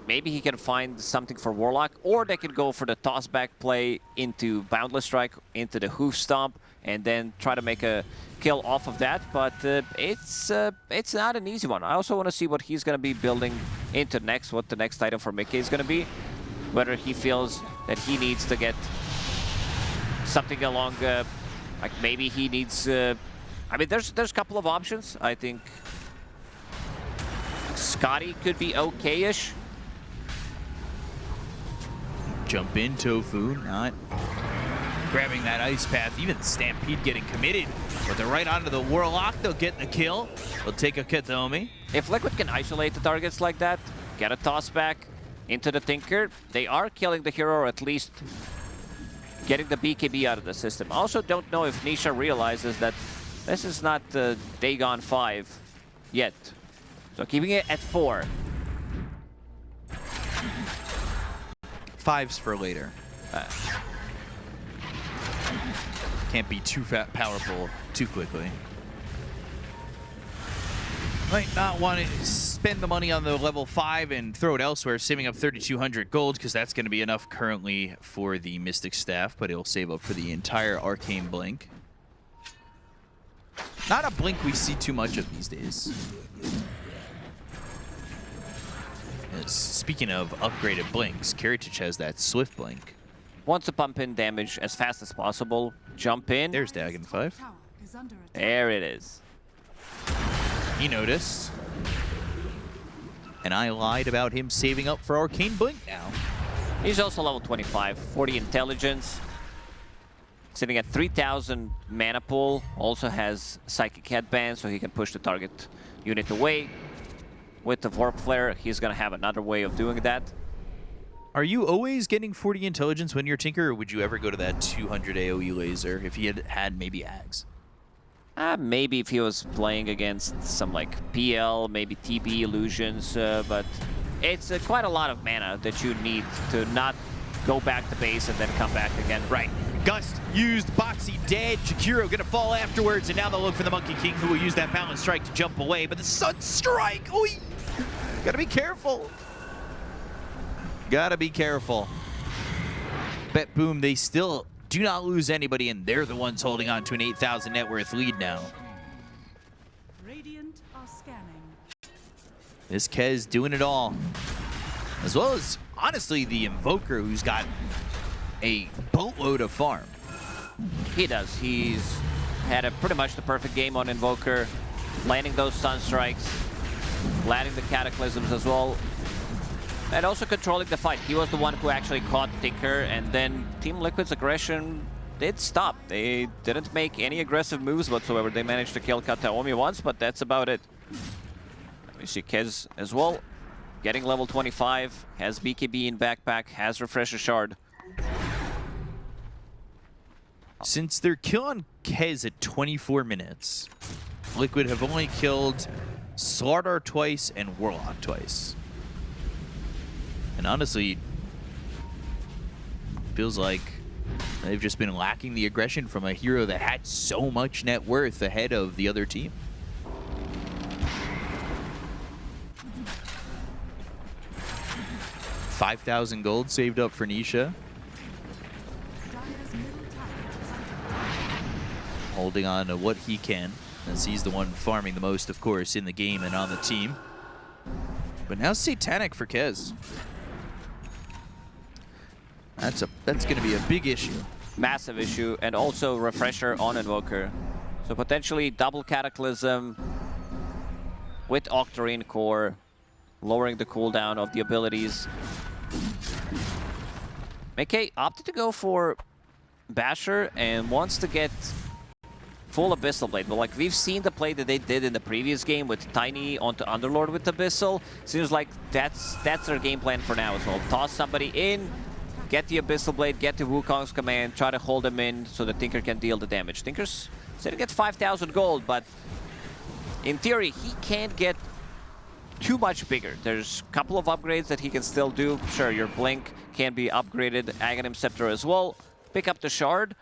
Maybe he can find something for Warlock, or they could go for the tossback play into Boundless Strike, into the Hoof Stomp, and then try to make a kill off of that. But it's not an easy one. I also want to see what he's going to be building into next, what the next item for Mickey is going to be. Whether he feels that he needs to get something along, like maybe he needs... I mean, there's a couple of options. I think Scotty could be okay-ish. Jump in, Tofu, not grabbing that ice path. Even Stampede getting committed. But they're right onto the Warlock. They'll get the kill. They'll take a Kataomi. If Liquid can isolate the targets like that, get a toss back into the Tinker, they are killing the hero, or at least getting the BKB out of the system. I also don't know if Nisha realizes that this is not Dagon 5 yet. So keeping it at 4. 5's for later. Can't be too powerful too quickly. Might not want to spend the money on the level 5 and throw it elsewhere, saving up 3,200 gold, because that's going to be enough currently for the Mystic Staff, but it'll save up for the entire Arcane Blink. Not a blink we see too much of these days. Speaking of upgraded blinks, Kiritich has that Swift Blink. Wants to pump in damage as fast as possible. Jump in. There's Dagon 5. Tower is under attack. There it is. He noticed. And I lied about him saving up for Arcane Blink now. He's also level 25, 40 intelligence. Sitting at 3,000 mana pool. Also has Psychic Headband, so he can push the target unit away. With the Warp Flare, he's going to have another way of doing that. Are you always getting 40 intelligence when you're Tinker, or would you ever go to that 200 AoE laser if he had maybe Ags? Maybe if he was playing against some like PL, maybe TB illusions, but it's quite a lot of mana that you need to not go back to base and then come back again. Right. Gust used, Boxy dead, Jakiro gonna fall afterwards, and now they'll look for the Monkey King, who will use that Balance Strike to jump away, but the Sun Strike, oh, gotta be careful. Gotta be careful. Bet Boom, they still do not lose anybody, and they're the ones holding on to an 8,000 net worth lead now. Radiant are scanning. This Kez doing it all. As well as, honestly, the Invoker, who's got a boatload of farm. He does. He's had a pretty much the perfect game on Invoker, landing those Sun Strikes, landing the Cataclysms as well, and also controlling the fight. He was the one who actually caught Tinker, and then Team Liquid's aggression did stop. They didn't make any aggressive moves whatsoever. They managed to kill Kataomi once, but that's about it. We see Kez as well, getting level 25, has BKB in backpack, has Refresher Shard. Since their kill on Kez at 24 minutes, Liquid have only killed Slardar twice and Warlock twice. And honestly, feels like they've just been lacking the aggression from a hero that had so much net worth ahead of the other team. $5,000 gold saved up for Nisha. Dire's middle tower is under attack. Holding on to what he can, as he's the one farming the most, of course, in the game and on the team. But now Satanic for Kez. That's going to be a big issue. Massive issue, and also Refresher on Invoker. So potentially double Cataclysm with Octarine Core, lowering the cooldown of the abilities. MK opted to go for Basher and wants to get full Abyssal Blade, but like we've seen the play that they did in the previous game with Tiny onto Underlord with Abyssal. Seems like that's their game plan for now as well. Toss somebody in, get the Abyssal Blade, get the Wukong's command, try to hold him in so that Tinker can deal the damage. Tinker's sitting at 5,000 gold, but in theory he can't get too much bigger. There's a couple of upgrades that he can still do. Sure, your Blink can be upgraded, Aghanim Scepter as well. Pick up the Shard.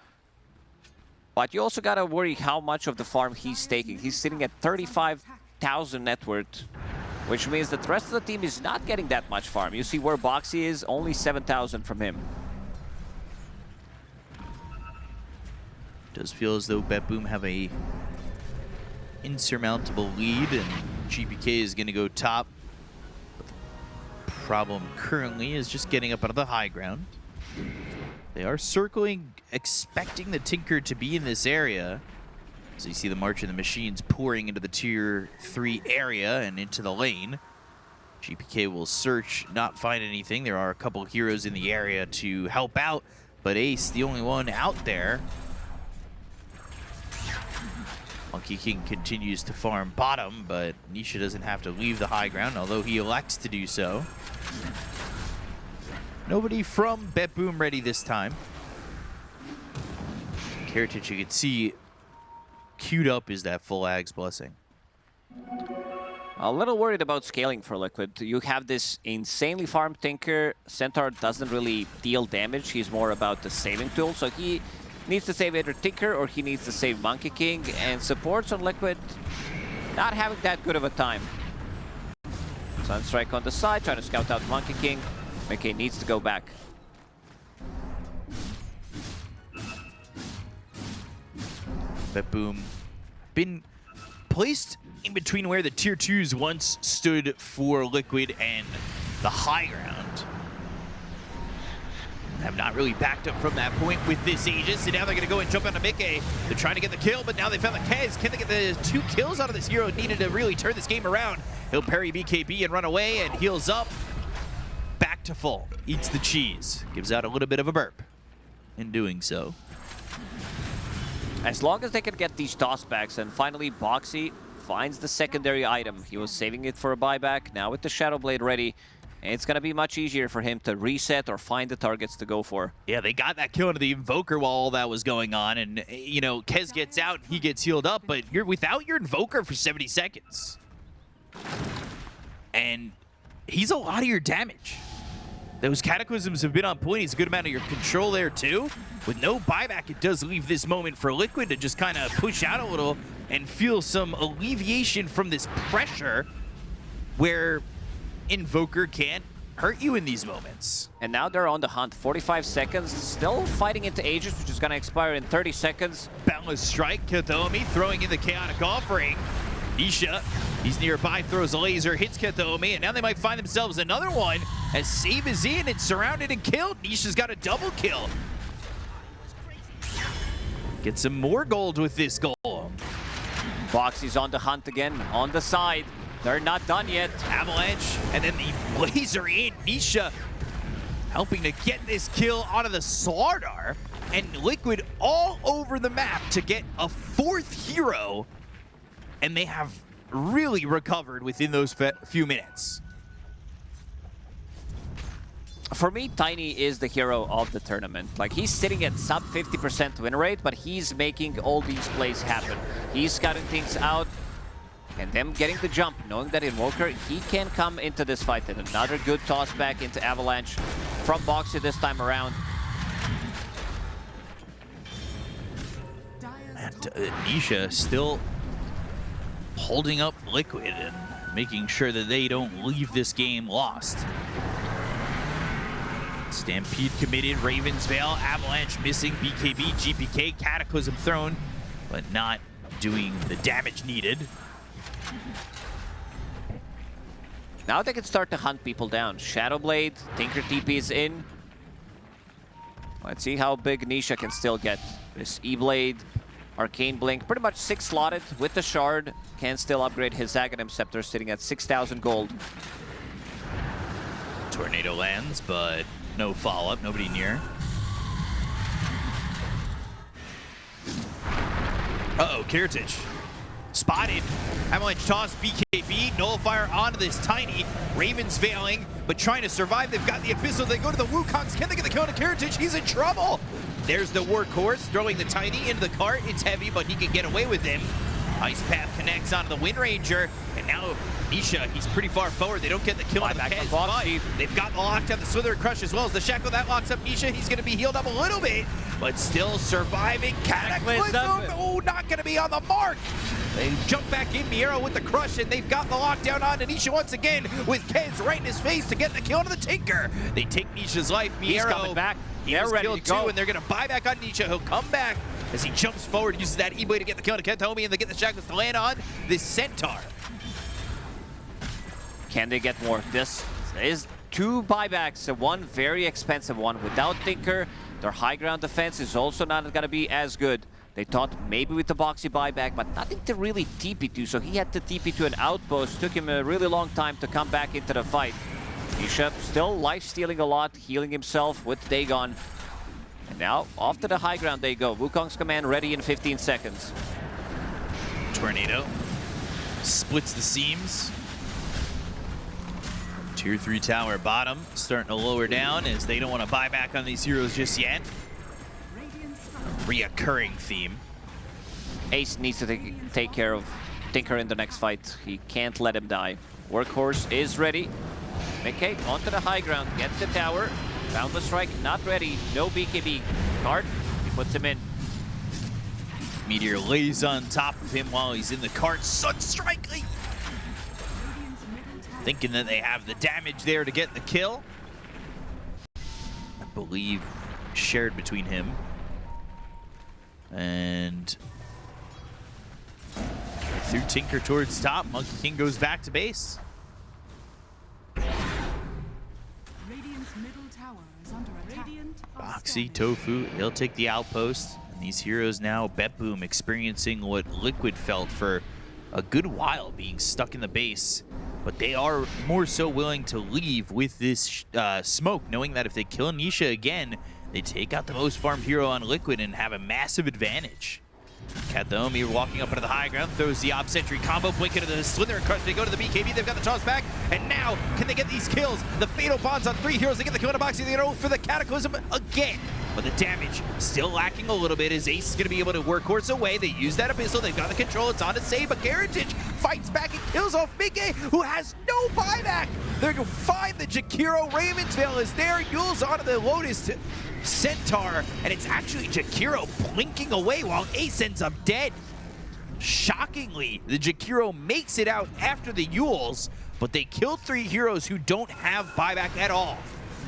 But you also gotta worry how much of the farm he's taking. He's sitting at 35,000 net worth, which means that the rest of the team is not getting that much farm. You see where Boxy is, only 7,000 from him. Does feel as though Bet Boom have a insurmountable lead, and GPK is going to go top. But the problem currently is just getting up out of the high ground. They are circling, expecting the Tinker to be in this area. So you see the March of the Machines pouring into the Tier 3 area and into the lane. GPK will search, not find anything. There are a couple heroes in the area to help out. but Ace, the only one out there. Monkey King continues to farm bottom, but Nisha doesn't have to leave the high ground, although he elects to do so. Nobody from Bet Boom ready this time. Heritage, you can see queued up is that full Ag's Blessing. A little worried about scaling for Liquid. You have this insanely farmed Tinker. Centaur doesn't really deal damage. He's more about the saving tool, so he needs to save either Tinker or he needs to save Monkey King, and supports on Liquid not having that good of a time. Sunstrike on the side, trying to scout out Monkey King. McKay needs to go back. Bet Boom been placed in between where the tier 2s once stood for Liquid and the high ground. Have not really backed up from that point with this Aegis, and now they're going to go and jump onto Mickey. They're trying to get the kill, but now they found the Kez. Can they get the 2 kills out of this hero needed to really turn this game around? He'll parry BKB and run away and heals up. Back to full. Eats the cheese. Gives out a little bit of a burp in doing so. As long as they can get these tossbacks, and finally Boxy finds the secondary item. He was saving it for a buyback. Now with the Shadow Blade ready, it's going to be much easier for him to reset or find the targets to go for. Yeah, they got that kill into the Invoker while all that was going on, and, you know, Kez gets out, he gets healed up, but you're without your Invoker for 70 seconds. And he's a lot of your damage. Those Cataclysms have been on point. He's a good amount of your control there, too. With no buyback, it does leave this moment for Liquid to just kind of push out a little and feel some alleviation from this pressure where Invoker can't hurt you in these moments. And now they're on the hunt. 45 seconds, still fighting into Aegis, which is going to expire in 30 seconds. Boundless Strike, Katomi throwing in the Chaotic Offering. Nisha, he's nearby, throws a laser, hits Katomi, and now they might find themselves another one as Save is in and surrounded and killed. Nisha's got a double kill. Get some more gold with this goal. Boxy's on the hunt again, on the side. They're not done yet. Avalanche, and then the laser in. Nisha helping to get this kill out of the Slardar, and Liquid all over the map to get a 4th hero, and they have really recovered within those few minutes. For me, Tiny is the hero of the tournament. Like, he's sitting at sub 50% win rate, but he's making all these plays happen. He's scouting things out, and them getting the jump, knowing that Invoker, he can come into this fight. And another good toss back into Avalanche from Boxy this time around. And Nisha still holding up Liquid and making sure that they don't leave this game lost. Stampede committed, Ravensvale, Avalanche missing, BKB, GPK, Cataclysm thrown, but not doing the damage needed. Now they can start to hunt people down. Shadowblade, Tinker TP is in. Let's see how big Nisha can still get. This E-Blade, Arcane Blink, pretty much 6 slotted with the Shard. Can still upgrade his Aghanim Scepter, sitting at 6,000 gold. Tornado lands, but no follow-up, nobody near. Uh-oh, Kiritage. Spotted. Avalanche toss, BKB, Nullifier onto this Tiny. Ravens veiling, but trying to survive. They've got the Abyssal. They go to the Wukongs. Can they get the kill to Kiritage? He's in trouble. There's the Workhorse, throwing the Tiny into the cart. It's heavy, but he can get away with him. Ice Path connects onto the Wind Ranger, and now Nisha, he's pretty far forward. They don't get the kill on the Kez, but they've got the lockdown, the Slither Crush, as well as the Shackle. That locks up Nisha. He's going to be healed up a little bit, but still surviving. Cataclysm, oh, not going to be on the mark. They jump back in, Miero with the Crush, and they've got the lockdown on Nisha once again, with Kez right in his face to get the kill to the Tinker. They take Nisha's life. Miero, he's coming back. They're ready to go, and they're going to buy back on Nisha. He'll come back as he jumps forward, uses that E-Blade to get the kill to Katomi, and they get the Shackles to land on this Centaur. Can they get more? This is 2 buybacks, one very expensive one. Without Tinker, their high ground defense is also not going to be as good. They thought maybe with the Boxy buyback, but nothing to really TP to, so he had to TP to an outpost. Took him a really long time to come back into the fight. Nisha still life-stealing a lot, healing himself with Dagon. And Now, off to the high ground they go. Wukong's command ready in 15 seconds. Tornado splits the seams. Tier 3 tower bottom starting to lower down as they don't want to buy back on these heroes just yet. Reoccurring theme. Ace needs to take care of Tinker in the next fight. He can't let him die. Workhorse is ready. Mickey onto the high ground, gets the tower. Boundless Strike not ready. No BKB. Card, he puts him in. Meteor lays on top of him while he's in the cart. Sunstrike! Thinking that they have the damage there to get the kill. I believe shared between him and through Tinker towards top. Monkey King goes back to base. Radiant's middle tower is under attack. Boxy, Tofu, he'll take the outpost. And these heroes now, Betboom, experiencing what Liquid felt for a good while, being stuck in the base. But they are more so willing to leave with this smoke, knowing that if they kill Nisha again, they take out the most farmed hero on Liquid and have a massive advantage. Kathomi walking up into the high ground, throws the Ob Sentry combo, blink into the Slither and Crush. They go to the BKB, they've got the toss back, and now can they get these kills? The Fatal Bonds on 3 heroes, they get the kill in a box, they go for the Cataclysm again. But the damage still lacking a little bit as Ace is going to be able to Workhorse away. They use that Abyssal, they've got the control, it's on to save, but Heritage fights back and kills off Mickey, who has no buyback. They're going to find the Jakiro. Ravensvale is there, Yule's onto the Lotus Centaur, and it's actually Jakiro blinking away while Ace ends up dead. Shockingly, the Jakiro makes it out after the Yules, but they kill 3 heroes who don't have buyback at all.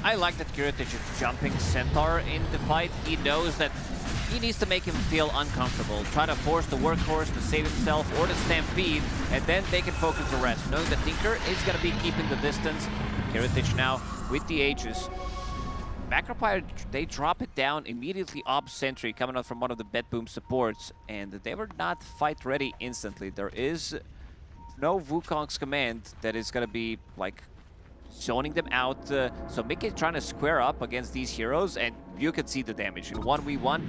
I like that Heritage is jumping Centaur in the fight. He knows that he needs to make him feel uncomfortable. Try to force the Workhorse to save himself or the Stampede, and then they can focus the rest. Knowing that Tinker is going to be keeping the distance. Heritage now with the Aegis. Macropire, they drop it down immediately. Ob Sentry coming out from one of the Betboom supports, and they were not fight ready instantly. There is no Wukong's command that is going to be like zoning them out. So Mickey's trying to square up against these heroes, and you can see the damage. In 1v1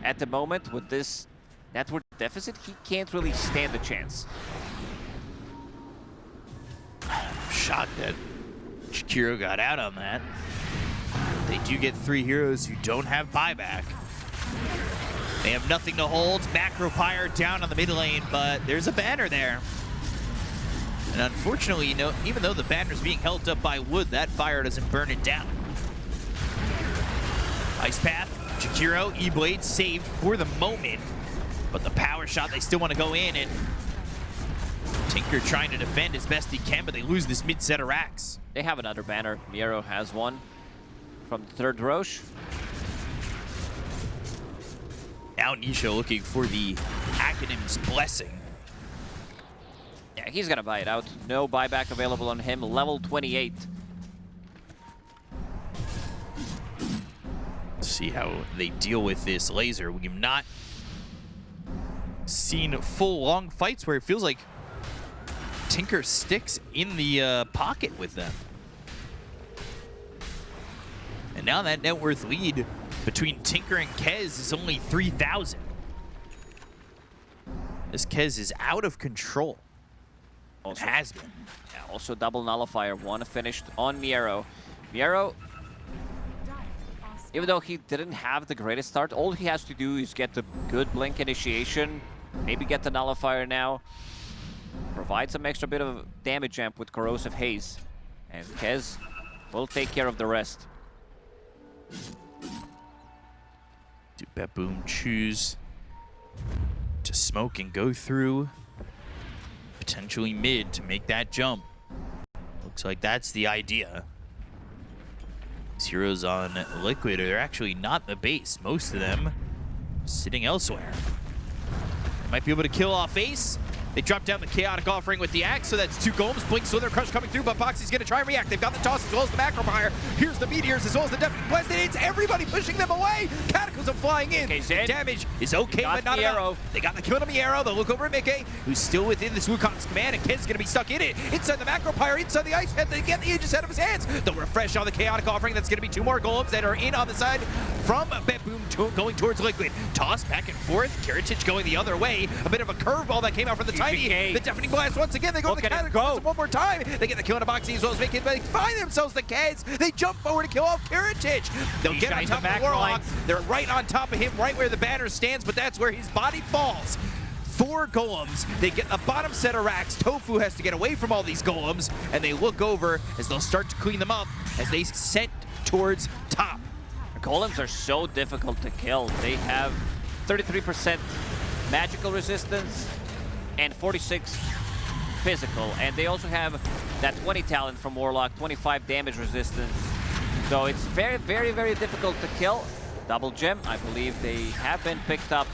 at the moment with this network deficit, he can't really stand a chance. Shocked that Jakiro got out on that. They do get 3 heroes who don't have buyback. They have nothing to hold. Macropire down on the mid lane, but there's a banner there. And unfortunately, you know, even though the banner is being held up by wood, that fire doesn't burn it down. Ice Path, Jakiro, E-Blade saved for the moment, but the power shot, they still want to go in, and Tinker trying to defend as best he can, but they lose this mid set of racks. They have another banner. Miero has one from the third Roche. Now Nisha looking for the Academ's Blessing. Yeah, he's gonna buy it out. No buyback available on him. Level 28. Let's see how they deal with this laser. We have not seen full long fights where it feels like Tinker sticks in the pocket with them. And now that net worth lead between Tinker and Kez is only 3,000. This Kez is out of control. Also, Has been. Yeah, also double nullifier. One finished on Miero. Miero, even though he didn't have the greatest start, all he has to do is get the good blink initiation, maybe get the nullifier now, provide some extra bit of damage amp with Corrosive Haze, and Kez will take care of the rest. Do Betboom choose to smoke and go through potentially mid to make that jump? Looks like that's the idea. These heroes on Liquid are actually not in the base. Most of them sitting elsewhere. They might be able to kill off Ace. They drop down the Chaotic Offering with the Axe, so that's 2 golems. Blink Slither Crush coming through, but Boxy's going to try and react. They've got the Toss as well as the Macropire. Here's the Meteors as well as the Deafening Blast. It's everybody pushing them away. Cataclysm flying in. Okay, Zed. Damage is okay, but not enough. They got the kill on Miero. They'll look over at Mickey, who's still within this Wukong's command, and Kid's going to be stuck in it. Inside the Macropire, inside the Ice Pet, they get the Aegis out of his hands. The refresh on the Chaotic Offering. That's going to be 2 more golems that are in on the side from Beboom going towards Liquid. Toss back and forth. Kiritich going the other way. A bit of a curveball that came out from the Tiny. The Deafening Blast once again. They go to the Cataclysm one more time. They get the kill in a boxing as well as making, but they find themselves the Kez. They jump forward to kill off Kiritich. They'll get on top of the Warlock. They're right on top of him, right where the banner stands, but that's where his body falls. 4 golems. They get a bottom set of racks. Tofu has to get away from all these golems, and they look over as they'll start to clean them up as they set towards top. Golems are so difficult to kill. They have 33% magical resistance and 46 physical, and they also have that 20 talent from Warlock, 25 damage resistance. So it's very, very, very difficult to kill. Double gem, I believe they have been picked up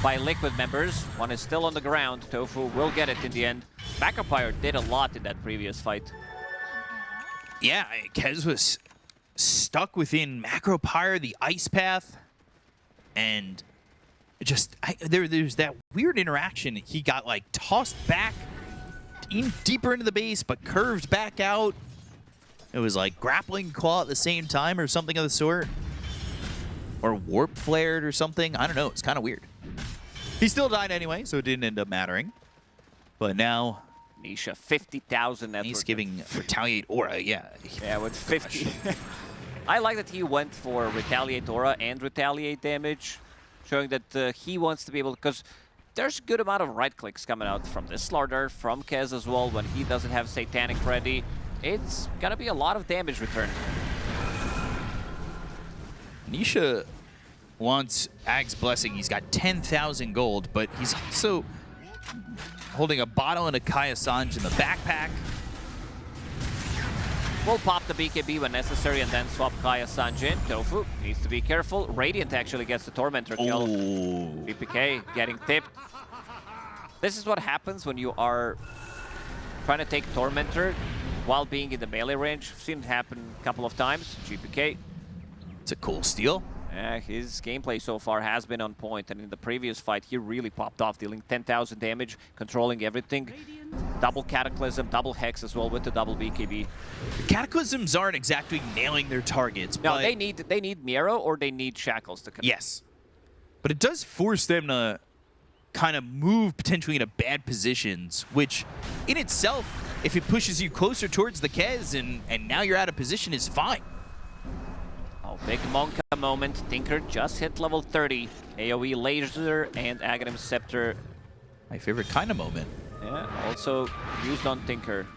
by Liquid members. One is still on the ground. Tofu will get it in the end. Macropyre did a lot in that previous fight. Yeah, Kez was stuck within Macropyre, the Ice Path, and just there's that weird interaction. He got like tossed back in deeper into the base, but curved back out. It was like grappling claw at the same time or something of the sort. Or warp flared or something. I don't know. It's kind of weird. He still died anyway, so it didn't end up mattering. But now Nisha, 50,000 network. he's giving Retaliate Aura, yeah. Yeah, with 50. I like that he went for Retaliate Aura and Retaliate damage, showing that he wants to be able to, because there's a good amount of right clicks coming out from this Slardar, from Kez as well, when he doesn't have Satanic ready. It's gonna be a lot of damage return. Nisha wants Ag's Blessing. He's got 10,000 gold, but he's also holding a bottle and a Kaya Sanj in the backpack. We'll pop the BKB when necessary and then swap Kaya Sanj in. Tofu needs to be careful. Radiant actually gets the Tormentor kill. Oh. BPK getting tipped. This is what happens when you are trying to take Tormentor while being in the melee range. I've seen it happen a couple of times. GPK. It's a cool steal. Yeah, his gameplay so far has been on point, and in the previous fight, he really popped off, dealing 10,000 damage, controlling everything. Double Cataclysm, double Hex as well with the double BKB. The Cataclysms aren't exactly nailing their targets. No, but they need Miro or they need Shackles to connect. Yes. But it does force them to kind of move potentially into bad positions, which in itself, if it pushes you closer towards the Kez and now you're out of position, is fine. Oh, big Monka moment. Tinker just hit level 30. AoE Laser and Aghanim Scepter. My favorite kind of moment. Yeah, also used on Tinker.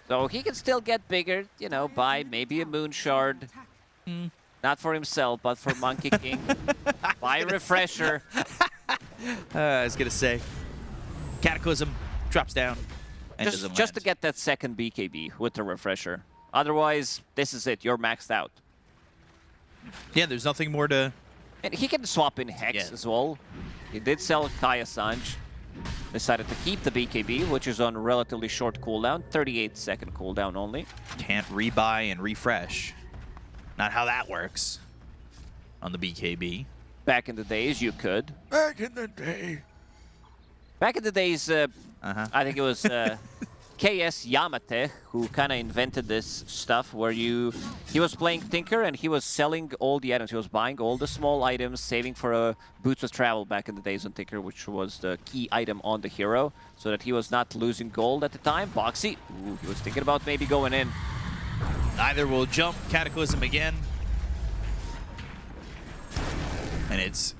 So he can still get bigger, you know, by maybe a Moon Shard. Not for himself, but for Monkey King. By Refresher. I was going to say, Cataclysm drops down. And Just to get that second BKB with the Refresher. Otherwise, this is it. You're maxed out. Yeah, there's nothing more to... And he can swap in Hex as well. He did sell Kaya Sanj. Decided to keep the BKB, which is on relatively short cooldown. 38-second cooldown only. Can't rebuy and refresh. Not how that works on the BKB. Back in the days, you could. Back in the day. Back in the days, I think it was KS Yamate who kind of invented this stuff where he was playing Tinker and he was selling all the items. He was buying all the small items, saving for Boots of Travel back in the days on Tinker, which was the key item on the hero, so that he was not losing gold at the time. Boxy, ooh, he was thinking about maybe going in. Neither will jump Cataclysm again. And it's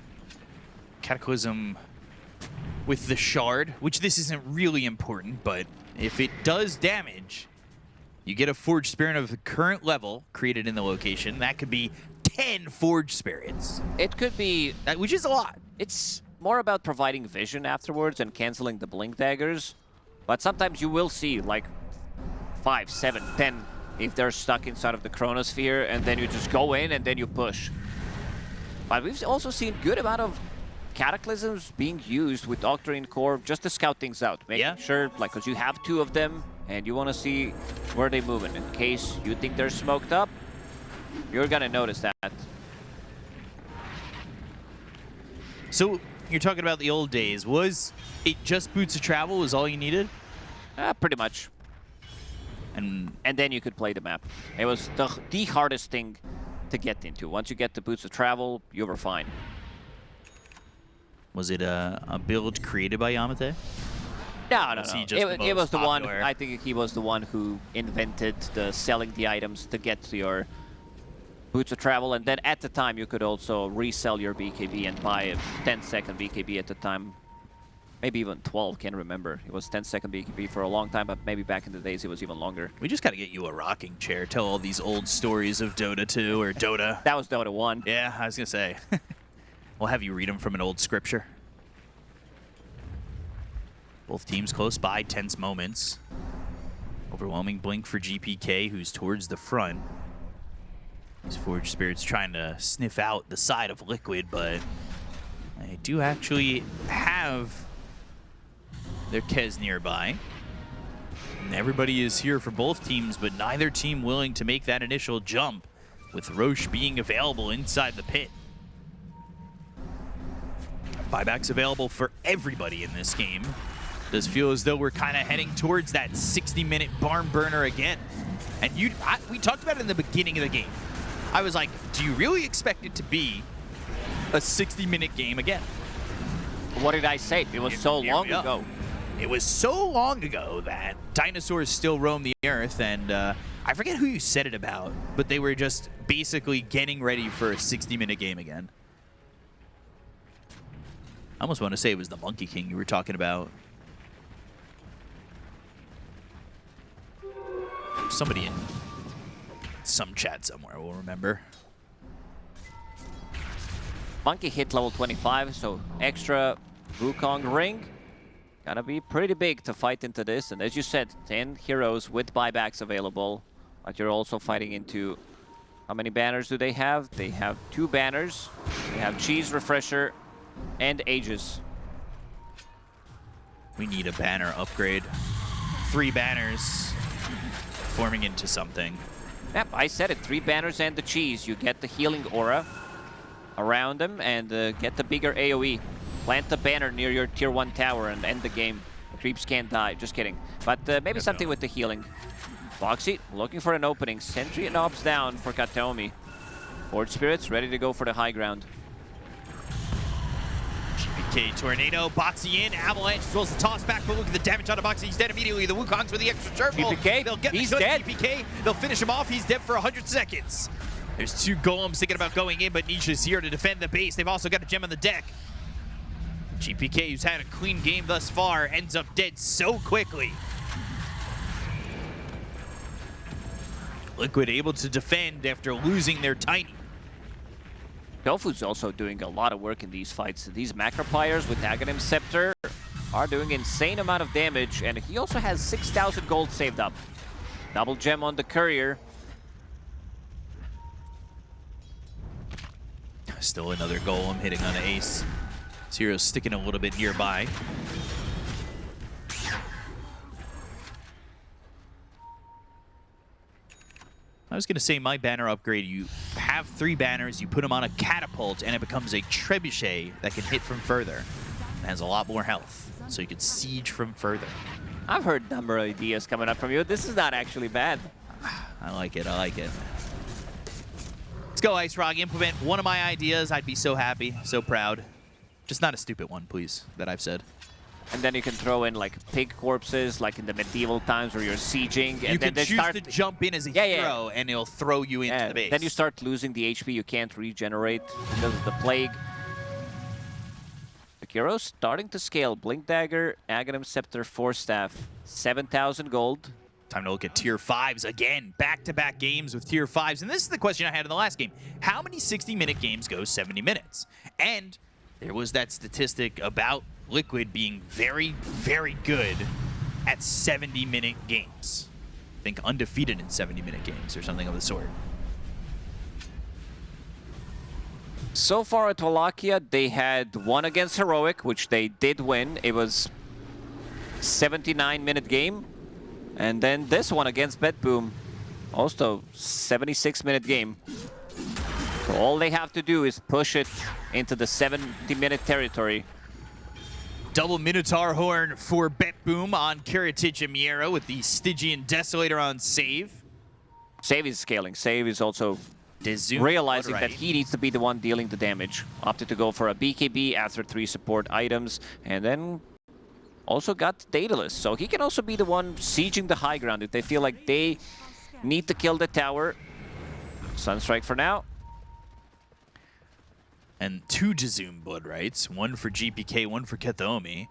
Cataclysm with the Shard, which this isn't really important, but if it does damage, you get a Forged Spirit of the current level created in the location. That could be 10 Forged Spirits. It could be... Which is a lot. It's more about providing vision afterwards and canceling the Blink Daggers. But sometimes you will see like 5, 7, 10 if they're stuck inside of the Chronosphere, and then you just go in and then you push. But we've also seen good amount of Cataclysms being used with Octarine Core just to scout things out. Making sure, like, because you have 2 of them and you want to see where they're moving. In case you think they're smoked up, you're going to notice that. So, you're talking about the old days. Was it just Boots of Travel was all you needed? Pretty much. And then you could play the map. It was the hardest thing to get into. Once you get the boots of travel, you were fine. Was it a build created by Yamate? No, no, Was no. he just the It was most the one. popular? I think he was the one who invented the selling the items to get to your boots of travel, and then at the time you could also resell your BKB and buy a 10-second BKB at the time. Maybe even 12, can't remember. It was 10-second BKB for a long time, but maybe back in the days it was even longer. We just got to get you a rocking chair. Tell all these old stories of Dota 2 or Dota. That was Dota 1. Yeah, I was going to say. We'll have you read them from an old scripture. Both teams close by, tense moments. Overwhelming blink for GPK, who's towards the front. These Forged Spirits trying to sniff out the side of Liquid, but they do actually have their Kez nearby. And everybody is here for both teams, but neither team willing to make that initial jump, with Roche being available inside the pit. Buybacks available for everybody in this game. Does feel as though we're kind of heading towards that 60-minute barn burner again. And we talked about it in the beginning of the game. I was like, do you really expect it to be a 60-minute game again? What did I say? It was so long ago. It was so long ago that dinosaurs still roam the earth, and I forget who you said it about, but they were just basically getting ready for a 60-minute game again. I almost want to say it was the Monkey King you were talking about. Somebody in some chat somewhere will remember. Monkey hit level 25, so extra Wukong ring. Gotta be pretty big to fight into this. And as you said, 10 heroes with buybacks available. But you're also fighting into... How many banners do they have? They have 2 banners. They have Cheese, Refresher, and Aegis. We need a banner upgrade. 3 banners forming into something. Yep, I said it. 3 banners and the Cheese. You get the healing aura around them and get the bigger AoE. Plant the banner near your tier 1 tower and end the game. Creeps can't die. Just kidding. But maybe something with the healing. Foxy looking for an opening. Sentry and Ops down for Kataomi. Forged Spirits ready to go for the high ground. GPK Tornado, Boxy in, Avalanche as well as the toss back, but look at the damage on the Boxy. He's dead immediately. The Wukongs with the extra turtle. GPK, They'll get he's the dead. GPK. They'll finish him off. He's dead for 100 seconds. There's 2 golems thinking about going in, but Nisha's here to defend the base. They've also got a gem on the deck. GPK, who's had a clean game thus far, ends up dead so quickly. Liquid able to defend after losing their Tiny. Tofu's also doing a lot of work in these fights. These Macropliers with Aghanim Scepter are doing insane amount of damage, and he also has 6,000 gold saved up. Double gem on the Courier. Still another golem hitting on an ace. Zero's sticking a little bit nearby. I was going to say my banner upgrade, you have 3 banners, you put them on a catapult, and it becomes a trebuchet that can hit from further. It has a lot more health, so you can siege from further. I've heard a number of ideas coming up from you. This is not actually bad. I like it, I like it. Let's go, Ice Rock. Implement one of my ideas. I'd be so happy, so proud. Just not a stupid one, please, that I've said. And then you can throw in like pig corpses, like in the medieval times where you're sieging. And You then can they choose start to jump in as a hero, and it'll throw you into the base. Then you start losing the HP you can't regenerate because of the plague. The hero's starting to scale. Blink Dagger, Aghanim Scepter, Force Staff, 7,000 gold. Time to look at tier 5s again. Back-to-back games with tier 5s. And this is the question I had in the last game. How many 60-minute games go 70 minutes? And there was that statistic about Liquid being very, very good at 70-minute games. I think undefeated in 70-minute games or something of the sort. So far at Wallachia, they had one against Heroic, which they did win. It was 79-minute game. And then this one against BetBoom, also 76-minute game. So all they have to do is push it into the 70-minute territory. Double Minotaur Horn for BetBoom on Kiritich and Miera with the Stygian Desolator on save. Save is scaling. Save is also Dezoom, realizing right. that he needs to be the one dealing the damage. Opted to go for a BKB after 3 support items, and then also got Daedalus. So he can also be the one sieging the high ground if they feel like they need to kill the tower. Sunstrike for now. And 2 Dezoom Blood Rights, 1 for GPK, 1 for Kethomi.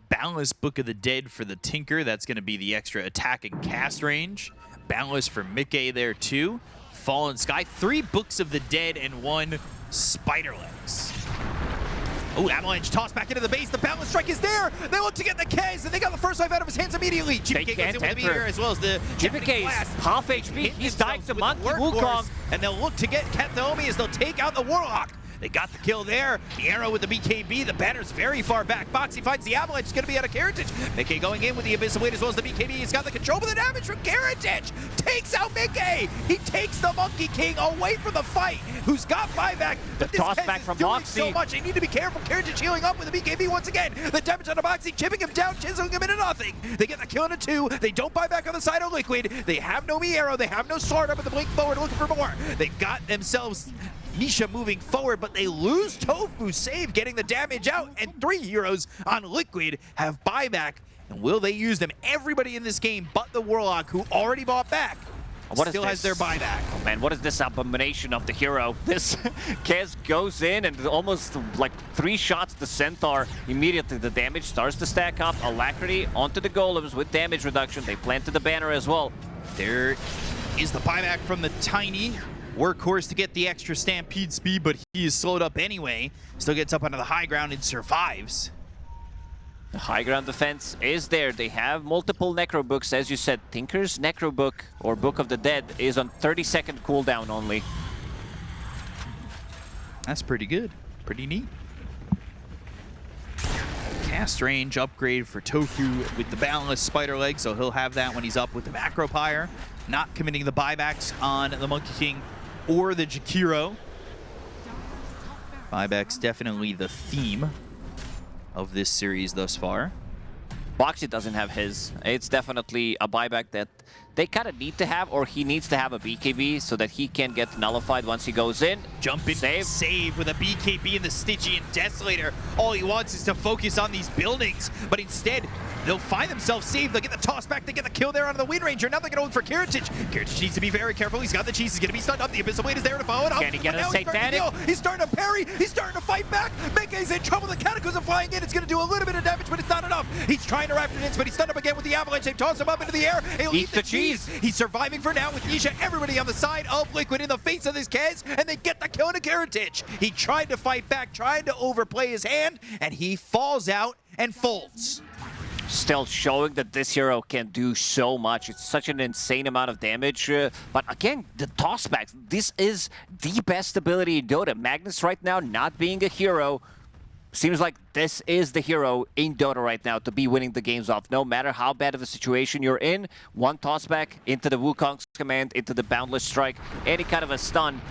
Boundless Book of the Dead for the Tinker, that's going to be the extra attack and cast range. Boundless for Mickey there too. Fallen Sky, 3 Books of the Dead and 1 Spider Legs. Oh, Avalanche tossed back into the base. The Boundless Strike is there. They look to get the Kez, and they got the first life out of his hands immediately. GPK goes in with the meteor as well as the GPK blast. half HP. He's dying to Monkey Wukong. And they'll look to get Kethomi as they'll take out the Warlock. They got the kill there. The arrow with the BKB. The banner's very far back. Boxy finds the Avalanche. It's going to be out of Karatage. Mickey going in with the Abyssal Weight as well as the BKB. He's got the control, but the damage from Karatage takes out Mickey. He takes the Monkey King away from the fight. Who's got buyback? But this toss Kez back is from doing Moxie. so much. They need to be careful. Karatage healing up with the BKB once again. The damage on the Boxy, chipping him down, chiseling him into nothing. They get the kill into 2. They don't buy back on the side of Liquid. They have no Me Arrow. They have no sword up at the blink forward looking for more. They've got themselves Nisha moving forward, but they lose Tofu save, getting the damage out, and 3 heroes on Liquid have buyback. And will they use them? Everybody in this game but the Warlock, who already bought back, still has their buyback. Oh man, what is this abomination of the hero? This Kez goes in and almost like 3 shots the Centaur. Immediately the damage starts to stack up. Alacrity onto the golems with damage reduction. They planted the banner as well. There is the buyback from the Tiny. Workhorse to get the extra stampede speed, but he is slowed up anyway. Still gets up onto the high ground and survives. The high ground defense is there. They have multiple Necro Books, as you said. Tinker's Necro Book, or Book of the Dead, is on 30-second cooldown only. That's pretty good. Pretty neat. Cast range upgrade for Tofu with the Boundless Spider Leg, so he'll have that when he's up with the Macro Pyre. Not committing the buybacks on the Monkey King or the Jakiro. Buybacks definitely the theme of this series thus far. Boxy doesn't have his. It's definitely a buyback that they kind of need to have, or he needs to have a BKB so that he can get nullified once he goes in. Jump in, save with a BKB and the Stygian Desolator. All he wants is to focus on these buildings, but instead, they'll find themselves saved. They'll get the toss back, they get the kill there on the Wind Ranger. Now they're going to look for Karatage. Karatage needs to be very careful. He's got the cheese, he's going to be stunned up. The Abyssal Blade is there to follow it up. Can he get a satanic? He's starting to parry, he's starting to fight back. Mickey's in trouble, the Cataclysm flying in. It's going to do a little bit of damage, but it's not enough. He's trying to wrap it in, but he's stunned up again with the Avalanche. They've tossed him up into the air. He'll eat the cheese. He's surviving for now with Nisha. Everybody on the side of Liquid in the face of this Kez, and they get the kill into Karatage. He tried to fight back, tried to overplay his hand, and he falls out and folds. Still showing that this hero can do so much. It's such an insane amount of damage. But again, the tossbacks. This is the best ability in Dota. Magnus right now not being a hero. Seems like this is the hero in Dota right now to be winning the games off. No matter how bad of a situation you're in, one tossback into the Wukong's command, into the Boundless Strike, any kind of a stun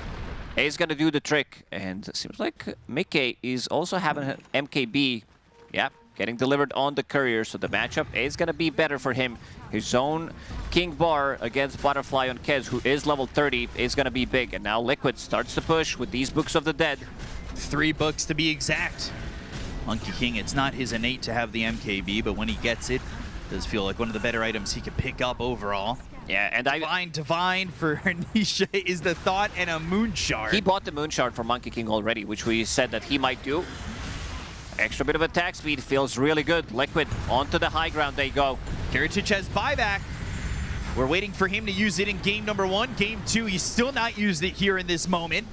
is going to do the trick. And it seems like Mickey is also having an MKB. Yeah, getting delivered on the courier, so the matchup is going to be better for him. His own King Bar against Butterfly on Kez, who is level 30, is going to be big. And now Liquid starts to push with these Books of the Dead. 3 books to be exact. Monkey King, it's not his innate to have the MKB, but when he gets it, it does feel like one of the better items he could pick up overall. Yeah, and Divine for Nisha is the thought, and a Moon Shard. He bought the Moon Shard for Monkey King already, which we said that he might do. Extra bit of attack speed feels really good. Liquid onto the high ground they go. Karatage has buyback. We're waiting for him to use it in game number 1. Game 2, he's still not used it here in this moment.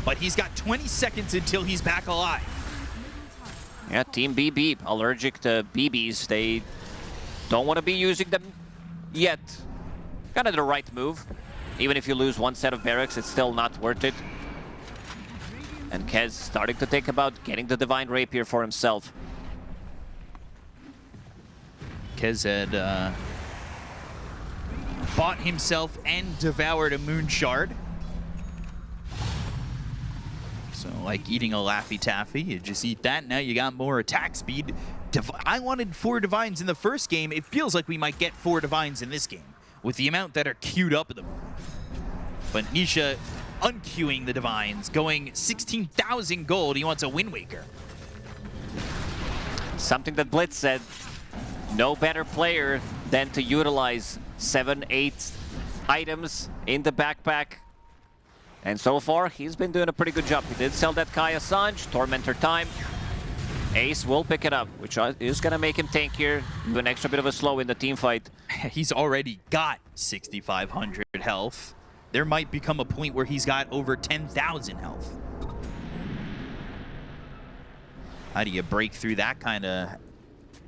But he's got 20 seconds until he's back alive. Yeah, Team BB, allergic to BBs. They don't want to be using them yet. Kind of the right move. Even if you lose one set of barracks, it's still not worth it. And Kez starting to think about getting the Divine Rapier for himself. Kez had bought himself and devoured a Moon Shard. So like eating a Laffy Taffy, you just eat that, now you got more attack speed. I wanted 4 Divines in the first game. It feels like we might get 4 Divines in this game with the amount that are queued up at the moment. But Nisha unqueuing the Divines, going 16,000 gold. He wants a Wind Waker. Something that Blitz said, no better player than to utilize 7-8 items in the backpack. And so far, he's been doing a pretty good job. He did sell that Kai Assange, Tormentor time. Ace will pick it up, which is going to make him tankier, do an extra bit of a slow in the team fight. He's already got 6,500 health. There might become a point where he's got over 10,000 health. How do you break through that kind of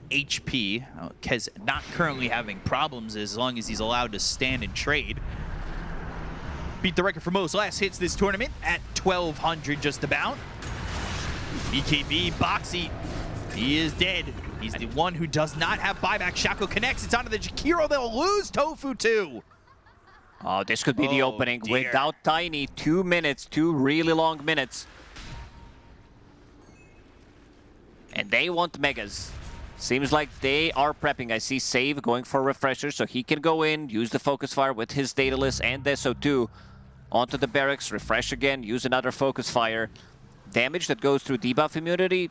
HP? Kez not currently having problems as long as he's allowed to stand and trade. Beat the record for most last hits this tournament at 1,200 just about. BKB, Boxy, he is dead. He's the one who does not have buyback. Shaco connects, it's onto the Jakiro, they'll lose Tofu too. Oh, this could be the opening. Dear. Without Tiny, 2 minutes, 2 really long minutes. And they want Megas. Seems like they are prepping. I see Save going for a refresher, so he can go in, use the Focus Fire with his Daedalus and the SO2. Onto the barracks, refresh again, use another Focus Fire. Damage that goes through debuff immunity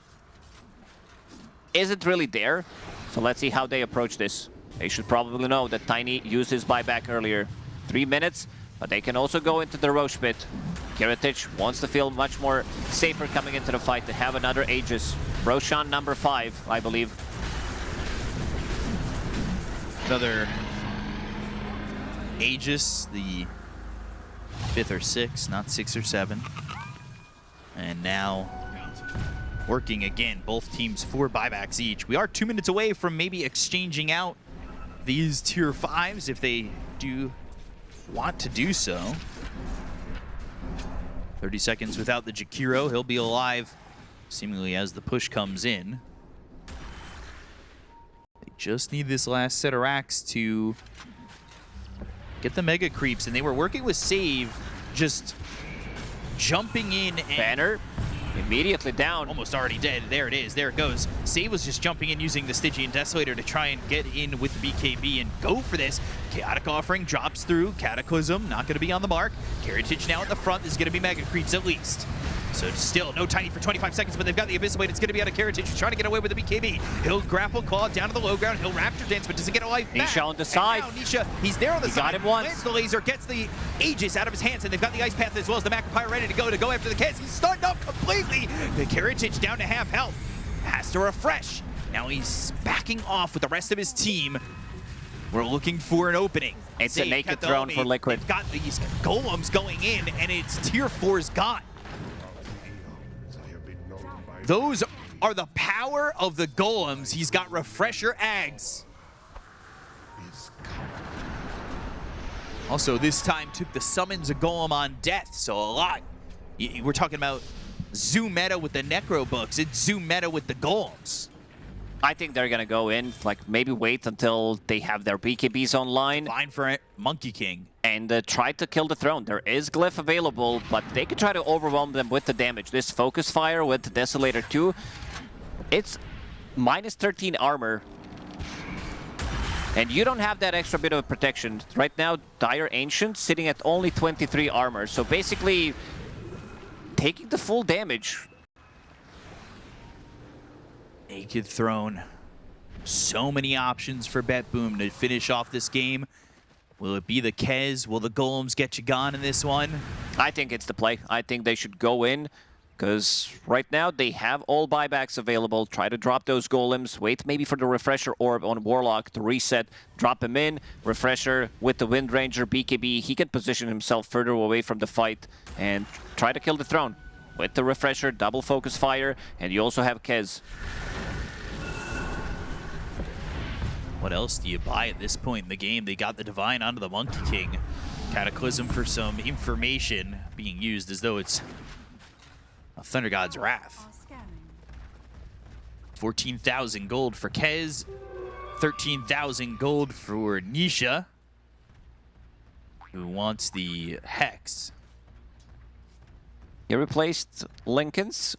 isn't really there. So let's see how they approach this. They should probably know that Tiny used his buyback earlier. 3 minutes, but they can also go into the Roche pit. Kiritich wants to feel much more safer coming into the fight to have another Aegis. Roshan number 5, I believe. Another Aegis, the 5th or 6th, not 6 or 7. And now working again, both teams 4 buybacks each. We are 2 minutes away from maybe exchanging out these tier 5s if they do want to do so. 30 seconds without the Jakiro. He'll be alive seemingly as the push comes in. They just need this last set of racks to get the mega creeps, and they were working with Save, just jumping in and Banner immediately down. almost already dead. There it is. There it goes. Save was just jumping in using the Stygian Desolator to try and get in with BKB and go for this. Chaotic Offering drops through. Cataclysm not going to be on the mark. Kiritich now at the front. This is going to be Mega Creeps at least. So still no Tiny for 25 seconds, but they've got the Abyss Blade. It's going to be out of Kiritich. He's trying to get away with the BKB. He'll grapple claw down to the low ground. He'll Raptor Dance, but doesn't get a life back. Nisha on the side. And now Nisha, he's there on the side. Got him once. Lands the laser, gets the Aegis out of his hands, and they've got the Ice Path as well as the Macropyre ready to go after the Kez. He's stunned up completely. The Kiritich down to half health. Has to refresh. Now he's backing off with the rest of his team. We're looking for an opening. It's a naked throne for Liquid. They've got these golems going in, and it's tier 4's got. Those are the power of the golems. He's got refresher Ags. Also, this time took the summons a golem on death, so a lot. We're talking about zoo meta with the necro books. It's zoo meta with the golems. I think they're gonna go in, like maybe wait until they have their BKBs online. Fine for it. Monkey King. And try to kill the throne. There is Glyph available, but they can try to overwhelm them with the damage. This Focus Fire with the Desolator 2, it's minus 13 armor. And you don't have that extra bit of protection. Right now, Dire Ancient sitting at only 23 armor. So basically, taking the full damage. Naked Throne. So many options for BetBoom to finish off this game. Will it be the Kez? Will the golems get you gone in this one? I think it's the play. I think they should go in, because right now they have all buybacks available. Try to drop those golems. Wait maybe for the Refresher Orb on Warlock to reset. Drop him in. Refresher with the Wind Ranger, BKB. He can position himself further away from the fight and try to kill the throne. With the Refresher, double Focus Fire, and you also have Kez. What else do you buy at this point in the game? They got the Divine onto the Monkey King. Cataclysm for some information being used as though it's a Thunder God's Wrath. 14,000 gold for Kez. 13,000 gold for Nisha, who wants the Hex. He replaced Lincoln's.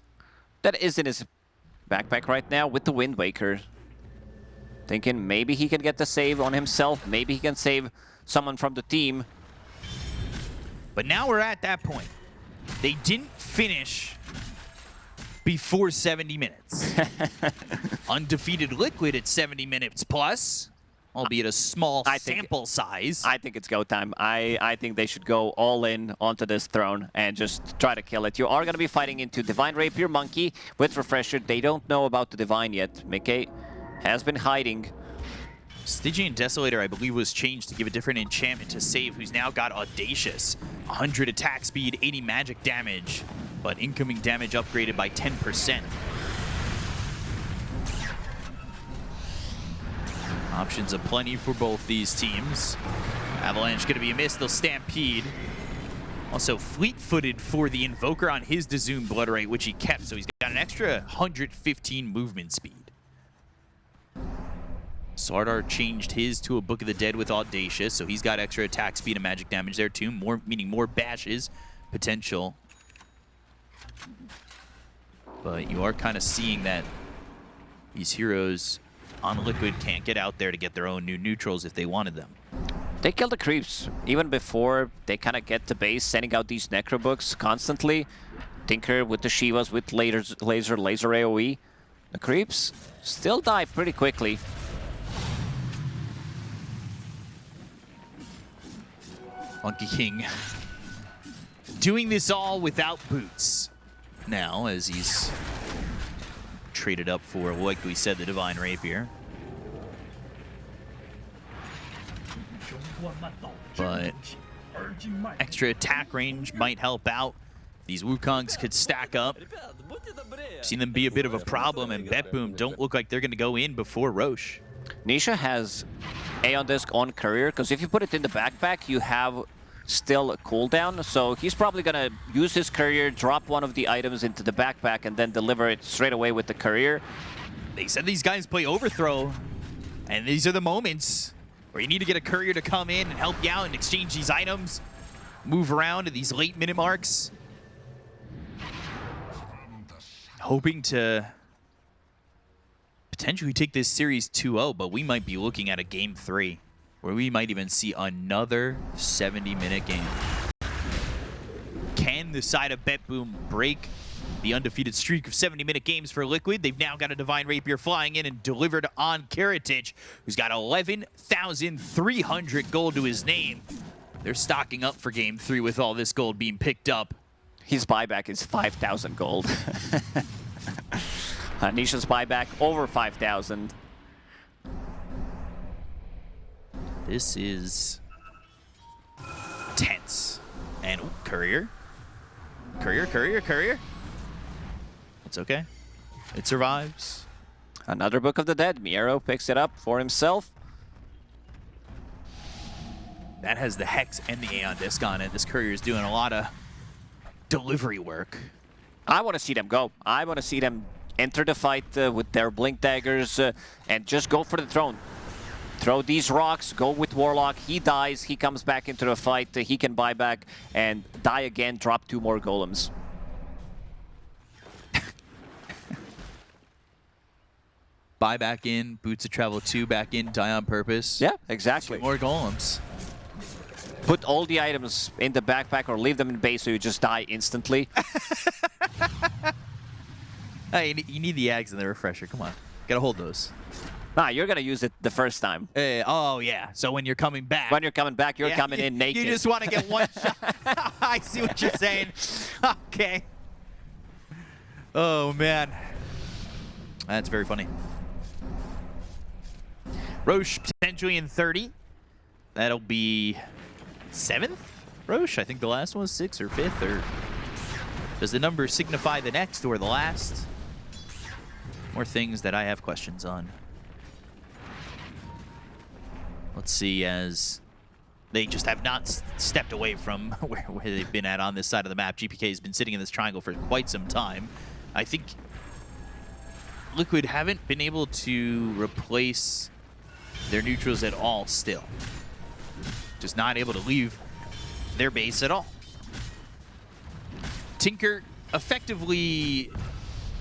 That is in his backpack right now with the Wind Waker. Thinking maybe he can get the save on himself. Maybe he can save someone from the team. But now we're at that point. They didn't finish before 70 minutes. Undefeated Liquid at 70 minutes plus, albeit a small sample size. I think it's go time. I think they should go all in onto this throne and just try to kill it. You are going to be fighting into Divine Rapier, Monkey with Refresher. They don't know about the Divine yet. Mickey has been hiding. Stygian Desolator, I believe, was changed to give a different enchantment to Save, who's now got Audacious. 100 attack speed, 80 magic damage, but incoming damage upgraded by 10%. Options aplenty for both these teams. Avalanche going to be a miss. They'll Stampede. Also fleet-footed for the Invoker on his Dazoom Blood Rite, which he kept, so he's got an extra 115 movement speed. Sardar changed his to a Book of the Dead with Audacious, so he's got extra attack speed and magic damage there too, meaning more bashes potential. But you are kind of seeing that these heroes on Liquid can't get out there to get their own new neutrals if they wanted them. They kill the creeps even before they kind of get to base, sending out these Necro Books constantly. Tinker with the Shivas, with laser AoE. The creeps still die pretty quickly. Monkey King doing this all without boots now, as he's traded up for, like we said, the Divine Rapier. But extra attack range might help out. These Wukongs could stack up. Seen them be a bit of a problem, and BetBoom don't look like they're going to go in before Roche. Nisha has Aeon Disc on Courier, because if you put it in the backpack, you have still a cooldown. So he's probably going to use his Courier, drop one of the items into the backpack, and then deliver it straight away with the Courier. They said these guys play Overthrow, and these are the moments where you need to get a Courier to come in and help you out and exchange these items, move around at these late minute marks. Hoping to potentially take this series 2-0, but we might be looking at a game 3 where we might even see another 70-minute game. Can the side of BetBoom break the undefeated streak of 70-minute games for Liquid? They've now got a Divine Rapier flying in and delivered on Karatic, who's got 11,300 gold to his name. They're stocking up for game 3 with all this gold being picked up. His buyback is 5,000 gold. Nisha's buyback over 5,000. This is tense. And ooh, Courier. Courier. It's okay. It survives. Another Book of the Dead. Miero picks it up for himself. That has the Hex and the Aeon Disc on it. This Courier is doing a lot of delivery work. I want to see them go. I want to see them enter the fight with their Blink Daggers and just go for the throne. Throw these rocks, go with Warlock. He dies, he comes back into the fight. He can buy back and die again, drop 2 more golems. Buy back in, Boots of Travel 2 back in, die on purpose. Yeah, exactly. 2 more golems. Put all the items in the backpack or leave them in base so you just die instantly. Hey, you need the Ags and the Refresher. Come on. Gotta hold those. Nah, you're gonna use it the first time. Oh, yeah. So when you're coming back. When you're coming back, you're coming in naked. You just want to get one shot. I see what you're saying. Okay. Oh, man. That's very funny. Roche potentially in 30. That'll be 7th? Roche? I think the last one was 6th or 5th. Or does the number signify the next or the last? More things that I have questions on. Let's see, as they just have not stepped away from where they've been at on this side of the map. GPK has been sitting in this triangle for quite some time. I think Liquid haven't been able to replace their neutrals at all still. Just not able to leave their base at all. Tinker effectively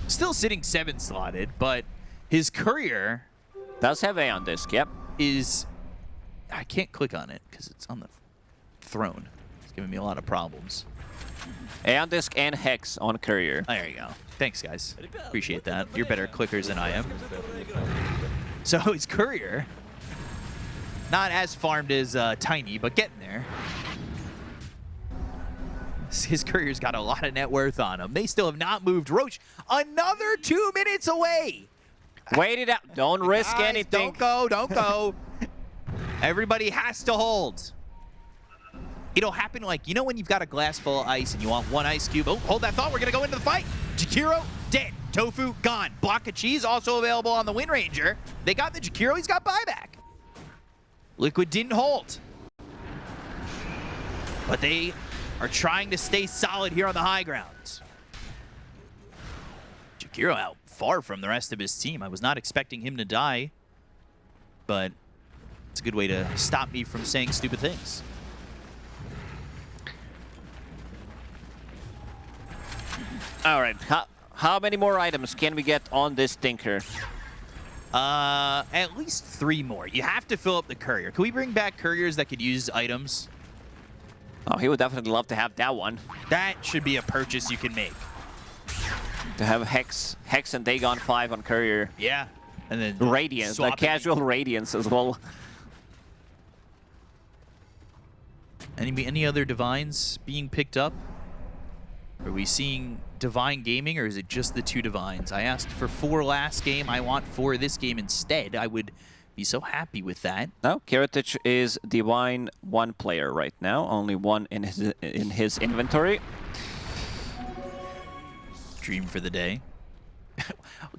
still sitting 7-slotted, but his Courier does have Aeon Disc, yep. is... I can't click on it because it's on the throne. It's giving me a lot of problems. Aeon Disc and Hex on Courier. There you go. Thanks, guys. Appreciate that. You're better clickers than I am. So it's Courier. Not as farmed as Tiny, but getting there. His Courier's got a lot of net worth on him. They still have not moved. Roach, another 2 minutes away. Wait it out. Don't risk Guys, anything. Don't go. Don't go. Everybody has to hold. It'll happen like, you know when you've got a glass full of ice and you want one ice cube? Oh, hold that thought. We're going to go into the fight. Jakiro, dead. Tofu, gone. Block of cheese also available on the Wind Ranger. They got the Jakiro. He's got buyback. Liquid didn't hold. But they are trying to stay solid here on the high ground. Jakiro out far from the rest of his team. I was not expecting him to die. But it's a good way to stop me from saying stupid things. All right. How many more items can we get on this Tinker? At least 3 more. You have to fill up the Courier. Can we bring back Couriers that could use items? Oh, he would definitely love to have that one. That should be a purchase you can make. To have Hex and Dagon 5 on Courier. Yeah. And then Radiance, like casual Radiance as well. Any other Divines being picked up? Are we seeing Divine Gaming, or is it just the 2 Divines? I asked for 4 last game. I want 4 this game instead. I would be so happy with that. No, Kiritich is Divine 1 player right now. Only 1 in his inventory. Dream for the day.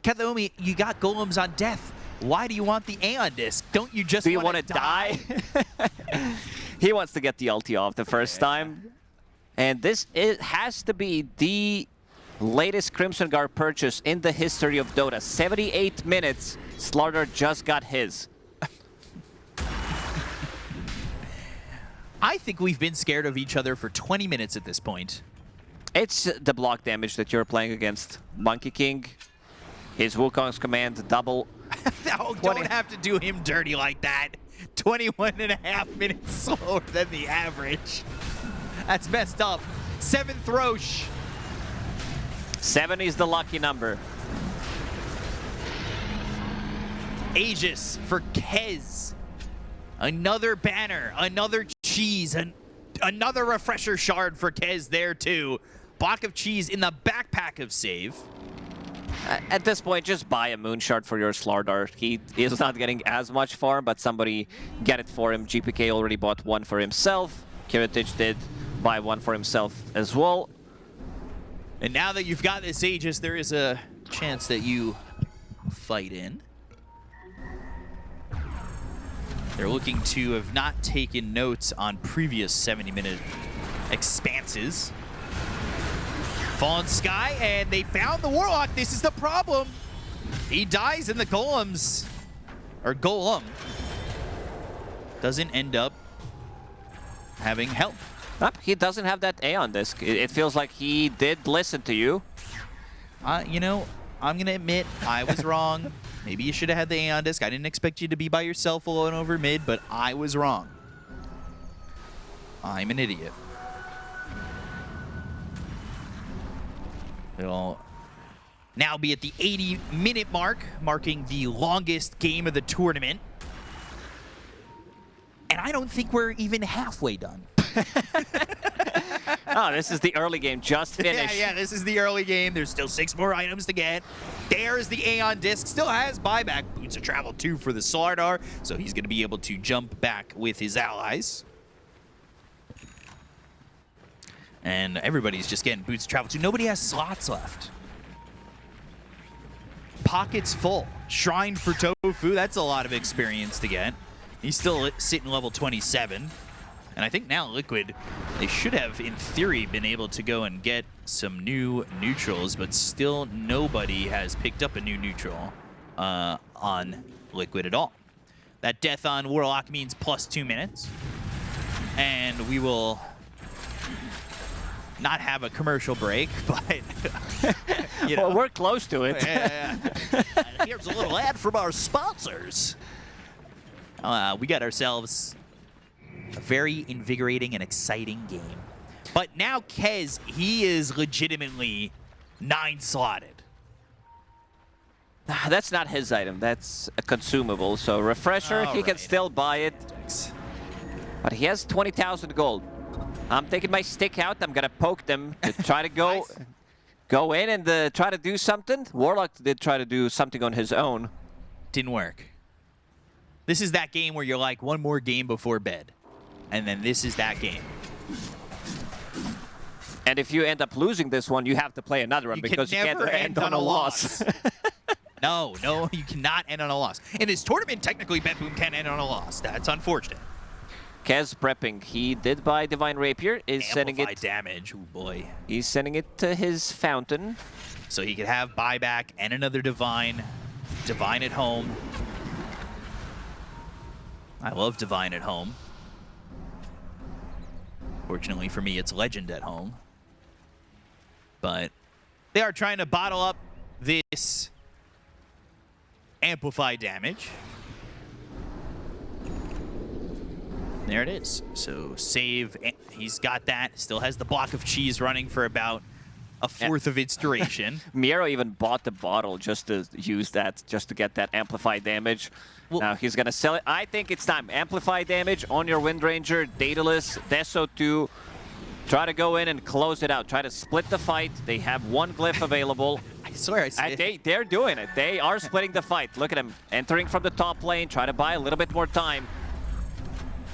Kathaomi, you got golems on death. Why do you want the Aeon Disc? Don't you just want to die? He wants to get the ulti off the first time. And this has to be the latest Crimson Guard purchase in the history of Dota. 78 minutes, Slaughter just got his. I think we've been scared of each other for 20 minutes at this point. It's the block damage that you're playing against. Monkey King, his Wukong's command, double. No, don't have to do him dirty like that. 21.5 minutes slower than the average. That's messed up. 7th Roche. 7 is the lucky number. Aegis for Kez. Another banner, another cheese, and another refresher shard for Kez there too. Block of cheese in the backpack of save. At this point, just buy a moon shard for your Slardar. He is not getting as much farm, but somebody get it for him. GPK already bought 1 for himself. Kiritich did buy 1 for himself as well. And now that you've got this Aegis, there is a chance that you fight in. They're looking to have not taken notes on previous 70-minute expanses. Fallen Sky, and they found the Warlock. This is the problem. He dies in the Golems, or Golem doesn't end up having help. Nope, he doesn't have that Aeon Disc. It feels like he did listen to you. You know, I'm going to admit I was wrong. Maybe you should have had the Aeon Disc. I didn't expect you to be by yourself alone over mid, but I was wrong. I'm an idiot. It'll now be at the 80-minute mark, marking the longest game of the tournament. And I don't think we're even halfway done. Oh, this is the early game, just finished. Yeah, this is the early game. There's still 6 more items to get. There's the Aeon Disc. Still has buyback. Boots of Travel 2 for the Slardar, so he's going to be able to jump back with his allies. And everybody's just getting Boots of Travel 2. Nobody has slots left. Pockets full. Shrine for Tofu. That's a lot of experience to get. He's still sitting level 27. And I think now Liquid, they should have, in theory, been able to go and get some new neutrals, but still nobody has picked up a new neutral on Liquid at all. That death on Warlock means plus 2 minutes. And we will not have a commercial break, but you know. Well, we're close to it. Here's a little ad from our sponsors. We got ourselves a very invigorating and exciting game. But now Kez, he is legitimately 9-slotted. That's not his item. That's a consumable. So refresher, he can still buy it. But he has 20,000 gold. I'm taking my stick out. I'm gonna poke them to try to go in and try to do something. Warlock did try to do something on his own. Didn't work. This is that game where you're like, one more game before bed. And then this is that game. And if you end up losing this one, you have to play another one because you can't end on a loss. No, you cannot end on a loss. In this tournament, technically, BetBoom can end on a loss. That's unfortunate. Kez prepping. He did buy Divine Rapier. Is sending it damage. Oh boy. He's sending it to his fountain. So he could have buyback and another Divine. Divine at home. I love Divine at home. Fortunately for me, it's Legend at home. But they are trying to bottle up this amplify damage. There it is. So save, he's got that. Still has the block of cheese running for about a fourth of its duration. Miro even bought the bottle just to use that, just to get that amplify damage. Well, now he's gonna sell it. I think it's time. Amplify damage on your Wind Ranger, Daedalus, Deso 2. Try to go in and close it out. Try to split the fight. They have one glyph available. I swear I said they're doing it. They are splitting the fight. Look at him entering from the top lane. Try to buy a little bit more time.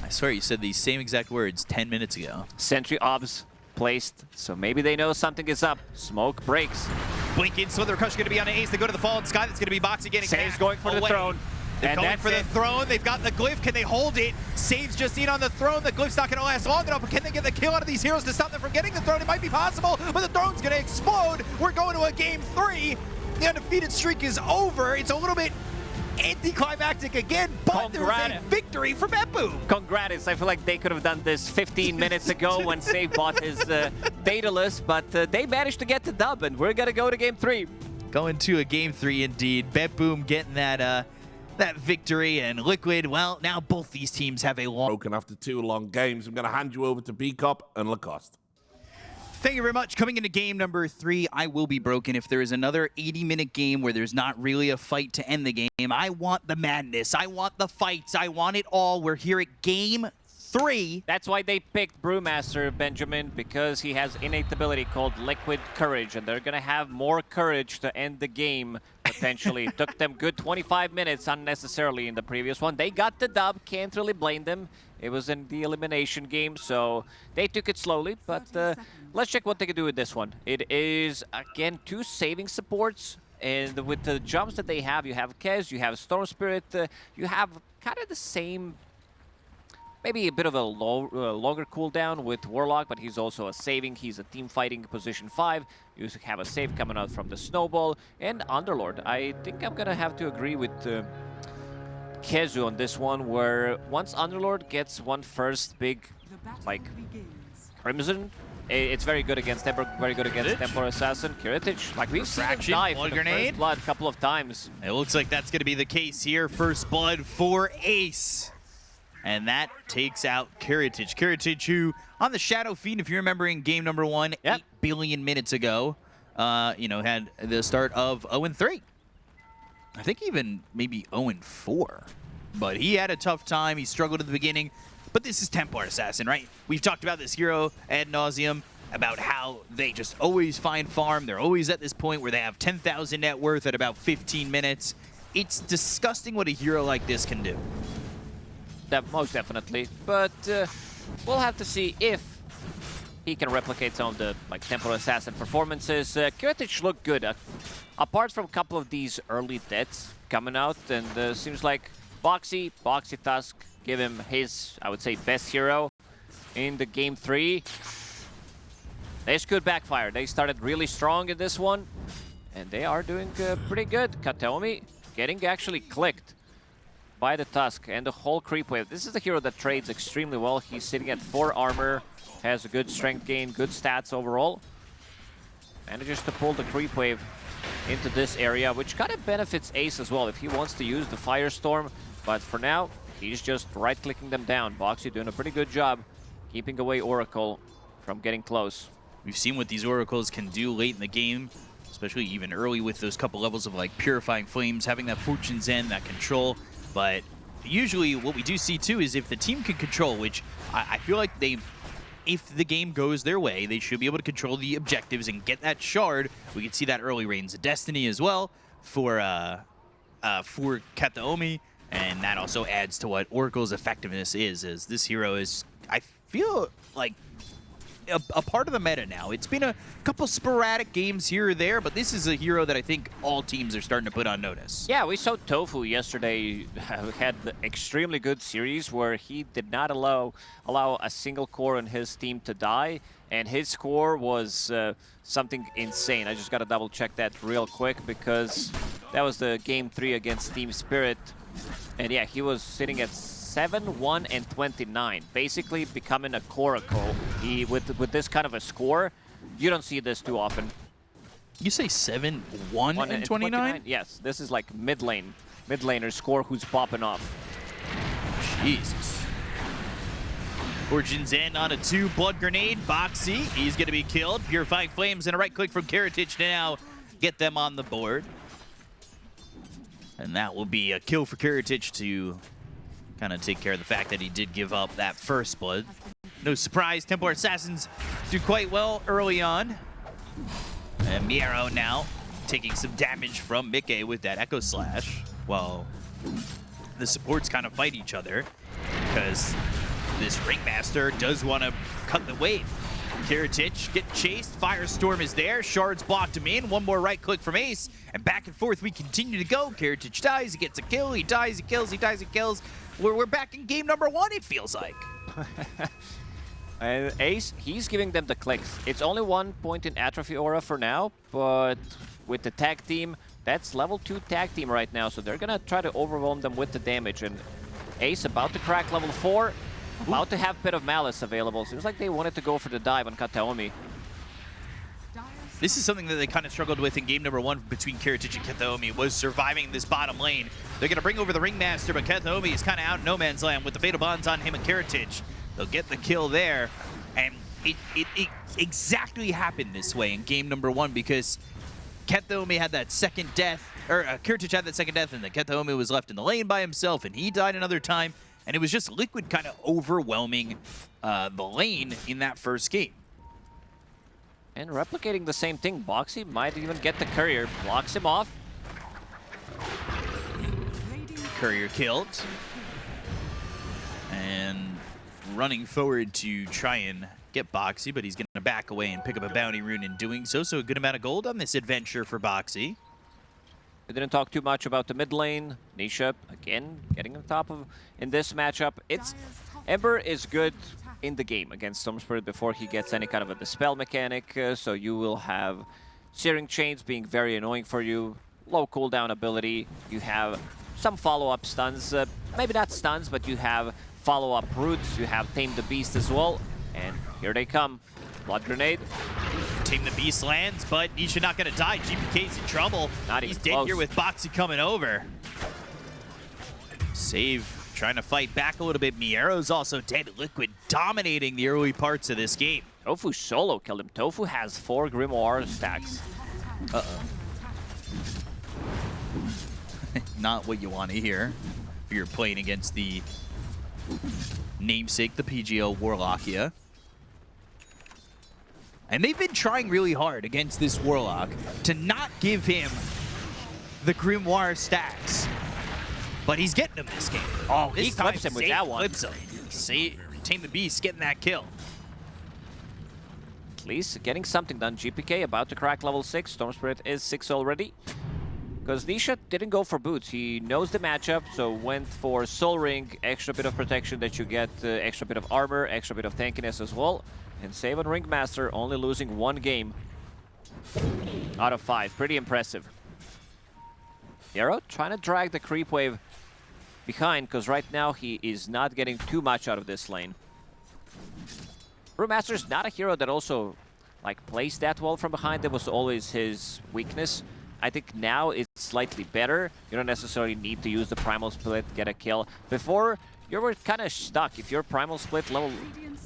I swear you said these same exact words 10 minutes ago. Sentry obs placed, so maybe they know something is up. Smoke breaks. Blinking, Slither Crush going to be on an ace. They go to the Fallen Sky. That's going to be Boxy getting Saves going for the throne. They're going for the throne. They've got the glyph. Can they hold it? Saves just in on the throne. The glyph's not going to last long enough. But can they get the kill out of these heroes to stop them from getting the throne? It might be possible, but the throne's going to explode. We're going to a game 3. The undefeated streak is over. It's a little bit anticlimactic again, but there was a victory for BetBoom. Congrats. I feel like they could have done this 15 minutes ago when Save bought his Daedalus, but they managed to get the dub, and we're going to go to game 3. Going to a game 3 indeed. BetBoom getting that victory, and Liquid, well, now both these teams have a long... Broken after 2 long games. I'm going to hand you over to B-Cop and Lacoste. Thank you very much. Coming into game number 3, I will be broken. If there is another 80-minute game where there's not really a fight to end the game, I want the madness. I want the fights. I want it all. We're here at game 3. That's why they picked Brewmaster, Benjamin, because he has innate ability called Liquid Courage, and they're going to have more courage to end the game, potentially. It took them good 25 minutes unnecessarily in the previous one. They got the dub. Can't really blame them. It was in the elimination game, so they took it slowly, but let's check what they can do with this one. It is, again, 2 saving supports, and with the jumps that they have, you have Kez, you have Storm Spirit, you have kind of the same, maybe a bit of a longer cooldown with Warlock, but he's also a saving. He's a team fighting position 5. You have a save coming out from the Snowball, and Underlord. I think I'm going to have to agree with... Kezu on this one, where once Underlord gets one first big, like, Crimson, it's very good against Templar, very good against Templar Assassin. Kiritich, like we've seen him die for the first blood a couple of times. It looks like that's going to be the case here. First blood for Ace. And that takes out Kiritich. Kiritich, who, on the Shadow Fiend, if you remember in game number 1, 8 billion minutes ago, had the start of 0-3. I think even maybe 0-4. But he had a tough time. He struggled at the beginning. But this is Templar Assassin, right? We've talked about this hero ad nauseum, about how they just always find farm. They're always at this point where they have 10,000 net worth at about 15 minutes. It's disgusting what a hero like this can do. Most definitely. But we'll have to see if he can replicate some of the Templar Assassin performances. Kiritich looked good. Apart from a couple of these early deaths coming out, and seems like Boxy Tusk give him his, I would say, best hero in the game 3. This could backfire. They started really strong in this one, and they are doing pretty good. Kataomi getting actually clicked by the Tusk and the whole creep wave. This is the hero that trades extremely well. He's sitting at 4 armor, has a good strength gain, good stats overall. Manages to pull the creep wave into this area, which kind of benefits Ace as well if he wants to use the Firestorm. But for now, he's just right-clicking them down. Boxy doing a pretty good job keeping away Oracle. from getting close. We've seen what these Oracles can do late in the game, especially even early with those couple levels of like Purifying Flames, having that Fortune's End, that control. But usually what we do see too is if the team can control, which I feel like if the game goes their way, they should be able to control the objectives and get that shard. We can see that early Reigns of Destiny as well for Kataomi, and that also adds to what Oracle's effectiveness is, as this hero is, I feel like, a part of the meta now. It's been a couple sporadic games here or there, but this is a hero that I think all teams are starting to put on notice. Yeah, we saw Tofu yesterday had the extremely good series where he did not allow a single core on his team to die, and his score was something insane. I just got to double check that real quick because that was the game 3 against Team Spirit, and yeah, he was sitting at 7-1 and 29, basically becoming a Coracle. With this kind of a score, you don't see this too often. You say 7-1 and 29? Yes, this is like mid laner score who's popping off. Jesus. Fortune's End on a 2 blood grenade. Boxy, he's going to be killed. Purifying Flames and a right click from Karatic to now get them on the board. And that will be a kill for Karatic to kind of take care of the fact that he did give up that first blood. No surprise, Templar Assassins do quite well early on. And Miero now taking some damage from Mickey with that Echo Slash, while the supports kind of fight each other, because this Ringmaster does want to cut the wave. Karatic getting chased, Firestorm is there, Shards blocked him in, one more right click from Ace, and back and forth we continue to go. Karatic dies, he gets a kill, he dies, he kills, he dies, he kills. We're back in game number 1, it feels like. And Ace, he's giving them the clicks. It's only 1 point in Atrophy Aura for now, but with the tag team, that's level 2 tag team right now, so they're gonna try to overwhelm them with the damage. And Ace about to crack level 4, about to have Pit of Malice available. Seems like they wanted to go for the dive on Kataomi. This is something that they kind of struggled with in game number 1 between Karatic and Kataomi, was surviving this bottom lane. They're going to bring over the Ringmaster, but Kataomi is kind of out in no man's land with the Fatal Bonds on him and Karatic. They'll get the kill there, and it exactly happened this way in game number 1 because Kataomi had that second death, or Karatic had that second death, and then Kataomi was left in the lane by himself, and he died another time, and it was just Liquid kind of overwhelming the lane in that first game. And replicating the same thing, Boxy might even get the Courier, blocks him off. Courier killed. And running forward to try and get Boxy, but he's going to back away and pick up a bounty rune in doing so. So a good amount of gold on this adventure for Boxy. We didn't talk too much about the mid lane. Nisha, again, getting on top of in this matchup. Ember is good in the game against Storm Spirit before he gets any kind of a dispel mechanic, so you will have Searing Chains being very annoying for you, low cooldown ability, you have some follow-up stuns, maybe not stuns, but you have follow-up roots, you have Tame the Beast as well, and here they come. Blood Grenade. Tame the Beast lands, but Nisha not going to die. GPK's in trouble. He's dead close. Here with Boxy coming over. Save. Trying to fight back a little bit. Miero's also dead. Liquid dominating the early parts of this game. Tofu solo killed him. Tofu has 4 Grimoire stacks. Uh-oh. Not what you want to hear if you're playing against the namesake, the PGL Wallachia. And they've been trying really hard against this Warlock to not give him the Grimoire stacks. But he's getting him this game. Oh, he clips him with that one. Clips him. See, Tame the Beast getting that kill. At least getting something done. GPK about to crack level 6. Storm Spirit is 6 already. Because Nisha didn't go for boots. He knows the matchup, so went for Soul Ring. Extra bit of protection that you get, extra bit of armor, extra bit of tankiness as well. And save on Ringmaster, only losing 1 game out of 5. Pretty impressive. Yarrow trying to drag the creep wave behind, because right now he is not getting too much out of this lane. Brewmaster's not a hero that also like plays that well from behind. That was always his weakness. I think now it's slightly better. You don't necessarily need to use the Primal Split, get a kill. Before, you were kind of stuck. If you're Primal Split level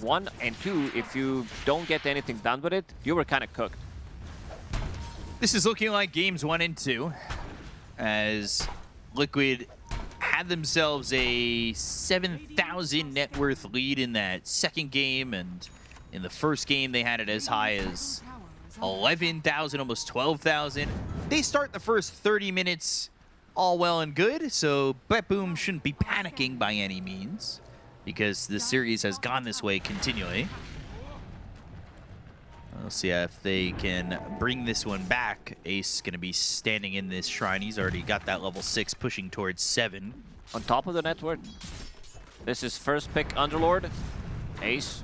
1 and 2, if you don't get anything done with it, you were kind of cooked. This is looking like games 1 and 2, as Liquid had themselves a 7,000 net worth lead in that second game, and in the first game they had it as high as 11,000, almost 12,000. They start the first 30 minutes all well and good, so BetBoom shouldn't be panicking by any means, because the series has gone this way continually. We'll see if they can bring this one back. Ace going to be standing in this shrine. He's already got that level 6 pushing towards 7. On top of the network, this is first pick Underlord. Ace.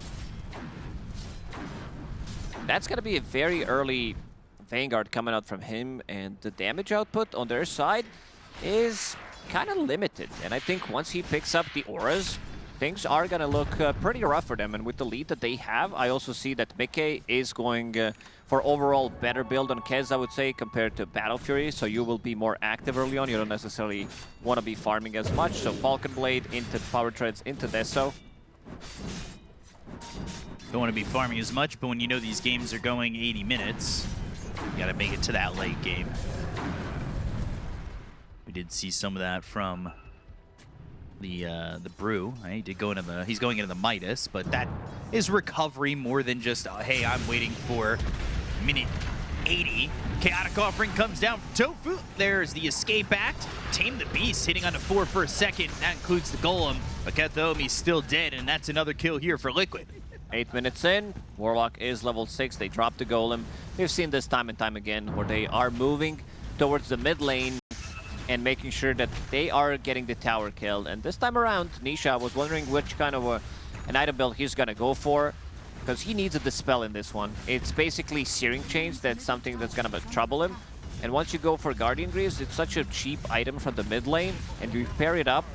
That's going to be a very early Vanguard coming out from him, and the damage output on their side is kind of limited. And I think once he picks up the auras, things are going to look pretty rough for them. And with the lead that they have, I also see that Mickey is going for overall better build on Kez, I would say, compared to Battle Fury. So you will be more active early on. You don't necessarily want to be farming as much. So Falcon Blade into Power Treads into Deso. Don't want to be farming as much, but when you know these games are going 80 minutes, you got to make it to that late game. We did see some of that from the Brew. Right? He did go into the, he's going into the Midas, but that is recovery more than just hey, I'm waiting for minute 80. Chaotic Offering comes down from Tofu. There's the Escape Act. Tame the Beast hitting onto 4 for a second. That includes the Golem. But Kethomi's still dead, and that's another kill here for Liquid. 8 minutes in, Warlock is level 6. They drop the Golem. We've seen this time and time again where they are moving towards the mid lane and making sure that they are getting the tower killed. And this time around, Nisha was wondering which kind of an item build he's gonna go for, because he needs a Dispel in this one. It's basically Searing Chains. That's something that's gonna trouble him. And once you go for Guardian Greaves, it's such a cheap item from the mid lane, and you pair it up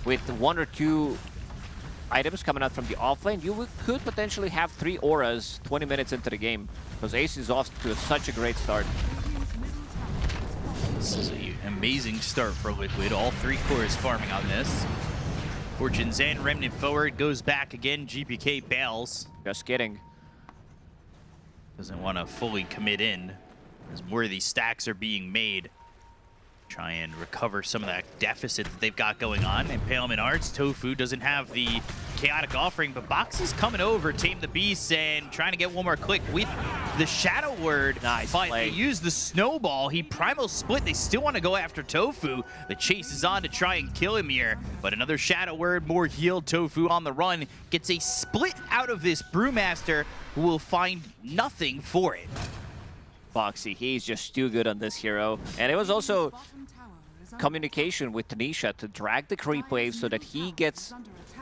with 1 or 2 items coming out from the offlane, you could potentially have 3 auras 20 minutes into the game, because Ace is off to such a great start. This is an amazing start for Liquid. All 3 cores farming on this. Fortune's End, Remnant forward, goes back again. GPK bails. Just kidding. Doesn't want to fully commit in, as more of these stacks are being made. Try and recover some of that deficit that they've got going on. Impalement Arts, Tofu doesn't have the Chaotic Offering, but Box is coming over, Tame the Beast, and trying to get one more click with the Shadow Word. Nice but play. they use the Snowball. He Primal Split. They still want to go after Tofu. The chase is on to try and kill him here, but another Shadow Word, more healed. Tofu on the run, gets a split out of this Brewmaster, who will find nothing for it. Foxy, he's just too good on this hero. And it was also communication with Tanisha to drag the creep wave so that he gets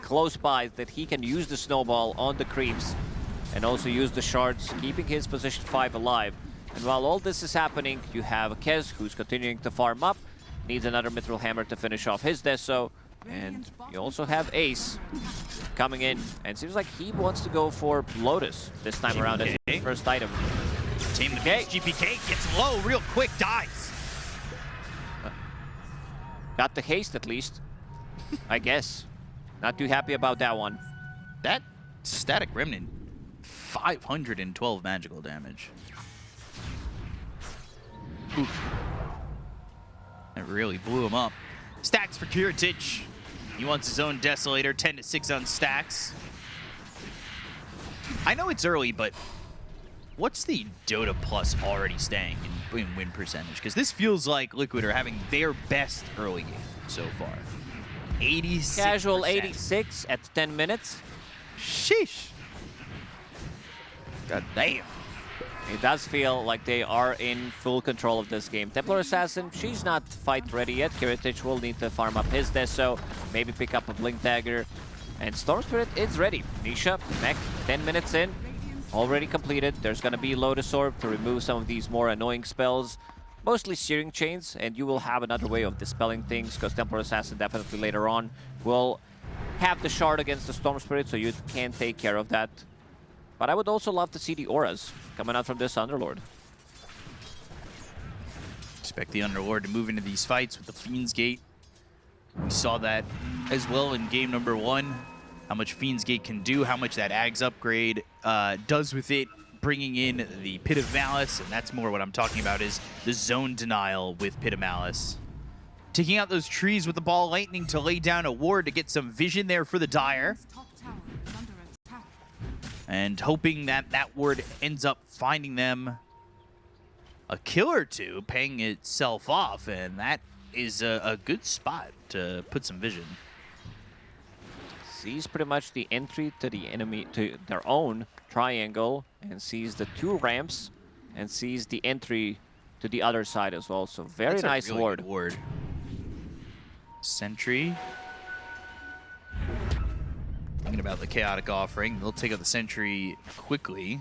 close by, that he can use the snowball on the creeps and also use the shards, keeping his position 5 alive. And while all this is happening, you have Kez, who's continuing to farm up, needs another Mithril Hammer to finish off his Deso, and you also have Ace coming in, and seems like he wants to go for Lotus this time around as his first item. Tame the Beast, GPK gets low real quick, dies. Got the haste at least, I guess. Not too happy about that one. That Static Remnant, 512 magical damage. Oof. That really blew him up. Stacks for Kiritich. He wants his own Desolator, 10-6 on stacks. I know it's early, but what's the Dota Plus already staying in win percentage? Because this feels like Liquid are having their best early game so far. 86%. Casual 86 at 10 minutes. Sheesh. God damn. It does feel like they are in full control of this game. Templar Assassin, she's not fight ready yet. Kiritich will need to farm up his Deso, maybe pick up a Blink Dagger. And Storm Spirit is ready. Nisha, Mech, 10 minutes in. Already completed. There's going to be Lotus Orb to remove some of these more annoying spells. Mostly Searing Chains, and you will have another way of dispelling things, because Templar Assassin definitely later on will have the shard against the Storm Spirit, so you can take care of that. But I would also love to see the auras coming out from this Underlord. Expect the Underlord to move into these fights with the Fiend's Gate. We saw that as well in game number 1. How much Fiend's Gate can do, how much that Ags upgrade does with it, bringing in the Pit of Malice, and that's more what I'm talking about is the zone denial with Pit of Malice. Taking out those trees with the Ball Lightning to lay down a ward to get some vision there for the Dire. Top tower is under attack. And hoping that that ward ends up finding them a kill or two, paying itself off, and that is a good spot to put some vision. Sees pretty much the entry to the enemy, to their own triangle, and sees the 2 ramps, and sees the entry to the other side as well. So very That's nice a really ward. good ward. Sentry. Thinking about the chaotic offering, they'll take out the sentry quickly.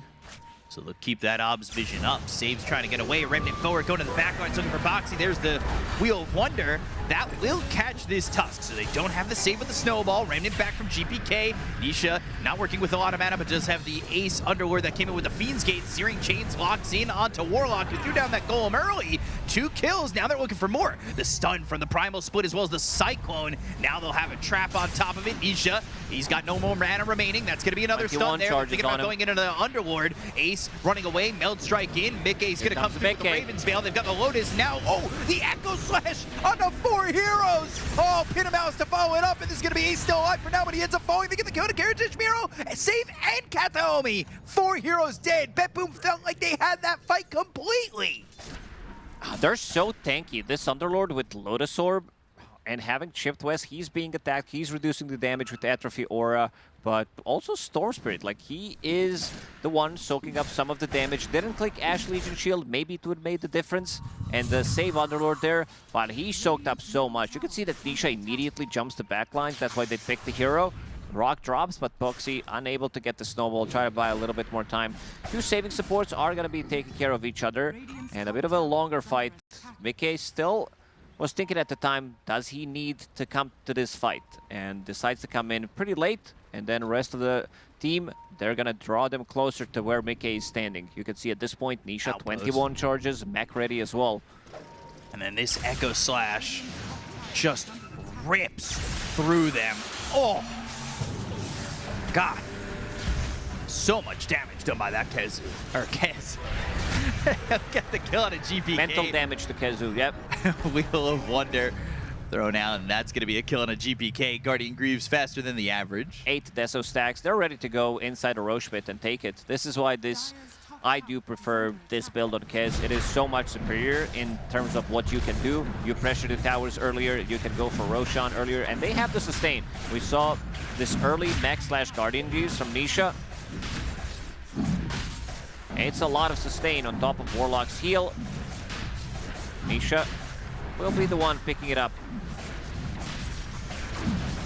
So they'll keep that Ob's vision up. Saves trying to get away. Remnant forward, going to the back line, looking for Boxy. There's the Wheel of Wonder. That will catch this Tusk, so they don't have the save with the Snowball. Remnant back from GPK. Nisha not working with a lot of mana, but does have the Ace Underlord that came in with the Fiend's Gate. Searing Chains locks in onto Warlock, who threw down that Golem early. 2 kills, now they're looking for more. The stun from the Primal Split as well as the Cyclone. Now they'll have a trap on top of it. Nisha, he's got no more mana remaining. That's going to be another stun there. They're thinking about going into the Underlord. Ace running away, Meld Strike in. Mickey's going to come through with the Raven's Veil. They've got the Lotus now. Oh, the Echo Slash on the 4 heroes. Oh, Pit of Malice to follow it up, and this is going to be Ace still alive for now, but he ends up falling. They get the kill to Karatage Miro. Save and Kataomi. 4 heroes dead. Bet Boom felt like they had that fight completely. They're so tanky. This Underlord with Lotus Orb and having Chipped West, he's being attacked. He's reducing the damage with Atrophy Aura, but also Storm Spirit. Like, he is the one soaking up some of the damage. Didn't click Ash Legion Shield. Maybe it would have made the difference. And the save Underlord there, but he soaked up so much. You can see that Nisha immediately jumps the backlines. That's why they picked the hero. Rock drops, but Boxy unable to get the Snowball. Try to buy a little bit more time. 2 saving supports are going to be taking care of each other. And a bit of a longer fight. Mickey still was thinking at the time, does he need to come to this fight? And decides to come in pretty late. And then the rest of the team, they're going to draw them closer to where Mickey is standing. You can see at this point, Nisha, Outpost. 21 charges, mech ready as well. And then this Echo Slash just rips through them. Oh, God. So much damage done by that Kezu. Or Kez. Get the kill on a GPK. Mental damage to Kezu, yep. Wheel of Wonder thrown out, and that's going to be a kill on a GPK. Guardian Greaves faster than the average. 8 Deso stacks. They're ready to go inside the Roche Pit and take it. This is why I do prefer this build on Kez. It is so much superior in terms of what you can do. You pressure the towers earlier, you can go for Roshan earlier, and they have the sustain. We saw this early mech/Guardian Greaves from Nisha. It's a lot of sustain on top of Warlock's heal. Nisha will be the one picking it up.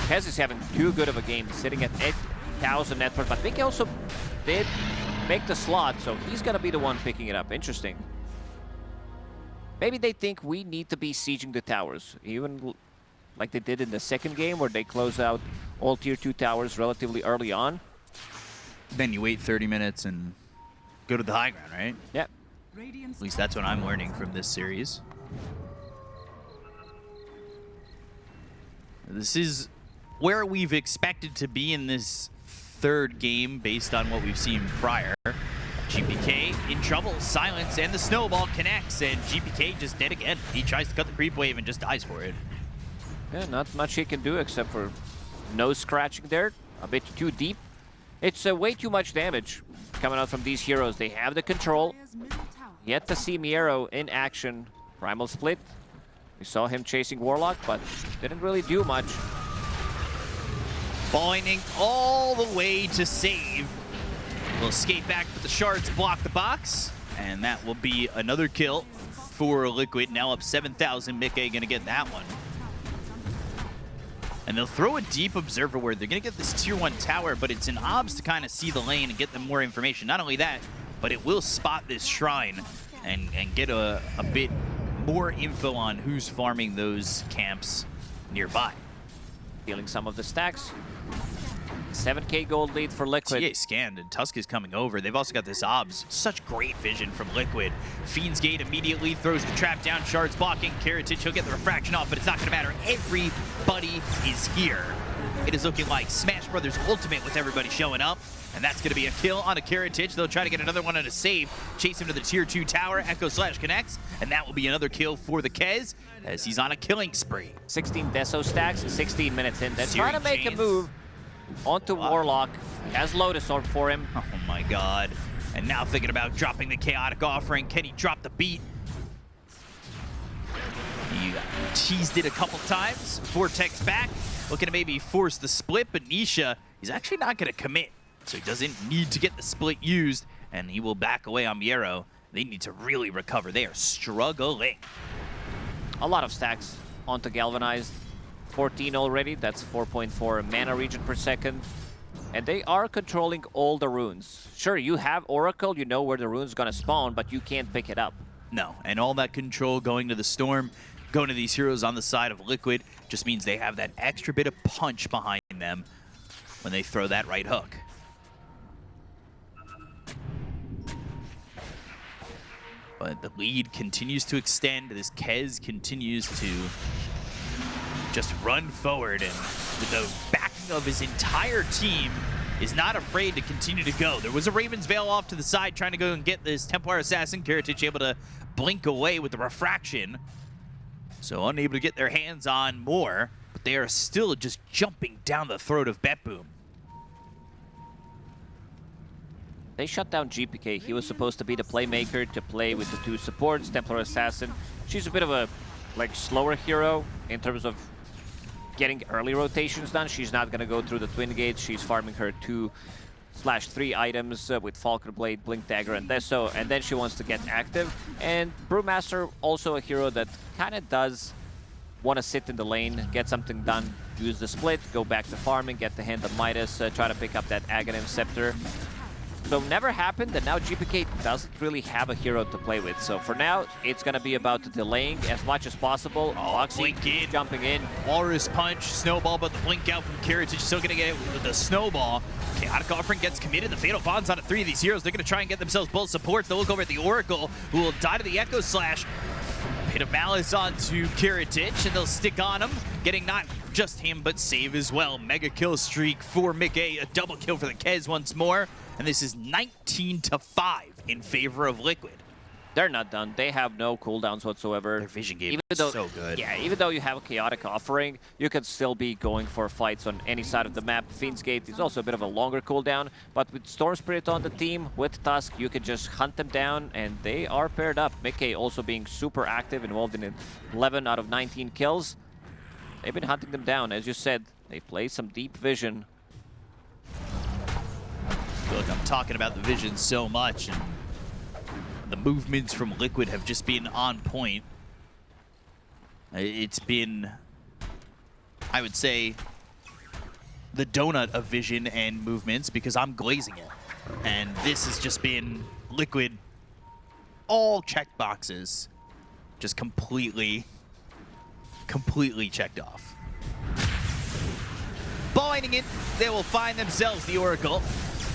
Kez is having too good of a game, sitting at 8,000 net worth, but Mickey also did make the slot, so he's gonna be the one picking it up. Interesting. Maybe they think we need to be sieging the towers, even like they did in the second game where they close out all tier 2 towers relatively early on. Then you wait 30 minutes and go to the high ground, right? Yep. At least that's what I'm learning from this series. This is where we've expected to be in this 3rd game based on what we've seen prior. GPK in trouble, silence, and the Snowball connects, and GPK just dead again. He tries to cut the creep wave and just dies for it. Yeah, not much he can do except for nose scratching there. A bit too deep. It's way too much damage coming out from these heroes. They have the control. Yet to see Miero in action. Primal Split. We saw him chasing Warlock, but didn't really do much. Falling all the way to save. Will escape back, but the shards block the box. And that will be another kill for Liquid. Now up 7,000. Mickey gonna get that one. And they'll throw a deep observer where they're gonna get this tier 1 tower, but it's an obs to kind of see the lane and get them more information. Not only that, but it will spot this shrine and get a bit more info on who's farming those camps nearby. Stealing some of the stacks. 7K gold lead for Liquid. TA scanned and Tusk is coming over. They've also got this Obs. Such great vision from Liquid. Fiend's Gate immediately throws the trap down. Shards blocking. Karatic, he'll get the refraction off, but it's not going to matter. Everybody is here. It is looking like Smash Brothers Ultimate with everybody showing up. And that's going to be a kill on a Karatic. They'll try to get another one on a save. Chase him to the tier 2 tower. Echo Slash connects. And that will be another kill for the Kez as he's on a killing spree. 16 Deso stacks, 16 minutes in. They're trying to make a Chains. move onto Warlock. Has Lotus Orb for him. Oh my god. And now thinking about dropping the Chaotic Offering. Can he drop the beat? He teased it a couple times. Vortex back. Looking to maybe force the split, but Nisha, he's actually not going to commit. So he doesn't need to get the split used, and he will back away on Miero. They need to really recover. They are struggling. A lot of stacks onto Galvanized. 14 already. That's 4.4 mana regen per second. And they are controlling all the runes. Sure, you have Oracle, you know where the rune's gonna spawn, but you can't pick it up. No, and all that control going to the Storm, going to these heroes on the side of Liquid, just means they have that extra bit of punch behind them when they throw that right hook. But the lead continues to extend. This Kez continues to just run forward, and with the backing of his entire team, is not afraid to continue to go. There was a Raven's Veil off to the side trying to go and get this Templar Assassin. Karatic able to blink away with the refraction. So unable to get their hands on more, but they are still just jumping down the throat of Betboom. They shut down GPK. He was supposed to be the playmaker to play with the two supports, Templar Assassin. She's a bit of a slower hero in terms of getting early rotations done. She's not going to go through the Twin Gates. She's farming her 2/3 items with Falcon Blade, Blink Dagger, and Deso, and then she wants to get active. And Brewmaster, also a hero that kind of does want to sit in the lane, get something done, use the split, go back to farming, get the Hand of Midas, try to pick up that Aghanim Scepter. So never happened, and now GPK doesn't really have a hero to play with. So for now, it's going to be about delaying as much as possible. Blink in. Jumping in. Walrus Punch, Snowball, but the blink out from Karatic still going to get it with the Snowball. Chaotic Offering gets committed. The Fatal Bond's on 3 of these heroes. They're going to try and get themselves both supports. They'll look over at the Oracle, who will die to the Echo Slash. Hit of Malice onto Karatic, and they'll stick on him, getting not just him, but save as well. Mega kill streak for Mickey. A double kill for the Kez once more. And this is 19-5 in favor of Liquid. They're not done. They have no cooldowns whatsoever. Their vision game is so good. Yeah, even though you have a Chaotic Offering, you can still be going for fights on any side of the map. Fiend's Gate is also a bit of a longer cooldown, but with Storm Spirit on the team, with Tusk, you can just hunt them down, and they are paired up. Mickey also being super active, involved in 11 out of 19 kills. They've been hunting them down. As you said, they play some deep vision. Look, I'm talking about the vision so much, and the movements from Liquid have just been on point. It's been, I would say, the donut of vision and movements, because I'm glazing it. And this has just been Liquid, all checked boxes, just completely checked off. Binding it, they will find themselves the Oracle.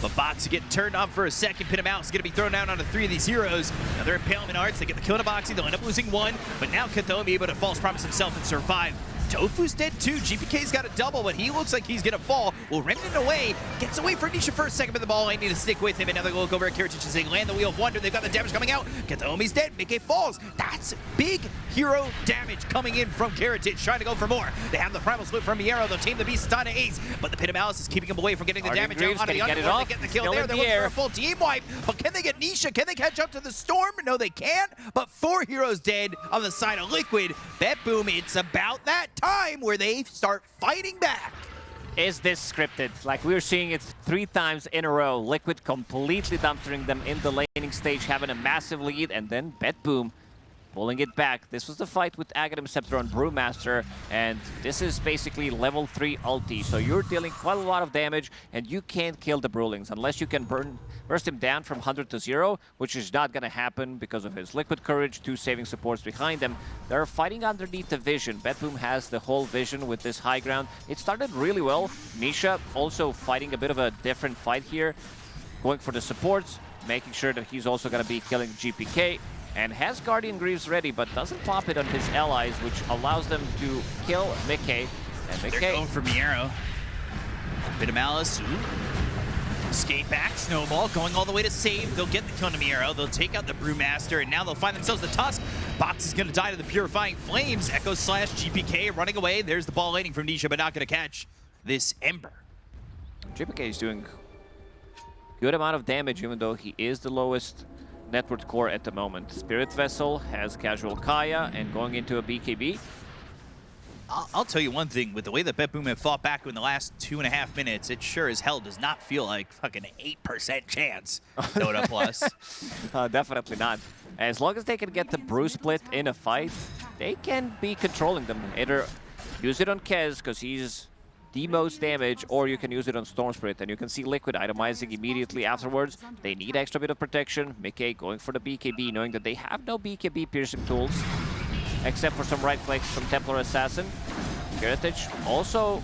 But Boxy getting turned on for a second. Pin him out. Is going to be thrown down onto 3 of these heroes. Now they're Impalement Arts. They get the kill to Boxy. They'll end up losing 1. But now Kathomi able to false promise himself and survive. Tofu's dead too. GPK's got a double, but he looks like he's going to fall. Will Remnant away. Gets away for Nisha first, second, but the ball ain't need to stick with him. And now they look over at Karatic as they land the Wheel of Wonder. They've got the damage coming out. Kathomi's dead. Mickey falls. That's big hero damage coming in from Karatic, trying to go for more. They have the Primal Split from Miero. They'll tame the Beast on to Ace, but the Pit of Malice is keeping him away from getting the damage out onto the Underworld. They get the kill there. They're looking for a full team wipe, but can they get Nisha? Can they catch up to the Storm? No, they can't, but 4 heroes dead on the side of Liquid. Betboom, it's about that time where they start fighting back. Is this scripted? Like, we're seeing it 3 times in a row. Liquid completely dumpstering them in the laning stage, having a massive lead, and then Betboom pulling it back. This was the fight with Aghanim Scepter on Brewmaster, and this is basically level 3 ulti. So you're dealing quite a lot of damage, and you can't kill the Brewlings unless you can burst him down from 100 to 0, which is not going to happen because of his Liquid Courage, 2 saving supports behind them. They're fighting underneath the vision. Betboom has the whole vision with this high ground. It started really well. Misha also fighting a bit of a different fight here, going for the supports, making sure that he's also going to be killing GPK. And has Guardian Greaves ready, but doesn't pop it on his allies, which allows them to kill Mickey. And Mickey... They're going for Miero. Bit of Malice. Ooh. Escape back. Snowball going all the way to save. They'll get the kill on Miero. They'll take out the Brewmaster, and now they'll find themselves the Tusk. Box is going to die to the Purifying Flames. Echo slash GPK running away. There's the ball landing from Nisha, but not going to catch this Ember. GPK is doing good amount of damage, even though he is the lowest network core at the moment. Spirit Vessel has casual Kaya and going into a BKB. I'll tell you one thing, with the way that Betboom have fought back in the last 2.5 minutes, it sure as hell does not feel like fucking 8% chance DOTA plus. Definitely not. As long as they can get the Brew Split in a fight, they can be controlling them. Either use it on Kez, because he's the most damage, or you can use it on Storm Spirit, and you can see Liquid itemizing immediately afterwards. They need extra bit of protection. Mickey going for the BKB, knowing that they have no BKB piercing tools, except for some right clicks from Templar Assassin. Heritage also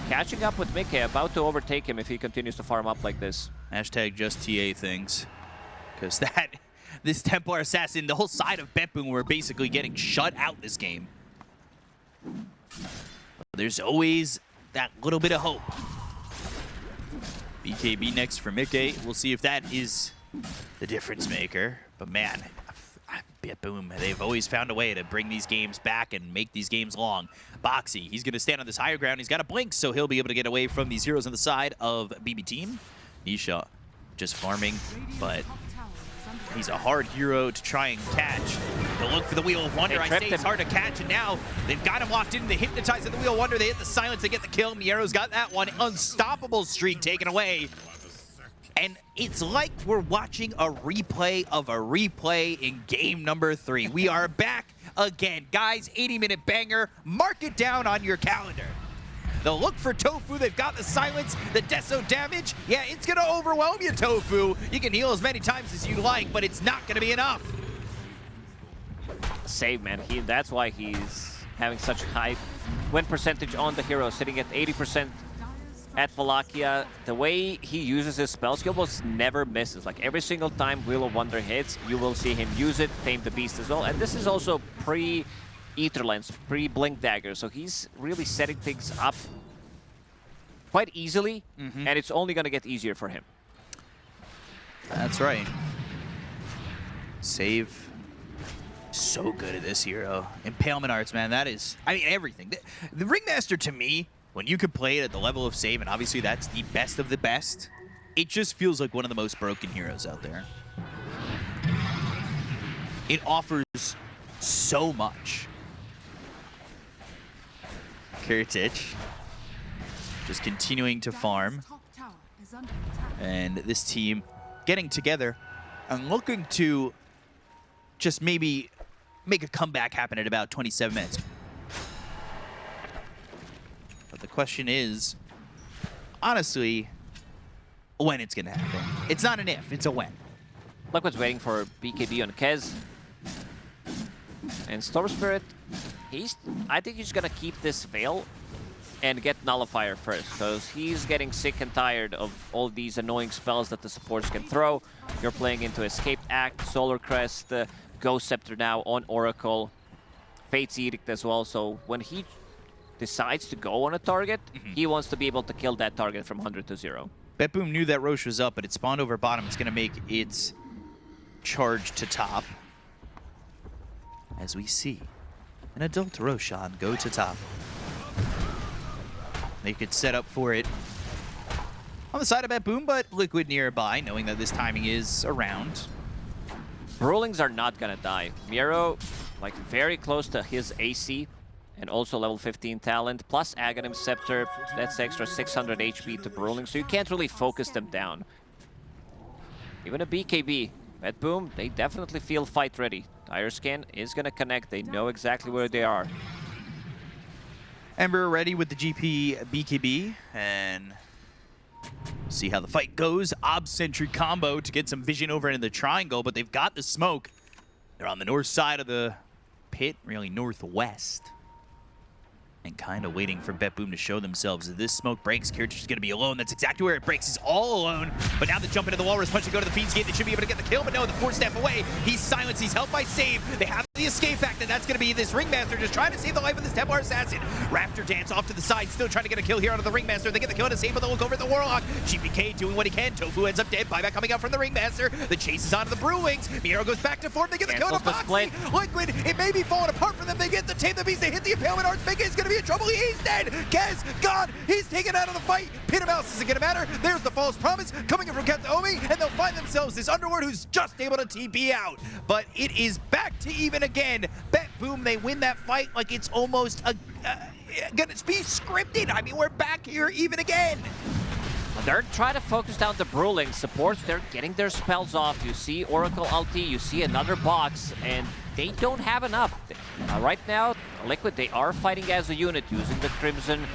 catching up with Mickey, about to overtake him if he continues to farm up like this. Hashtag just TA things. Because this Templar Assassin, the whole side of Betboom were basically getting shut out this game. There's always that little bit of hope. BKB next for Mickey. We'll see if that is the difference maker. But man, Betboom, they've always found a way to bring these games back and make these games long. Boxy, he's going to stand on this higher ground. He's got a blink, so he'll be able to get away from these heroes on the side of BB Team. Nisha just farming, but he's a hard hero to try and catch. They'll look for the Wheel of Wonder. I say it's hard to catch, and now they've got him locked in. They hypnotize at the Wheel of Wonder. They hit the silence. They get the kill. Miero's got that one. Unstoppable streak taken away. And it's like we're watching a replay of a replay in game number 3. We are back again. Guys, 80-minute banger. Mark it down on your calendar. They'll look for Tofu. They've got the silence, the deso damage. Yeah, it's going to overwhelm you, Tofu. You can heal as many times as you like, but it's not going to be enough. Save, man. That's why he's having such high win percentage on the hero, sitting at 80% at Wallachia. The way he uses his spells, he almost never misses. Like every single time Wheel of Wonder hits, you will see him use it, tame the beast as well. And this is also pre-Ether Lens, pre-Blink Dagger. So he's really setting things up quite easily, and it's only going to get easier for him. That's right. Save. So good at this hero. Impalement Arts, man, that is, I mean, everything. The Ringmaster, to me, when you can play it at the level of save, and obviously that's the best of the best, it just feels like one of the most broken heroes out there. It offers so much. Kiritich just continuing to farm. And this team getting together and looking to just maybe make a comeback happen at about 27 minutes. But the question is, honestly, when it's going to happen. It's not an if, it's a when. Liquid's waiting for BKB on Kez. And Storm Spirit, I think he's going to keep this Veil and get Nullifier first, because he's getting sick and tired of all these annoying spells that the supports can throw. You're playing into Escaped Act, Solar Crest, Ghost Scepter now on Oracle, Fate's Edict as well. So when he decides to go on a target, he wants to be able to kill that target from 100 to 0. Betboom knew that Roche was up, but it spawned over bottom. It's going to make its charge to top. As we see an adult Roshan go to top. They could set up for it on the side of Betboom, but Liquid nearby, knowing that this timing is around. Brewlings are not gonna die. Miero, like, very close to his AC, and also level 15 talent, plus Aghanim Scepter. That's extra 600 HP to Brewlings, so you can't really focus them down. Even a BKB, Betboom, they definitely feel fight ready. Tire scan is going to connect. They know exactly where they are. Ember ready with the GP BKB, and see how the fight goes. Ob Sentry combo to get some vision over into the triangle, but they've got the smoke. They're on the north side of the pit, really northwest. And kind of waiting for BetBoom to show themselves. If this smoke breaks, Kiritich is going to be alone. That's exactly where it breaks. He's all alone. But now they jump into the walrus punch to go to the Fiend's Gate. They should be able to get the kill, but no, the 4-step away. He's silenced. He's helped by Save. They have the escape back, and that's going to be this Ringmaster just trying to save the life of this Templar Assassin. Raptor dance off to the side, still trying to get a kill here onto the Ringmaster. They get the kill to Save, but they'll look over at the Warlock. GPK doing what he can. Tofu ends up dead. Buyback coming out from the Ringmaster. The chase is onto the Brewlings. Miero goes back to form. They get the kill to Foxy. Liquid, it may be falling apart for them. They get the Tame the Beast. They hit the Impalement Arts. Big is going to be in trouble. He's dead. Kez, gone. He's taken out of the fight. Pit of Mouse isn't going to matter. There's the false promise coming in from Kataomi, and they'll find themselves this Underworld who's just able to TP out. But it is back to even again. BetBoom, they win that fight like it's almost gonna be scripted. I mean, we're back here even again. They're trying to focus down the Brewling supports. They're getting their spells off. You see Oracle ulti, you see another box, and they don't have enough. Right now, Liquid, they are fighting as a unit using the Crimson.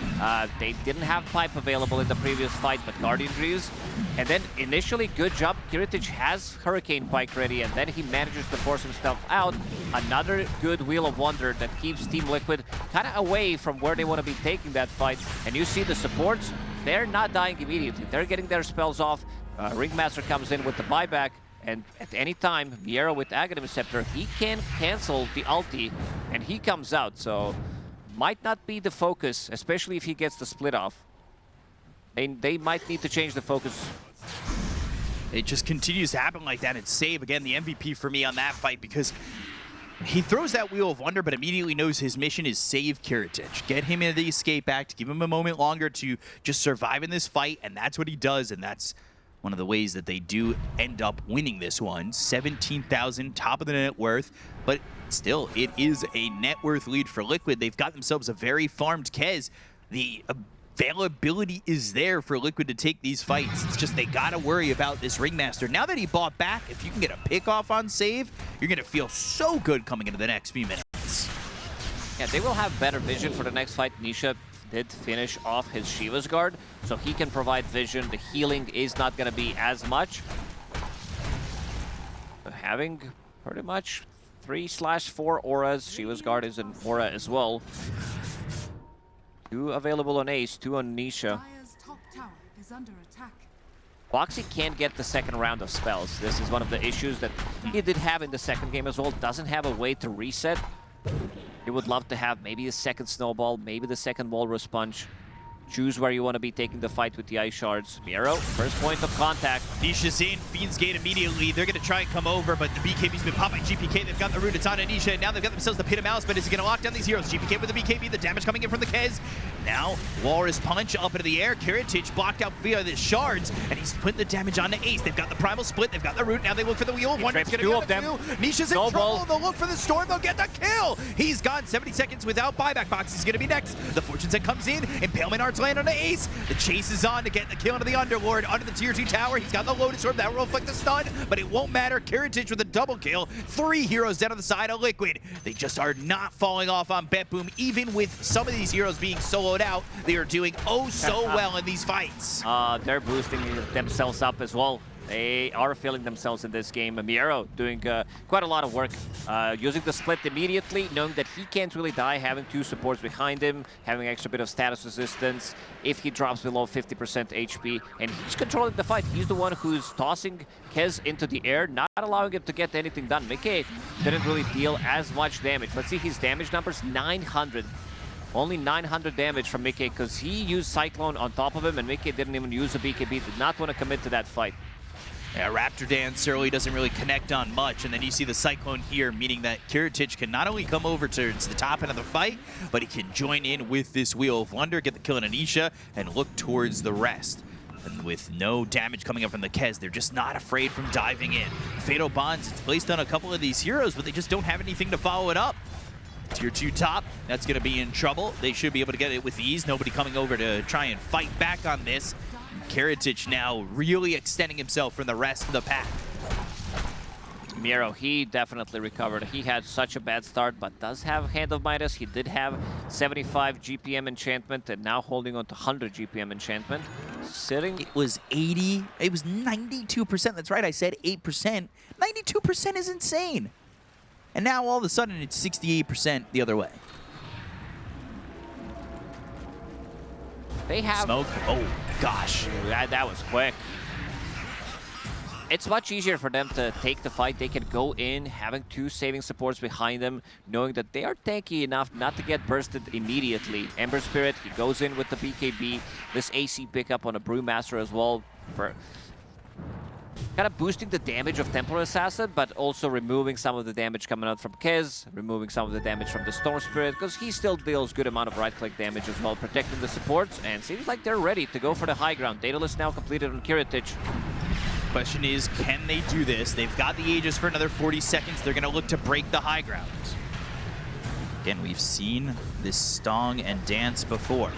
They didn't have Pipe available in the previous fight, but Guardian Greaves. And then initially, good job. Kiritich has Hurricane Pike ready, and then he manages to force himself out. Another good Wheel of Wonder that keeps Team Liquid kind of away from where they want to be taking that fight. And you see the supports, they're not dying immediately. They're getting their spells off. Ringmaster comes in with the buyback. And at any time, Miero with Aghanim Scepter, he can cancel the ulti, and he comes out. So, might not be the focus, especially if he gets the split off. They might need to change the focus. It just continues to happen like that, and Save, again, the MVP for me on that fight, because he throws that Wheel of Wonder, but immediately knows his mission is save Kiritich. Get him into the escape act, give him a moment longer to just survive in this fight, and that's what he does, and that's one of the ways that they do end up winning this one. 17,000, top of the net worth, but still, it is a net worth lead for Liquid. They've got themselves a very farmed Kez. The availability is there for Liquid to take these fights. It's just they gotta worry about this Ringmaster. Now that he bought back, if you can get a pick off on Save, you're gonna feel so good coming into the next few minutes. Yeah, they will have better vision for the next fight. Nisha did finish off his Shiva's Guard, so he can provide vision. The healing is not going to be as much. Having pretty much 3/4 auras. Shiva's Guard is an aura as well. 2 available on Ace, 2 on Nisha. Dire's top tower is under attack. Boxy can't get the second round of spells. This is one of the issues that he did have in the second game as well. Doesn't have a way to reset. You would love to have maybe a second Snowball, maybe the second Walrus Punch. Choose where you want to be taking the fight with the Ice Shards. Miero, first point of contact. Nisha's in, Fiend's Gate immediately. They're going to try and come over, but the BKB's been popped by GPK. They've got the root, it's on Nisha, and now they've got themselves the Pit of Mouse, but is he going to lock down these heroes? GPK with the BKB, the damage coming in from the Kez. Now, Walrus Punch up into the air. Kiritich blocked out via the Shards, and he's putting the damage onto Ace. They've got the Primal Split, they've got the root, now they look for the Wheel of Wonder. It's going to be on the 2. Nisha's in trouble, they'll look for the Storm, they'll get the kill. He's gone 70 seconds without buyback box. He's going to be next. The Fortune Set comes in, Impalement Arts land on the Ace. The chase is on to get the kill into the Underlord, under the tier 2 tower. He's got the Lotus Orb, that will reflect the stun, but it won't matter. Kiritich with a double kill. 3 heroes down on the side of Liquid. They just are not falling off on BetBoom. Even with some of these heroes being soloed out, they are doing oh so well in these fights. They're boosting themselves up as well. They are feeling themselves in this game. Miero doing quite a lot of work, using the split immediately, knowing that he can't really die, having 2 supports behind him, having extra bit of status resistance if he drops below 50% HP, and he's controlling the fight. He's the one who's tossing Kez into the air, not allowing him to get anything done. Mickey didn't really deal as much damage. Let's see his damage numbers, 900. Only 900 damage from Mickey because he used Cyclone on top of him, and Mickey didn't even use a BKB, did not want to commit to that fight. Yeah, Raptor Dance early doesn't really connect on much, and then you see the Cyclone here, meaning that Kiritich can not only come over to the top end of the fight, but he can join in with this Wheel of Wonder, get the kill on Anisha, and look towards the rest. And with no damage coming up from the Kez, they're just not afraid from diving in. Fatal Bonds, it's placed on a couple of these heroes, but they just don't have anything to follow it up. Tier 2 top, that's going to be in trouble. They should be able to get it with ease. Nobody coming over to try and fight back on this. Kiritich now really extending himself from the rest of the pack. Miro, he definitely recovered. He had such a bad start, but does have Hand of Midas. He did have 75 GPM enchantment and now holding on to 100 GPM enchantment. Sitting. It was 80. It was 92%. That's right. I said 8%. 92% is insane. And now all of a sudden it's 68% the other way. They have Smoke. Oh, gosh. That was quick. It's much easier for them to take the fight. They can go in having 2 saving supports behind them, knowing that they are tanky enough not to get bursted immediately. Ember Spirit, he goes in with the BKB. This AC pickup on a Brewmaster as well. Kind of boosting the damage of Templar Assassin, but also removing some of the damage coming out from Kez, removing some of the damage from the Storm Spirit, because he still deals good amount of right-click damage as well, protecting the supports, and seems like they're ready to go for the high ground. Daedalus now completed on Kiritich. Question is, can they do this? They've got the Aegis for another 40 seconds. They're going to look to break the high ground. Again, we've seen this Stong and Dance before.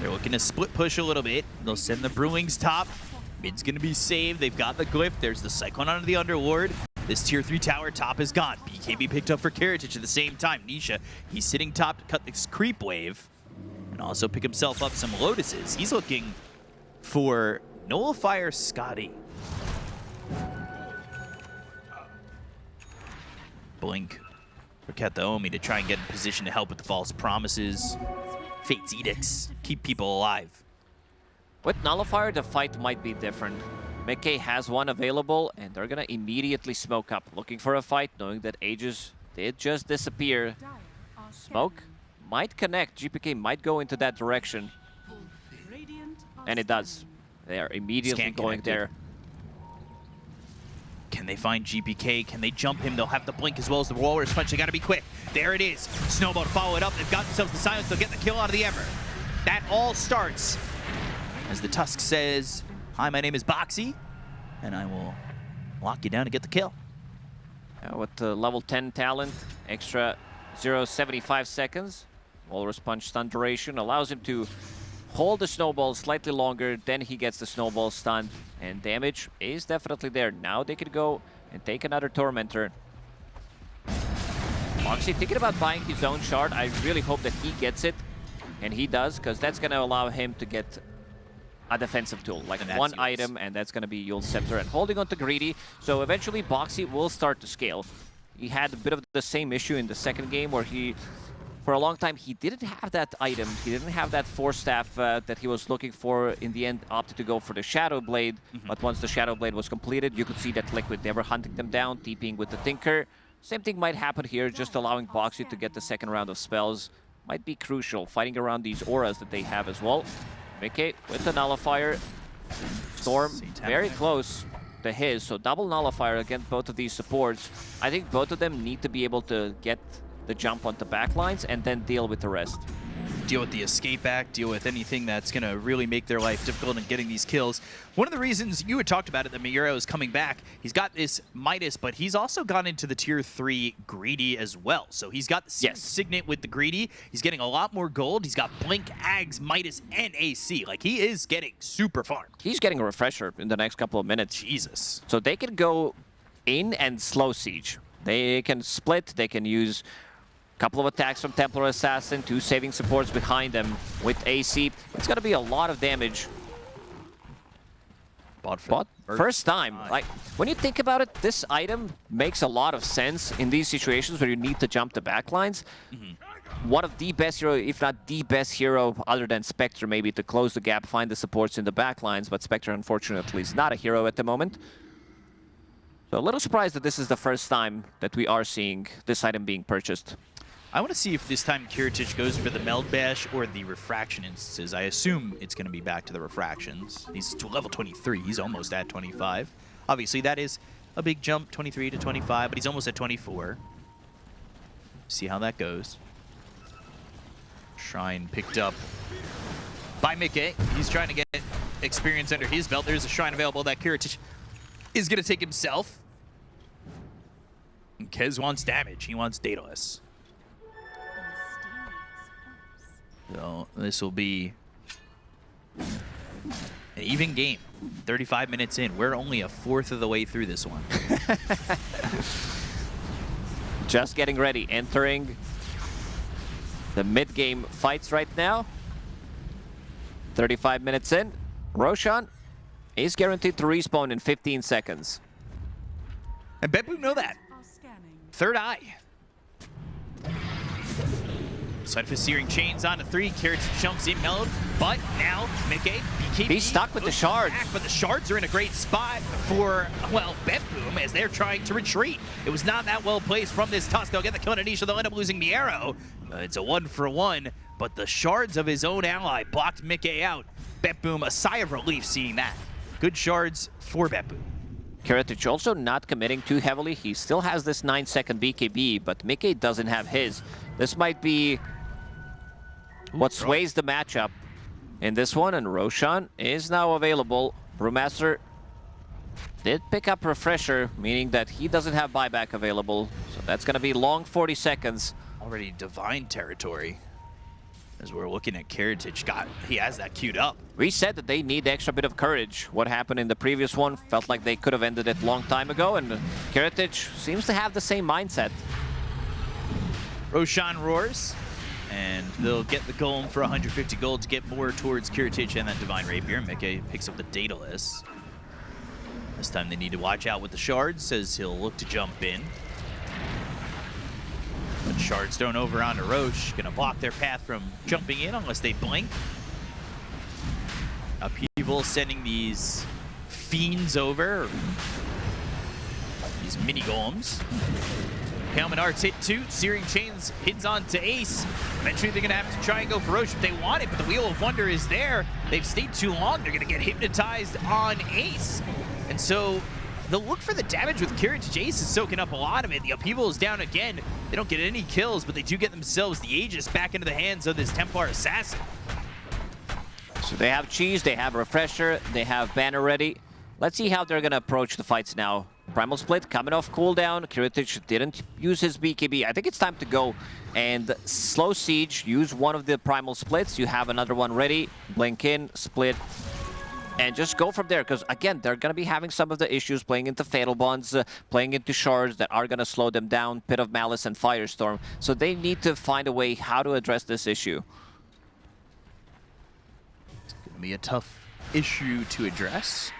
They're looking to split push a little bit. They'll send the Brewlings top. Mid's going to be saved. They've got the Glyph. There's the Cyclone onto the Underlord. This tier 3 tower top is gone. BKB picked up for Kiritich at the same time. Nisha, he's sitting top to cut this creep wave and also pick himself up some Lotuses. He's looking for Nullifier Scotty. Blink for Kataomi to try and get in position to help with the false promises. Fate's edicts keep people alive. With Nullifier, the fight might be different. Mickey has one available, and they're gonna immediately smoke up, looking for a fight, knowing that Aegis did just disappear. Smoke might connect. GPK might go into that direction. And it does. They are immediately going there. Can they find GPK? Can they jump him? They'll have the blink as well as the Walrus Punch. They gotta be quick. There it is. Snowball to follow it up. They've got themselves the silence. They'll get the kill out of the Ember. That all starts as the Tusk says, "Hi, my name is Boxy, and I will lock you down to get the kill." With the level 10 talent, extra 0.75 seconds. Walrus Punch stun duration allows him to hold the snowball slightly longer, then he gets the snowball stunned, and damage is definitely there. Now they could go and take another Tormentor. Boxy thinking about buying his own shard. I really hope that he gets it, and he does, because that's going to allow him to get a defensive tool, like one item, and that's going to be Yule's Scepter, and holding on to Greedy. So eventually Boxy will start to scale. He had a bit of the same issue in the second game where he, for a long time, he didn't have that item. He didn't have that Force Staff that he was looking for. In the end, opted to go for the Shadow Blade. But once the Shadow Blade was completed, you could see that Liquid, they were hunting them down, TPing with the Tinker. Same thing might happen here, just allowing Boxy to get the second round of spells might be crucial, fighting around these auras that they have as well. Mickey with the Nullifier. Storm very close to his, so double Nullifier against both of these supports. I think both of them need to be able to get the jump onto backlines and then deal with the rest. Deal with the escape act, deal with anything that's going to really make their life difficult in getting these kills. One of the reasons you had talked about it, that Miro is coming back, he's got this Midas, but he's also gone into the tier 3 Greedy as well. So he's got the Signet with the Greedy. He's getting a lot more gold. He's got Blink, Ags, Midas, and AC. Like, he is getting super farmed. He's getting a refresher in the next couple of minutes. Jesus. So they can go in and slow siege. They can split, they can use couple of attacks from Templar Assassin, 2 saving supports behind them with AC. It's going to be a lot of damage. But first time. Like, when you think about it, this item makes a lot of sense in these situations where you need to jump the backlines. One of the best hero, if not the best hero, other than Spectre, maybe, to close the gap, find the supports in the backlines, but Spectre, unfortunately, is not a hero at the moment. So a little surprised that this is the first time that we are seeing this item being purchased. I want to see if this time Kiritich goes for the Meld Bash or the Refraction instances. I assume it's going to be back to the Refractions. He's to level 23. He's almost at 25. Obviously, that is a big jump, 23 to 25, but he's almost at 24. See how that goes. Shrine picked up by Mickey. He's trying to get experience under his belt. There's a Shrine available that Kiritich is going to take himself. And Kez wants damage. He wants Daedalus. So this will be an even game. 35 minutes in. We're only a fourth of the way through this one. Just getting ready, entering the mid-game fights right now. 35 minutes in. Roshan is guaranteed to respawn in 15 seconds. And BetBoom know that. Are scanning. Third eye. Side of searing chains on to 3. Carrots chunks in mellowed, but now Mickey, BKB. He's stuck with the shards. Back, but the shards are in a great spot for, well, BetBoom as they're trying to retreat. It was not that well placed from this Tusk. They'll get the kill on Anisha. They'll end up losing the arrow. It's a 1-for-1, but the shards of his own ally blocked Mickey out. BetBoom, a sigh of relief seeing that. Good shards for BetBoom. Karatic also not committing too heavily. He still has this 9-second BKB, but Mickey doesn't have his. This might be what sways the matchup in this one, and Roshan is now available. Brewmaster did pick up Refresher, meaning that he doesn't have buyback available. So that's going to be long 40 seconds. Already Divine territory. As we're looking at Karatic, he has that queued up. We said that they need extra bit of courage. What happened in the previous one felt like they could have ended it a long time ago, and Karatic seems to have the same mindset. Roshan roars, and they'll get the golem for 150 gold to get more towards Karatic and that Divine Rapier. Mickey picks up the Daedalus. This time they need to watch out with the shards, as he'll look to jump in. But shards thrown over onto Roche, gonna block their path from jumping in unless they blink. Upheaval sending these fiends over, these mini golems. Palmenar's hit 2, Searing Chains hits on to Ace. Eventually they're gonna have to try and go for Roche if they want it, but the Wheel of Wonder is there. They've stayed too long, they're gonna get hypnotized on Ace. And so they'll look for the damage with Karatic. Ace is soaking up a lot of it. The Upheaval is down again. They don't get any kills, but they do get themselves the Aegis back into the hands of this Templar Assassin. So they have Cheese, they have Refresher, they have Banner ready. Let's see how they're gonna approach the fights now. Primal Split coming off cooldown. Karatic didn't use his BKB. I think it's time to go and slow siege. Use one of the Primal Splits. You have another one ready. Blink in, split, and just go from there, because again, they're going to be having some of the issues playing into Fatal Bonds, playing into shards that are going to slow them down, Pit of Malice and Firestorm. So they need to find a way how to address this issue. It's going to be a tough issue to address.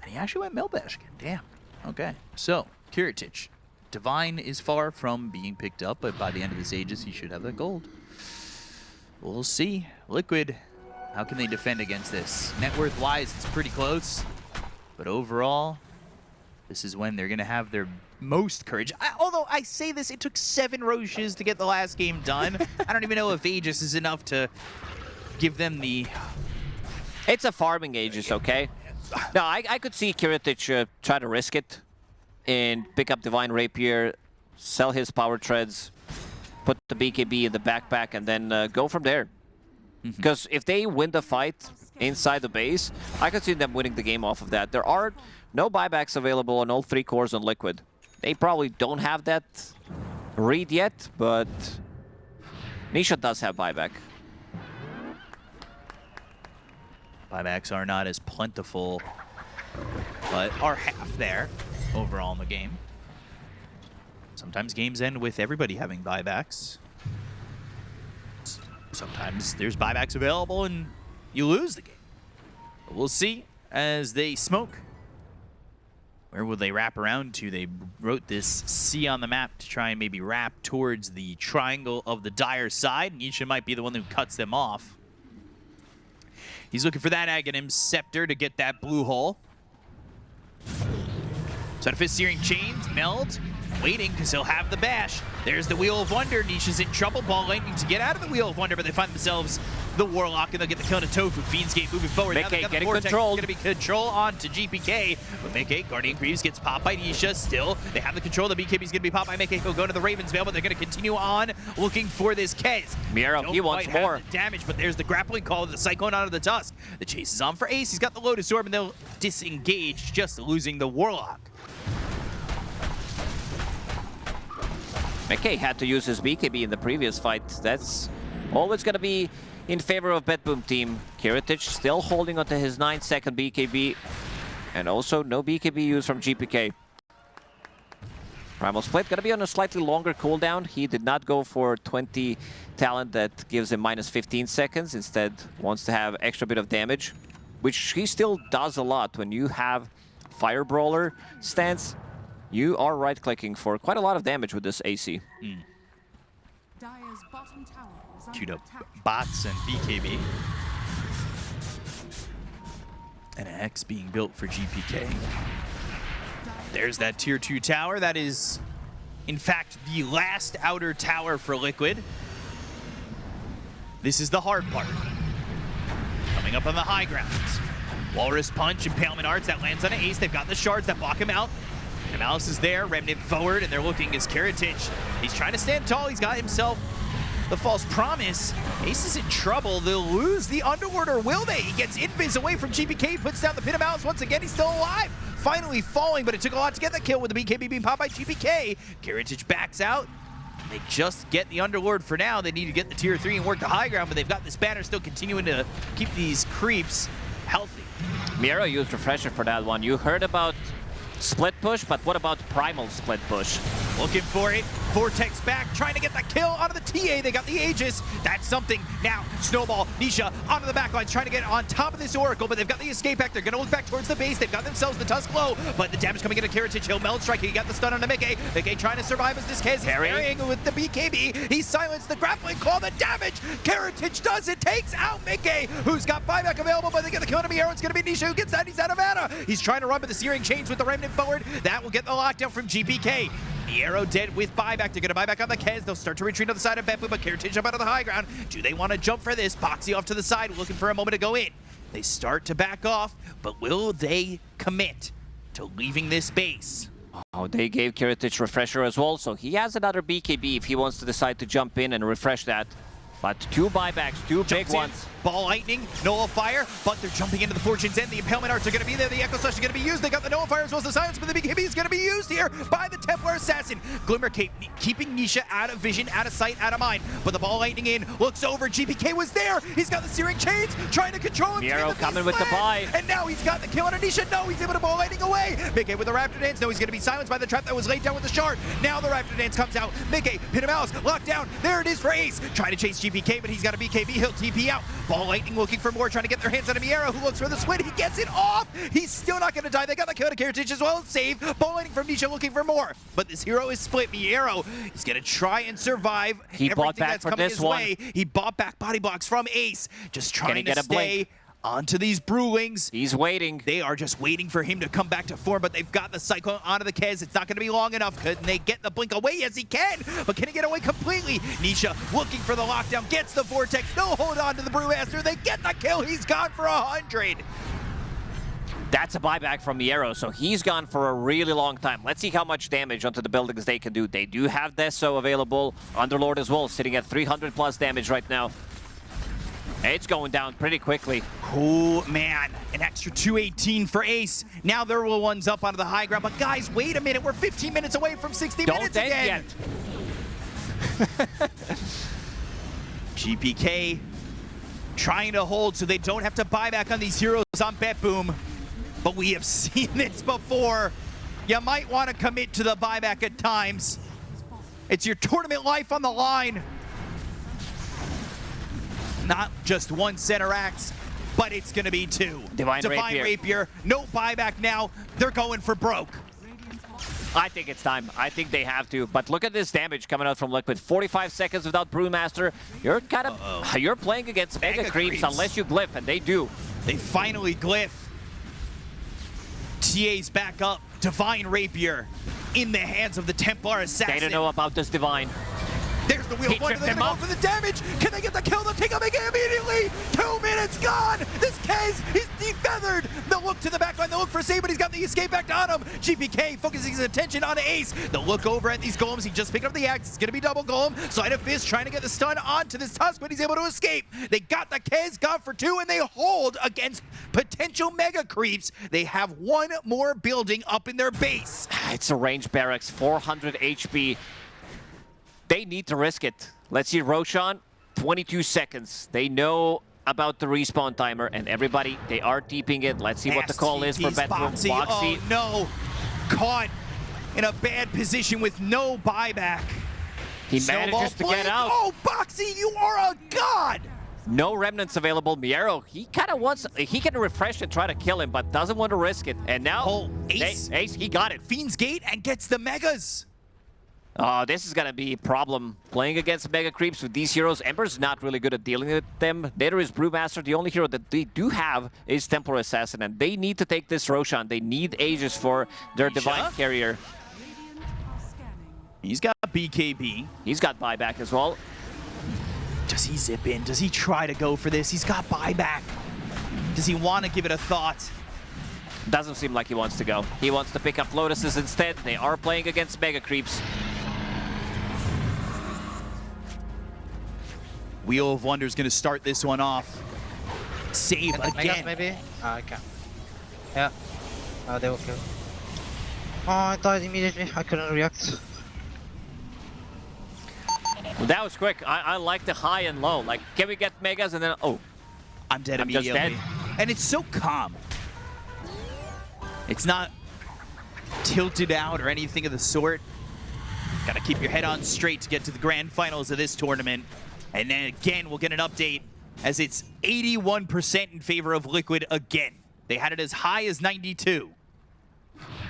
And he actually went Melbash again. Damn. Okay. So, Karatic. Divine is far from being picked up, but by the end of this Aegis, he should have that gold. We'll see. Liquid. How can they defend against this? Net worth-wise, it's pretty close. But overall, this is when they're going to have their most courage. Although I say this, it took 7 Roches to get the last game done. I don't even know if Aegis is enough to give them the... It's a farming Aegis, okay? No, I could see Karatic try to risk it and pick up Divine Rapier, sell his Power Treads, put the BKB in the backpack, and then go from there. Because if they win the fight inside the base, I could see them winning the game off of that. There are no buybacks available on all 3 cores on Liquid. They probably don't have that read yet, but Nisha does have buyback. Buybacks are not as plentiful, but are half there overall in the game. Sometimes games end with everybody having buybacks. Sometimes there's buybacks available and you lose the game. But we'll see as they smoke. Where will they wrap around to? They wrote this C on the map to try and maybe wrap towards the triangle of the Dire side. Nisha might be the one who cuts them off. He's looking for that Aghanim Scepter to get that blue hole. Sunfist Searing Chains, Meld, waiting because he'll have the bash. There's the Wheel of Wonder. Nisha's in trouble. Ball Lightning to get out of the Wheel of Wonder, but they find themselves the Warlock, and they'll get the kill to Tofu. Fiend's Gate moving forward. Mickey getting controlled. It's going to be control on to GPK. But Mickey, Guardian Greaves gets popped by Nisha. Still, they have the control. The BKB's going to be popped by Mickey. He'll go to the Raven's Veil, but they're going to continue on looking for this Kez. Miro, he wants more. The damage, but there's the grappling call of the Cyclone out of the Tusk. The chase is on for Ace. He's got the Lotus Orb, and they'll disengage, just losing the Warlock. Mickey had to use his BKB in the previous fight. That's always going to be in favor of BetBoom team. Karatic still holding onto his 9-second BKB. And also no BKB used from GPK. Primal Split gonna be on a slightly longer cooldown. He did not go for 20 talent that gives him minus 15 seconds. Instead, wants to have extra bit of damage, which he still does a lot. When you have Fire Brawler stance, you are right-clicking for quite a lot of damage with this AC. Dire's bottom tower is Queued under up attack. bots and BKB. And an X being built for GPK. There's that tier 2 tower. That is, in fact, the last outer tower for Liquid. This is the hard part. Coming up on the high grounds. Walrus Punch, Impalement Arts, that lands on an ace. They've got the shards that block him out. And Malice is there, Remnant forward, and they're looking as Karatic. He's trying to stand tall. He's got himself the false promise. Ace is in trouble. They'll lose the Underlord, or will they? He gets invis away from GPK, puts down the pin of Malice once again. He's still alive. Finally falling, but it took a lot to get the kill with the BKB being popped by GPK. Karatic backs out. They just get the Underlord for now. They need to get the tier 3 and work the high ground, but they've got this banner still continuing to keep these creeps healthy. Miro used Refresher for that one. You heard about split push, but what about primal split push? Looking for it. Vortex back, trying to get the kill onto the TA. They got the Aegis. That's something. Now, Snowball, Nisha onto the back lines, trying to get on top of this Oracle, but they've got the escape back. They're going to look back towards the base. They've got themselves the Tusk low, but the damage coming into Karatic. He'll Meld Strike. He got the stun on the Mickey. Mickey trying to survive as this Kez carrying with the BKB. He silenced the grappling claw. The damage Karatic does it. Takes out Mickey, who's got buyback available, but they get the kill on Arrow. It's going to be Nisha who gets that. He's out of mana. He's trying to run, but the Searing Chains with the Remnant forward. That will get the lockdown from GPK. The Arrow dead with buyback. They're going to buy back on the Kez. They'll start to retreat on the side of Beppu, but Karatic up out of the high ground. Do they want to jump for this? Boxy off to the side, looking for a moment to go in. They start to back off, but will they commit to leaving this base? Oh, they gave Karatic Refresher as well, so he has another BKB if he wants to decide to jump in and refresh that. But two buybacks, two big ones. Ball Lightning, Nullifier, but they're jumping into the Fortune's End. The Impalement Arts are going to be there. The Echo Slash is going to be used. They got the Nullifier as well as the Silence, but the BKB is going to be used here by the Templar Assassin. Glimmer Cape keeping Nisha out of vision, out of sight, out of mind. But the Ball Lightning in, looks over. GPK was there. He's got the Searing Chains, trying to control him. Miro coming with the buy. And now he's got the kill on Nisha. No, he's able to Ball Lightning away. Mickey with the Raptor Dance. No, he's going to be silenced by the trap that was laid down with the shard. Now the Raptor Dance comes out. Mickey, pin him out, locked down. There it is for Ace. Trying to chase GPK, but he's got a BKB. He'll TP out. Ball Lightning looking for more, trying to get their hands on Miero, who looks for the split. He gets it off. He's still not going to die. They got the kill to Karatic as well. Save. Ball Lightning from Nisha looking for more. But this hero is split. Miero, he's going to try and survive. He bought back for this one. Way. He bought back body blocks from Ace. Just trying to stay onto these Brewlings. He's waiting. They are just waiting for him to come back to form, but they've got the Cyclone onto the Kez. It's not going to be long enough. Can they get the blink away? Yes, he can, but can he get away completely? Nisha looking for the lockdown, gets the Vortex. No hold on to the Brewmaster. They get the kill. He's gone for 100. That's a buyback from Miero, so he's gone for a really long time. Let's see how much damage onto the buildings they can do. They do have Deso available. Underlord as well, sitting at 300 plus damage right now. It's going down pretty quickly. Oh, man. An extra 218 for Ace. Now they're the ones up onto the high ground. But guys, wait a minute. We're 15 minutes away from 60 minutes again. GPK trying to hold so they don't have to buy back on these heroes on Bet Boom. But we have seen this before. You might want to commit to the buyback at times. It's your tournament life on the line. Not just one center axe, but it's going to be two. Divine Rapier. No buyback now. They're going for broke. I think it's time. I think they have to. But look at this damage coming out from Liquid. 45 seconds without Brewmaster. You're kind of you're playing against Mega Creeps unless you glyph, and they do. They finally glyph. TA's back up. Divine Rapier in the hands of the Templar Assassin. They don't know about this Divine. There's the wheel one, they're gonna go for the damage. Can they get the kill? They'll take out Mega immediately. 2 minutes gone. This Kez is defeathered. They'll look to the back line. They'll look for Save, but he's got the escape back on him. GPK focusing his attention on Ace. They'll look over at these golems. He just picked up the axe. It's gonna be double golem. Sleight of Fist trying to get the stun onto this Tusk, but he's able to escape. They got the Kez, got for 2, and they hold against potential Mega Creeps. They have one more building up in their base. It's a range barracks, 400 HP. They need to risk it. Let's see Roshan, 22 seconds. They know about the respawn timer, and everybody, they are deeping it. Let's see what the call is for Bedroom. Boxy. Oh no, caught in a bad position with no buyback. He manages to get out. Oh, Boxy, you are a god! No remnants available. Miero, he kind of wants, he can refresh and try to kill him, but doesn't want to risk it. And now, Oh, Ace. Ace, he got it. Fiend's Gate and gets the megas. Oh, this is going to be a problem. Playing against Mega Creeps with these heroes, Ember's not really good at dealing with them. Neither is Brewmaster. The only hero that they do have is Templar Assassin, and they need to take this Roshan. They need Aegis for their Divine Carrier. Radiant are scanning. He's got BKB. He's got buyback as well. Does he zip in? Does he try to go for this? He's got buyback. Does he want to give it a thought? Doesn't seem like he wants to go. He wants to pick up Lotuses instead. They are playing against Mega Creeps. Wheel of Wonder's going to start this one off. Save again. Maybe? I can. Yeah. They will kill. Oh, I died immediately. I couldn't react. Well, that was quick. I like the high and low. Like, can we get Megas and then, oh. I'm dead I'm just immediately. dead. And it's so calm. It's not tilted out or anything of the sort. Got to keep your head on straight to get to the grand finals of this tournament. And then again, we'll get an update as it's 81% in favor of Liquid again. They had it as high as 92.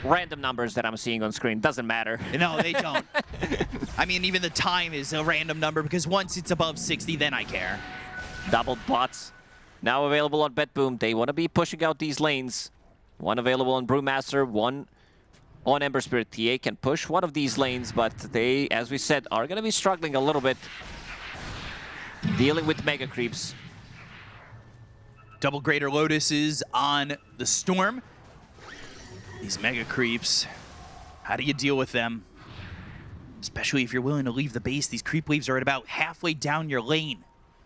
Random numbers that I'm seeing on screen. Doesn't matter. No, they don't. I mean, even the time is a random number because once it's above 60, then I care. Double bots. Now available on BetBoom. They want to be pushing out these lanes. One available on Brewmaster, one on Ember Spirit. TA can push one of these lanes, but they, as we said, are going to be struggling a little bit. Dealing with Mega Creeps. Double Greater Lotuses on the Storm. These Mega Creeps, how do you deal with them? Especially if you're willing to leave the base. These creep waves are at about halfway down your lane.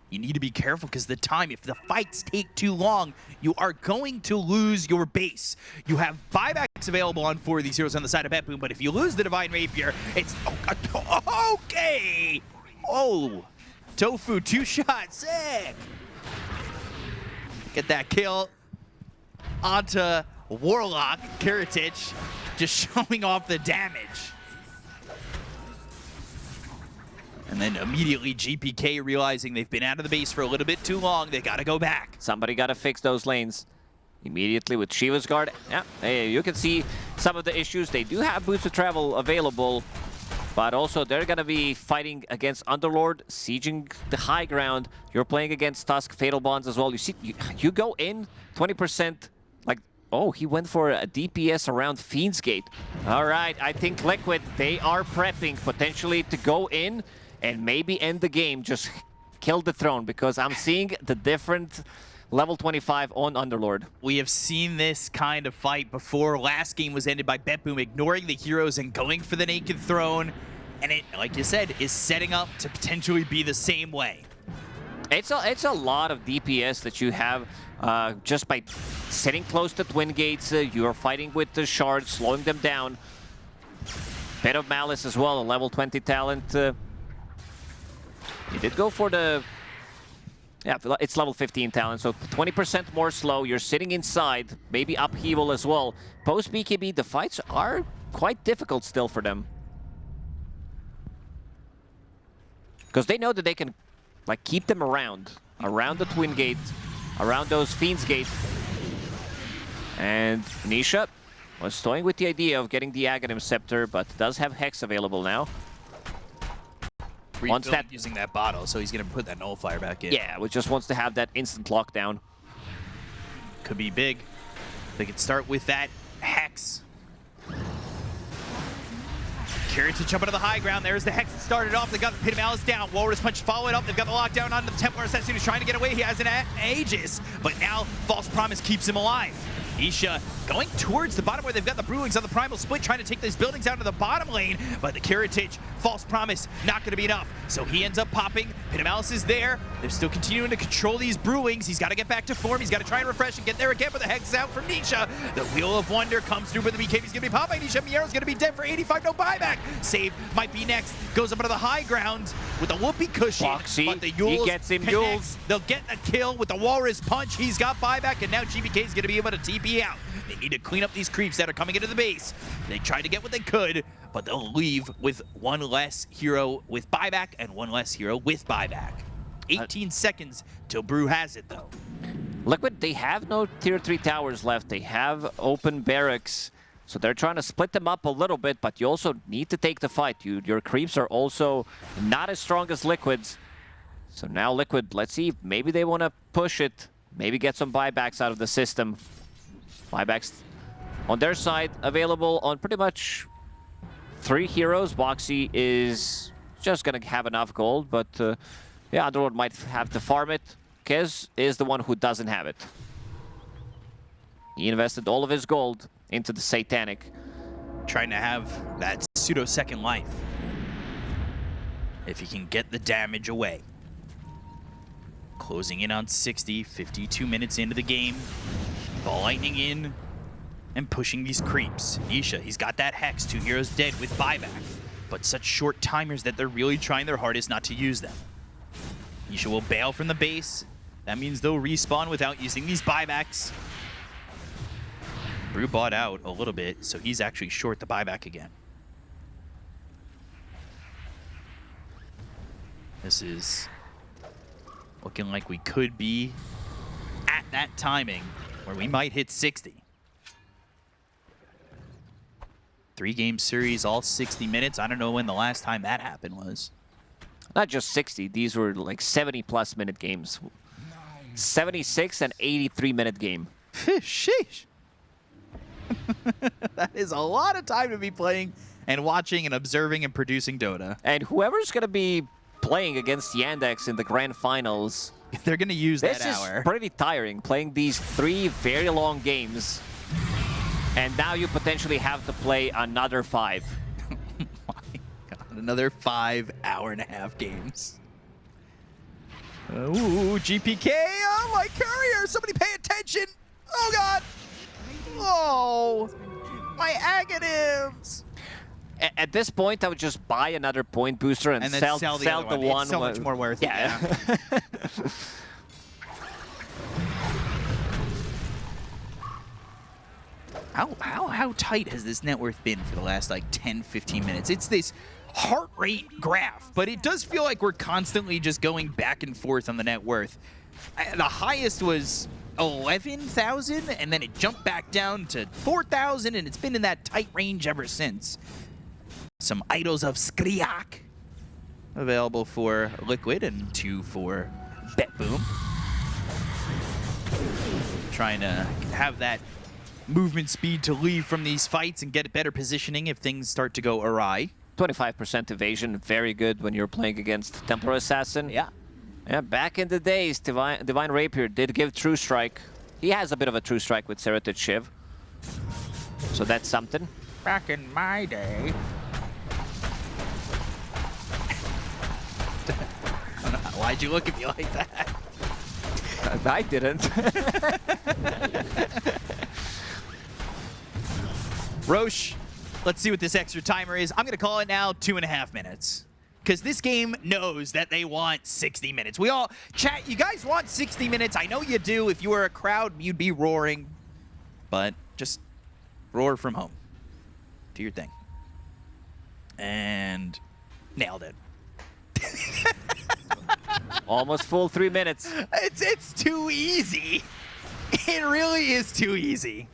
You need to be careful because the time, if the fights take too long, you are going to lose your base. You have buybacks available on 4 of these heroes on the side of BetBoom, but if you lose the Divine Rapier, it's okay. Oh, Tofu, 2 shots, sick. Get that kill onto Warlock. Kiritich just showing off the damage. And then immediately GPK realizing they've been out of the base for a little bit too long. They got to go back. Somebody got to fix those lanes. Immediately with Shiva's Guard. Yeah, hey, you can see some of the issues. They do have boots of travel available, but also they're going to be fighting against Underlord, sieging the high ground. You're playing against Tusk, Fatal Bonds as well. You see, you go in 20%. Like, oh, he went for a DPS around Fiend's Gate. All right, I think Liquid, they are prepping potentially to go in and maybe end the game, just kill the throne, because I'm seeing the different level 25 on Underlord. We have seen this kind of fight before. Last game was ended by BetBoom ignoring the heroes and going for the Naked Throne. And it, like you said, is setting up to potentially be the same way. It's a lot of DPS that you have just by sitting close to Twin Gates. You are fighting with the shards, slowing them down. Bit of Malice as well, a level 20 talent. He did go for the... Yeah, it's level 15 talent, so 20% more slow. You're sitting inside, maybe upheaval as well. Post BKB, the fights are quite difficult still for them. Because they know that they can like keep them around the Twin Gate, around those Fiend's Gate. And Nisha was toying with the idea of getting the Aghanim Scepter, but does have Hex available now. Once that using that bottle, so he's going to put that nullifier back in. Yeah, which just wants to have that instant lockdown. Could be big. They could start with that Hex. Kiritich up into the high ground. There's the Hex that started off. They got the Pit of Malice down. Walrus Punch followed up. They've got the lockdown onto the Templar Assassin who's trying to get away. He has an Aegis, but now False Promise keeps him alive. Isha going towards the bottom where they've got the Brewlings on the Primal Split, trying to take these buildings out to the bottom lane, but the Kiritage, False Promise, not going to be enough. So he ends up popping. Pinamalus is there. They're still continuing to control these Brewlings. He's got to get back to form. He's got to try and refresh and get there again, but the Hex is out from Nisha. The Wheel of Wonder comes through, but the BKB's going to be popped by Nisha. Miero's going to be dead for 85, no buyback. Save might be next. Goes up into the high ground with a whoopee cushion, but the Yules he gets him connects. They'll get a kill with the Walrus Punch. He's got buyback, and now GBK is going to be able to TP out. They need to clean up these creeps that are coming into the base. They tried to get what they could, but they'll leave with one less hero with buyback and one less hero with buyback. 18 seconds till Brew has it, though. Liquid, they have no tier 3 towers left. They have open barracks. So they're trying to split them up a little bit, but you also need to take the fight. Your creeps are also not as strong as Liquid's. So now Liquid, let's see, maybe they want to push it. Maybe get some buybacks out of the system. Buybacks on their side available on pretty much 3 heroes. Boxy is just going to have enough gold, but yeah, Underworld might have to farm it. Kez is the one who doesn't have it. He invested all of his gold into the Satanic. Trying to have that pseudo second life. If he can get the damage away. Closing in on 60, 52 minutes into the game. Ball lightning in and pushing these creeps. Isha, he's got that Hex, 2 heroes dead with buyback. But such short timers that they're really trying their hardest not to use them. Isha will bail from the base. That means they'll respawn without using these buybacks. Brew bought out a little bit, so he's actually short the buyback again. This is looking like we could be at that timing where we might hit 60. 3-game series, all 60 minutes. I don't know when the last time that happened was. Not just 60, these were like 70+ minute games. 76 and 83-minute game. Sheesh. That is a lot of time to be playing and watching and observing and producing Dota. And whoever's going to be playing against Yandex in the grand finals, they're going to use that hour. This is pretty tiring, playing these 3 very long games. And now you potentially have to play another 5. Oh my God, another 5 hour-and-a-half games. Ooh, GPK! Oh, my courier! Somebody pay attention! Oh, God! Oh! My Aghanims! At this point, I would just buy another point booster and then sell the the one. It's so much more worth it. Yeah. How tight has this net worth been for the last like 10, 15 minutes? It's this heart rate graph, but it does feel like we're constantly just going back and forth on the net worth. The highest was 11,000, and then it jumped back down to 4,000, and it's been in that tight range ever since. Some Idols of Skriak available for Liquid and 2 for BetBoom. Trying to have that movement speed to leave from these fights and get better positioning if things start to go awry. 25% evasion, very good when you're playing against Templar Assassin. Yeah. Yeah, back in the days, Divine Rapier did give True Strike. He has a bit of a True Strike with Serrated Shiv. So that's something. Back in my day. Why'd you look at me like that? I didn't. Roche, let's see what this extra timer is. I'm going to call it now 2.5 minutes. Because this game knows that they want 60 minutes. We all, chat, you guys want 60 minutes. I know you do. If you were a crowd, you'd be roaring. But just roar from home. Do your thing. And nailed it. Almost full 3 minutes. It's too easy. It really is too easy.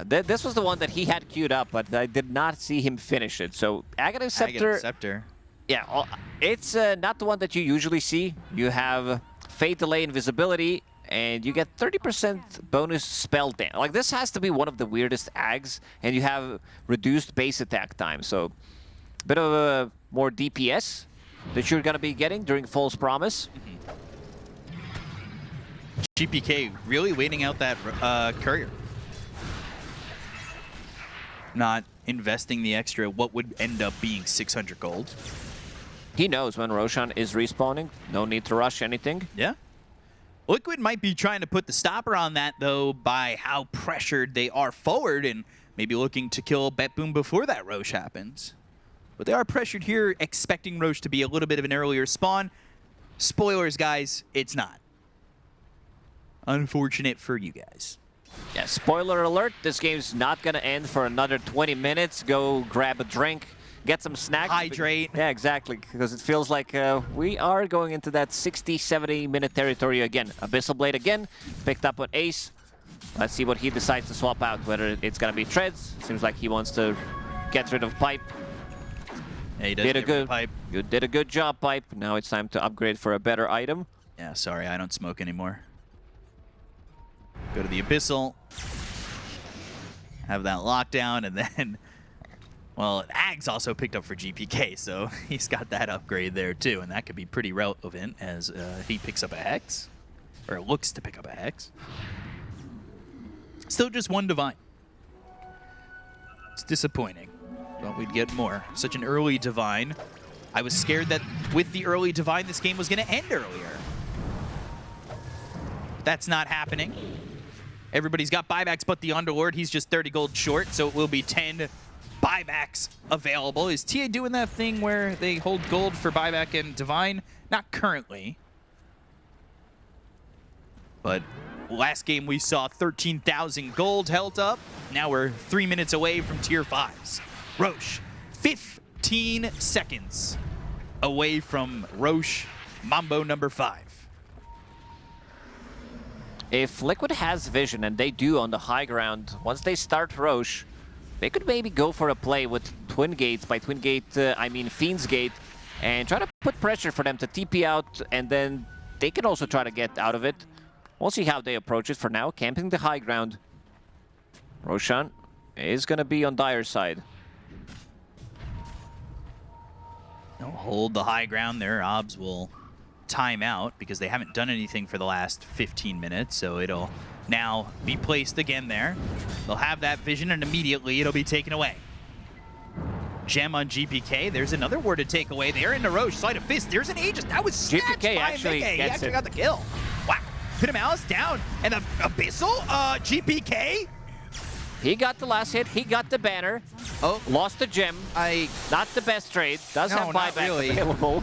This was the one that he had queued up, but I did not see him finish it. So Aghanim Scepter. Yeah, it's not the one that you usually see. You have Fate Delay Invisibility, and you get 30% bonus spell damage. Like, this has to be one of the weirdest Ags, and you have reduced base attack time. So a bit of a more DPS that you're going to be getting during False Promise. GPK really waiting out that courier. Not investing the extra, what would end up being 600 gold. He knows when Roshan is respawning. No need to rush anything. Yeah. Liquid might be trying to put the stopper on that, though, by how pressured they are forward and maybe looking to kill BetBoom before that Roche happens. But they are pressured here, expecting Roche to be a little bit of an earlier spawn. Spoilers, guys, it's not. Unfortunate for you guys. Yeah, spoiler alert, this game's not going to end for another 20 minutes. Go grab a drink, get some snacks. Hydrate. Yeah, exactly, because it feels like we are going into that 60, 70-minute territory again. Abyssal Blade again, picked up on Ace. Let's see what he decides to swap out, whether it's going to be Treads. Seems like he wants to get rid of Pipe. Yeah, he does get rid of Pipe. You did a good job, Pipe. Now it's time to upgrade for a better item. Yeah, sorry, I don't smoke anymore. Go to the Abyssal. Have that lockdown, and then... Well, Ag's also picked up for GPK, so he's got that upgrade there too, and that could be pretty relevant as he picks up a Hex, or looks to pick up a Hex. Still just one Divine. It's disappointing. Thought we'd get more. Such an early Divine. I was scared that with the early Divine, this game was going to end earlier. That's not happening. Everybody's got buybacks but the Underlord. He's just 30 gold short, so it will be 10 buybacks available. Is TA doing that thing where they hold gold for buyback and Divine? Not currently. But last game we saw 13,000 gold held up. Now we're 3 minutes away from tier 5s. Roche, 15 seconds away from Roche Mambo number 5. If Liquid has vision, and they do on the high ground, once they start Roche, they could maybe go for a play with Twin Gates. By Twin Gate, I mean Fiend's Gate, and try to put pressure for them to TP out, and then they can also try to get out of it. We'll see how they approach it for now, camping the high ground. Roshan is going to be on Dire's side. They'll hold the high ground there. Obs will time out because they haven't done anything for the last 15 minutes, so it'll now be placed again there. They'll have that vision and immediately it'll be taken away. Gem on GPK. There's another ward to take away. They're into Roche. Sleight of Fist. There's an Aegis. That was snatched GPK by actually Mickey. He gets actually it. got the kill. Wow. Pit of Malice down. And the Abyssal, GPK. He got the last hit. He got the banner. Oh, Lost the gem. Not the best trade. Does No, have not buyback really. available.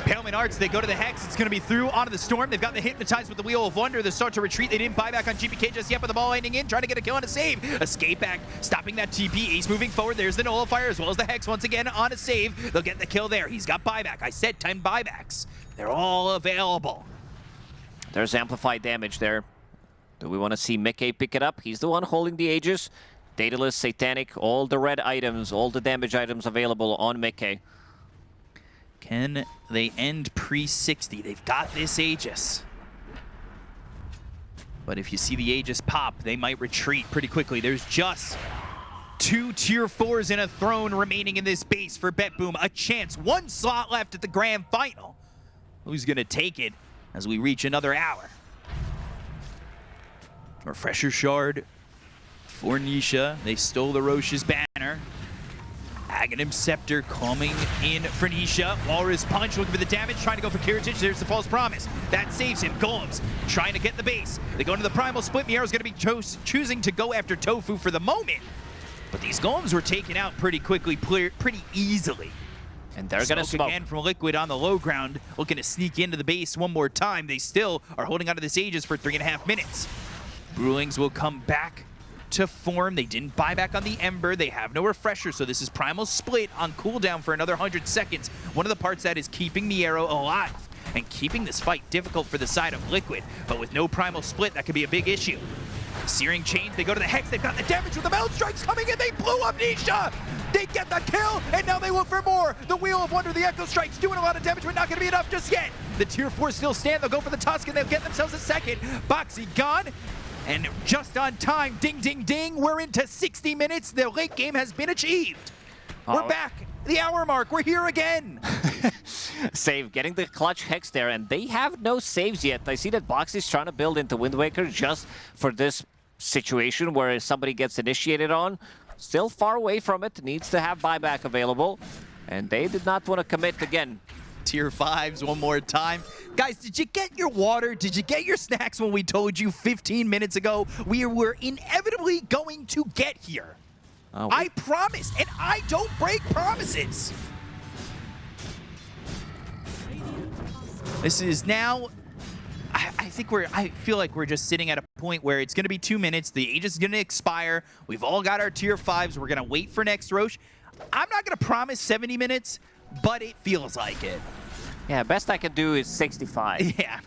Paleman Arts, they go to the Hex. It's going to be through onto the Storm. They've got the Hypnotize with the Wheel of Wonder. They start to retreat. They didn't buy back on GPK just yet, but the ball landing in, trying to get a kill and a save. Escape back, stopping that TP. Ace moving forward. There's the Nullifier as well as the Hex once again on a save. They'll get the kill there. He's got buyback. I said 10 buybacks. They're all available. There's amplified damage there. Do we want to see Mickey pick it up? He's the one holding the Aegis. Daedalus, Satanic, all the red items, all the damage items available on Mickey. Can they end pre-60? They've got this Aegis. But if you see the Aegis pop, they might retreat pretty quickly. There's just 2 tier 4s and a throne remaining in this base for BetBoom. A chance, 1 slot left at the grand final. Who's gonna take it as we reach another hour? Refresher Shard for Nisha. They stole the Roche's banner. Aghanim Scepter coming in for Nisha. Walrus Punch looking for the damage, trying to go for Kiritage. There's the False Promise. That saves him. Golems trying to get the base. They go into the Primal Split. Miero's going to be choosing to go after Tofu for the moment. But these Golems were taken out pretty quickly, pretty easily. And they're going to smoke again from Liquid on the low ground, looking to sneak into the base one more time. They still are holding onto this Aegis for 3.5 minutes. Brewlings will come back to form. They didn't buy back on the Ember. They have no refresher, so this is Primal Split on cooldown for another 100 seconds. One of the parts that is keeping Miero alive and keeping this fight difficult for the side of Liquid. But with no Primal Split, that could be a big issue. Searing Chains, they go to the Hex. They've got the damage with the Meld Strikes coming in. They blew up Nisha. They get the kill, and now they look for more. The Wheel of Wonder, the Echo Strikes, doing a lot of damage, but not going to be enough just yet. The tier 4 still stand. They'll go for the Tusk, and they'll get themselves a second. Boxy gone. And just on time, ding, ding, ding, we're into 60 minutes. The late game has been achieved. We're back. The hour mark. We're here again. save, getting the clutch hex there, and they have no saves yet. I see that Box is trying to build into Wind Waker just for this situation where somebody gets initiated on. Still far away from it, needs to have buyback available, and they did not want to commit again. Tier 5s one more time. Guys, did you get your water? Did you get your snacks when we told you 15 minutes ago we were inevitably going to get here? I promised, and I don't break promises. This is now, I feel like we're just sitting at a point where it's going to be 2 minutes. The age is going to expire. We've all got our tier 5s. We're going to wait for next Roche. I'm not going to promise 70 minutes, but it feels like it. Yeah, best I can do is 65. Yeah.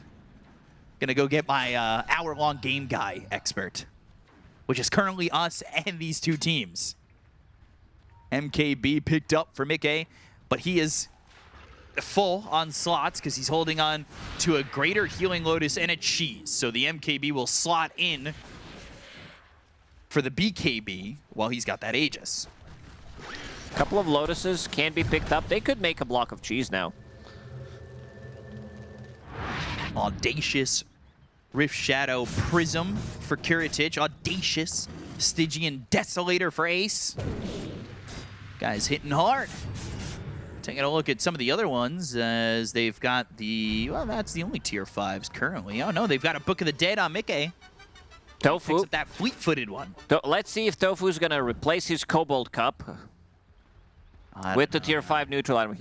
Gonna go get my hour-long game guy expert, which is currently us and these two teams. MKB picked up for Mickey, but he is full on slots because he's holding on to a Greater Healing Lotus and a Cheese. So the MKB will slot in for the BKB while he's got that Aegis. A couple of Lotuses can be picked up. They could make a block of cheese now. Audacious Rift Shadow Prism for Kiritich. Audacious Stygian Desolator for Ace. Guys hitting hard. Taking a look at some of the other ones as they've got the, well, that's the only tier 5s currently. Oh no, they've got a Book of the Dead on Mickey. Tofu. Picks up that fleet-footed one. Let's see if Tofu's gonna replace his Cobalt Cup with the tier 5 neutral item.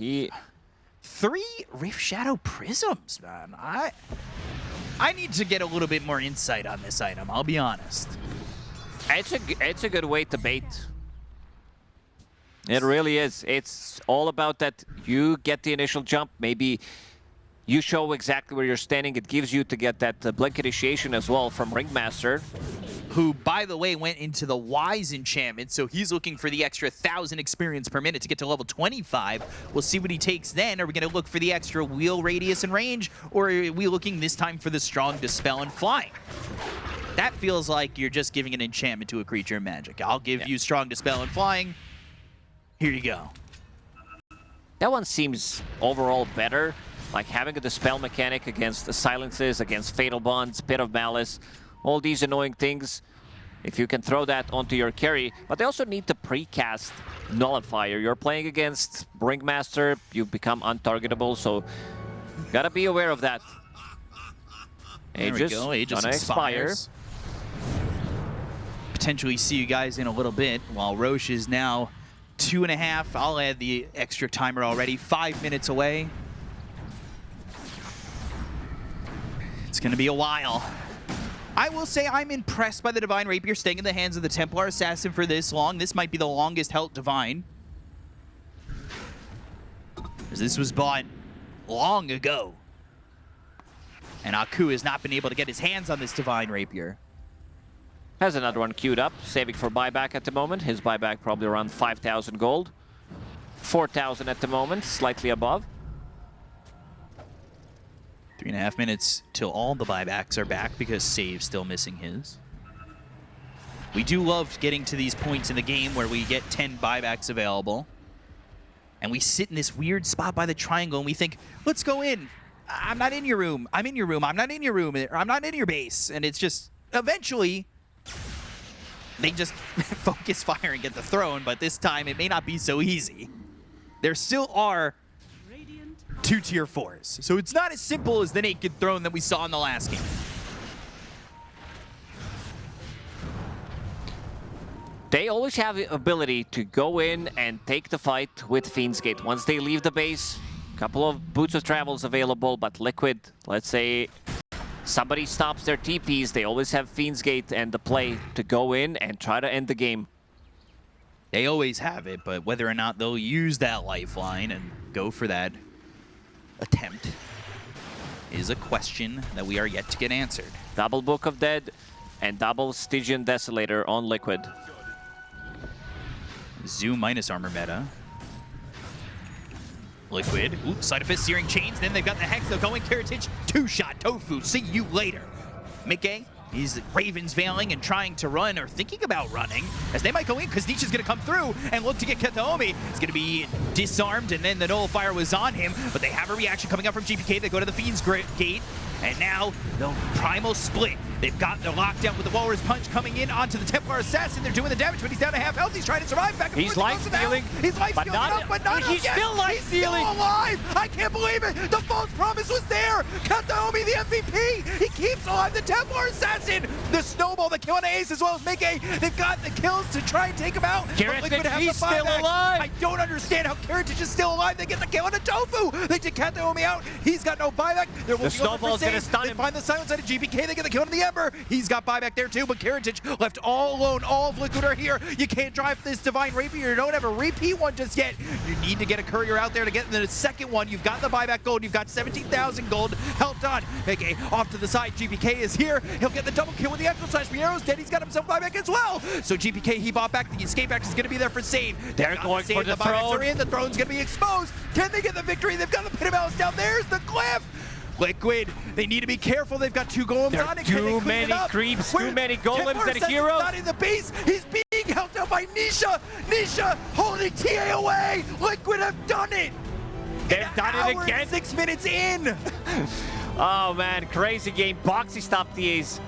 3 Rift Shadow Prisms, man. I need to get a little bit more insight on this item, I'll be honest. It's a good way to bait. It really is. It's all about that you get the initial jump, maybe you show exactly where you're standing. It gives you to get that blink initiation as well from Ringmaster. Who, by the way, went into the Wise enchantment, so he's looking for the extra 1,000 experience per minute to get to level 25. We'll see what he takes then. Are we going to look for the extra wheel radius and range, or are we looking this time for the strong Dispel and Flying? That feels like you're just giving an enchantment to a creature in Magic. I'll give you strong Dispel and Flying. Here you go. That one seems overall better, like having a Dispel mechanic against the Silences, against Fatal Bonds, Pit of Malice, all these annoying things. If you can throw that onto your carry, but they also need to precast Nullifier. You're playing against Ringmaster, you become untargetable, so gotta be aware of that. Aegis gonna expire. Potentially see you guys in a little bit, while Roche is now 2.5. I'll add the extra timer already. 5 minutes away. It's gonna be a while. I will say I'm impressed by the Divine Rapier staying in the hands of the Templar Assassin for this long. This might be the longest held Divine. This was bought long ago. And Aku has not been able to get his hands on this Divine Rapier. Has another one queued up, saving for buyback at the moment. His buyback probably around 5,000 gold. 4,000 at the moment, slightly above. 3.5 minutes till all the buybacks are back because Save's still missing his. We do love getting to these points in the game where we get 10 buybacks available. And we sit in this weird spot by the triangle and we think, let's go in. I'm not in your room. I'm in your room. I'm not in your room. Or I'm not in your base. And it's just, eventually, they just focus fire and get the throne. But this time, it may not be so easy. There still are 2 tier 4s. So it's not as simple as the Naked Throne that we saw in the last game. They always have the ability to go in and take the fight with Fiend's Gate. Once they leave the base, a couple of Boots of Travels available, but Liquid, let's say somebody stops their TPs, they always have Fiend's Gate and the play to go in and try to end the game. They always have it, but whether or not they'll use that lifeline and go for that attempt is a question that we are yet to get answered. Double Book of Dead and double Stygian Desolator on Liquid. Zoom minus armor meta. Liquid. Ooh, Side Effect, Searing Chains. Then they've got the Hex. They're going Kiritich. 2-shot Tofu. See you later. Mickey He's Ravens veiling and trying to run, or thinking about running, as they might go in, because Nisha's going to come through and look to get Kataomi. He's going to be disarmed, and then the nullifier was on him, but they have a reaction coming up from GPK. They go to the Fiend's gate, and now the Primal split. They've got the lockdown with the Walrus Punch coming in onto the Templar Assassin. They're doing the damage, but he's down to half health. He's trying to survive back and He's forth. life-stealing, He's life-stealing enough, but not he's yet. still life-stealing. He's still alive. I can't believe it. The false promise was there. Kataomi, the MVP. He keeps alive the Templar Assassin. The snowball, the kill on Ace, as well as Mege. They've got the kills to try and take him out. Karatage, he's still alive. I don't understand how Karatage is still alive. They get the kill on a Tofu. They take Kataomi out. He's got no buyback. They're The snowball's going to stun They him. find the silence out of GPK. They get the kill on the Ember. He's got buyback there too, but Karatage left all alone. All of Liquid are here. You can't drive this Divine Rapier. You don't have a repeat one just yet. You need to get a courier out there to get the second one. You've got the buyback gold. You've got 17,000 gold. Helped on. Okay, off to the side. GPK is here. He'll get the double kill with the Echo Slash. Miero's dead. He's got himself buyback as well. So GPK, he bought back. The escape axe is going to be there for save. They're going for the buybacks throne. are in. The throne's going to be exposed. Can they get the victory? They've got the Pit of Malice down. There's the Glyph. Liquid, they need to be careful. They've got 2 golems There on are it. Can they too clean many it up? creeps, too many golems Templar and a Assassin's hero. not in the base. He's being helped out by Nisha. Nisha holding TA away. Liquid have done it. They've done it again. 6 minutes in. Oh man, crazy game. Boxy stopped the Ace.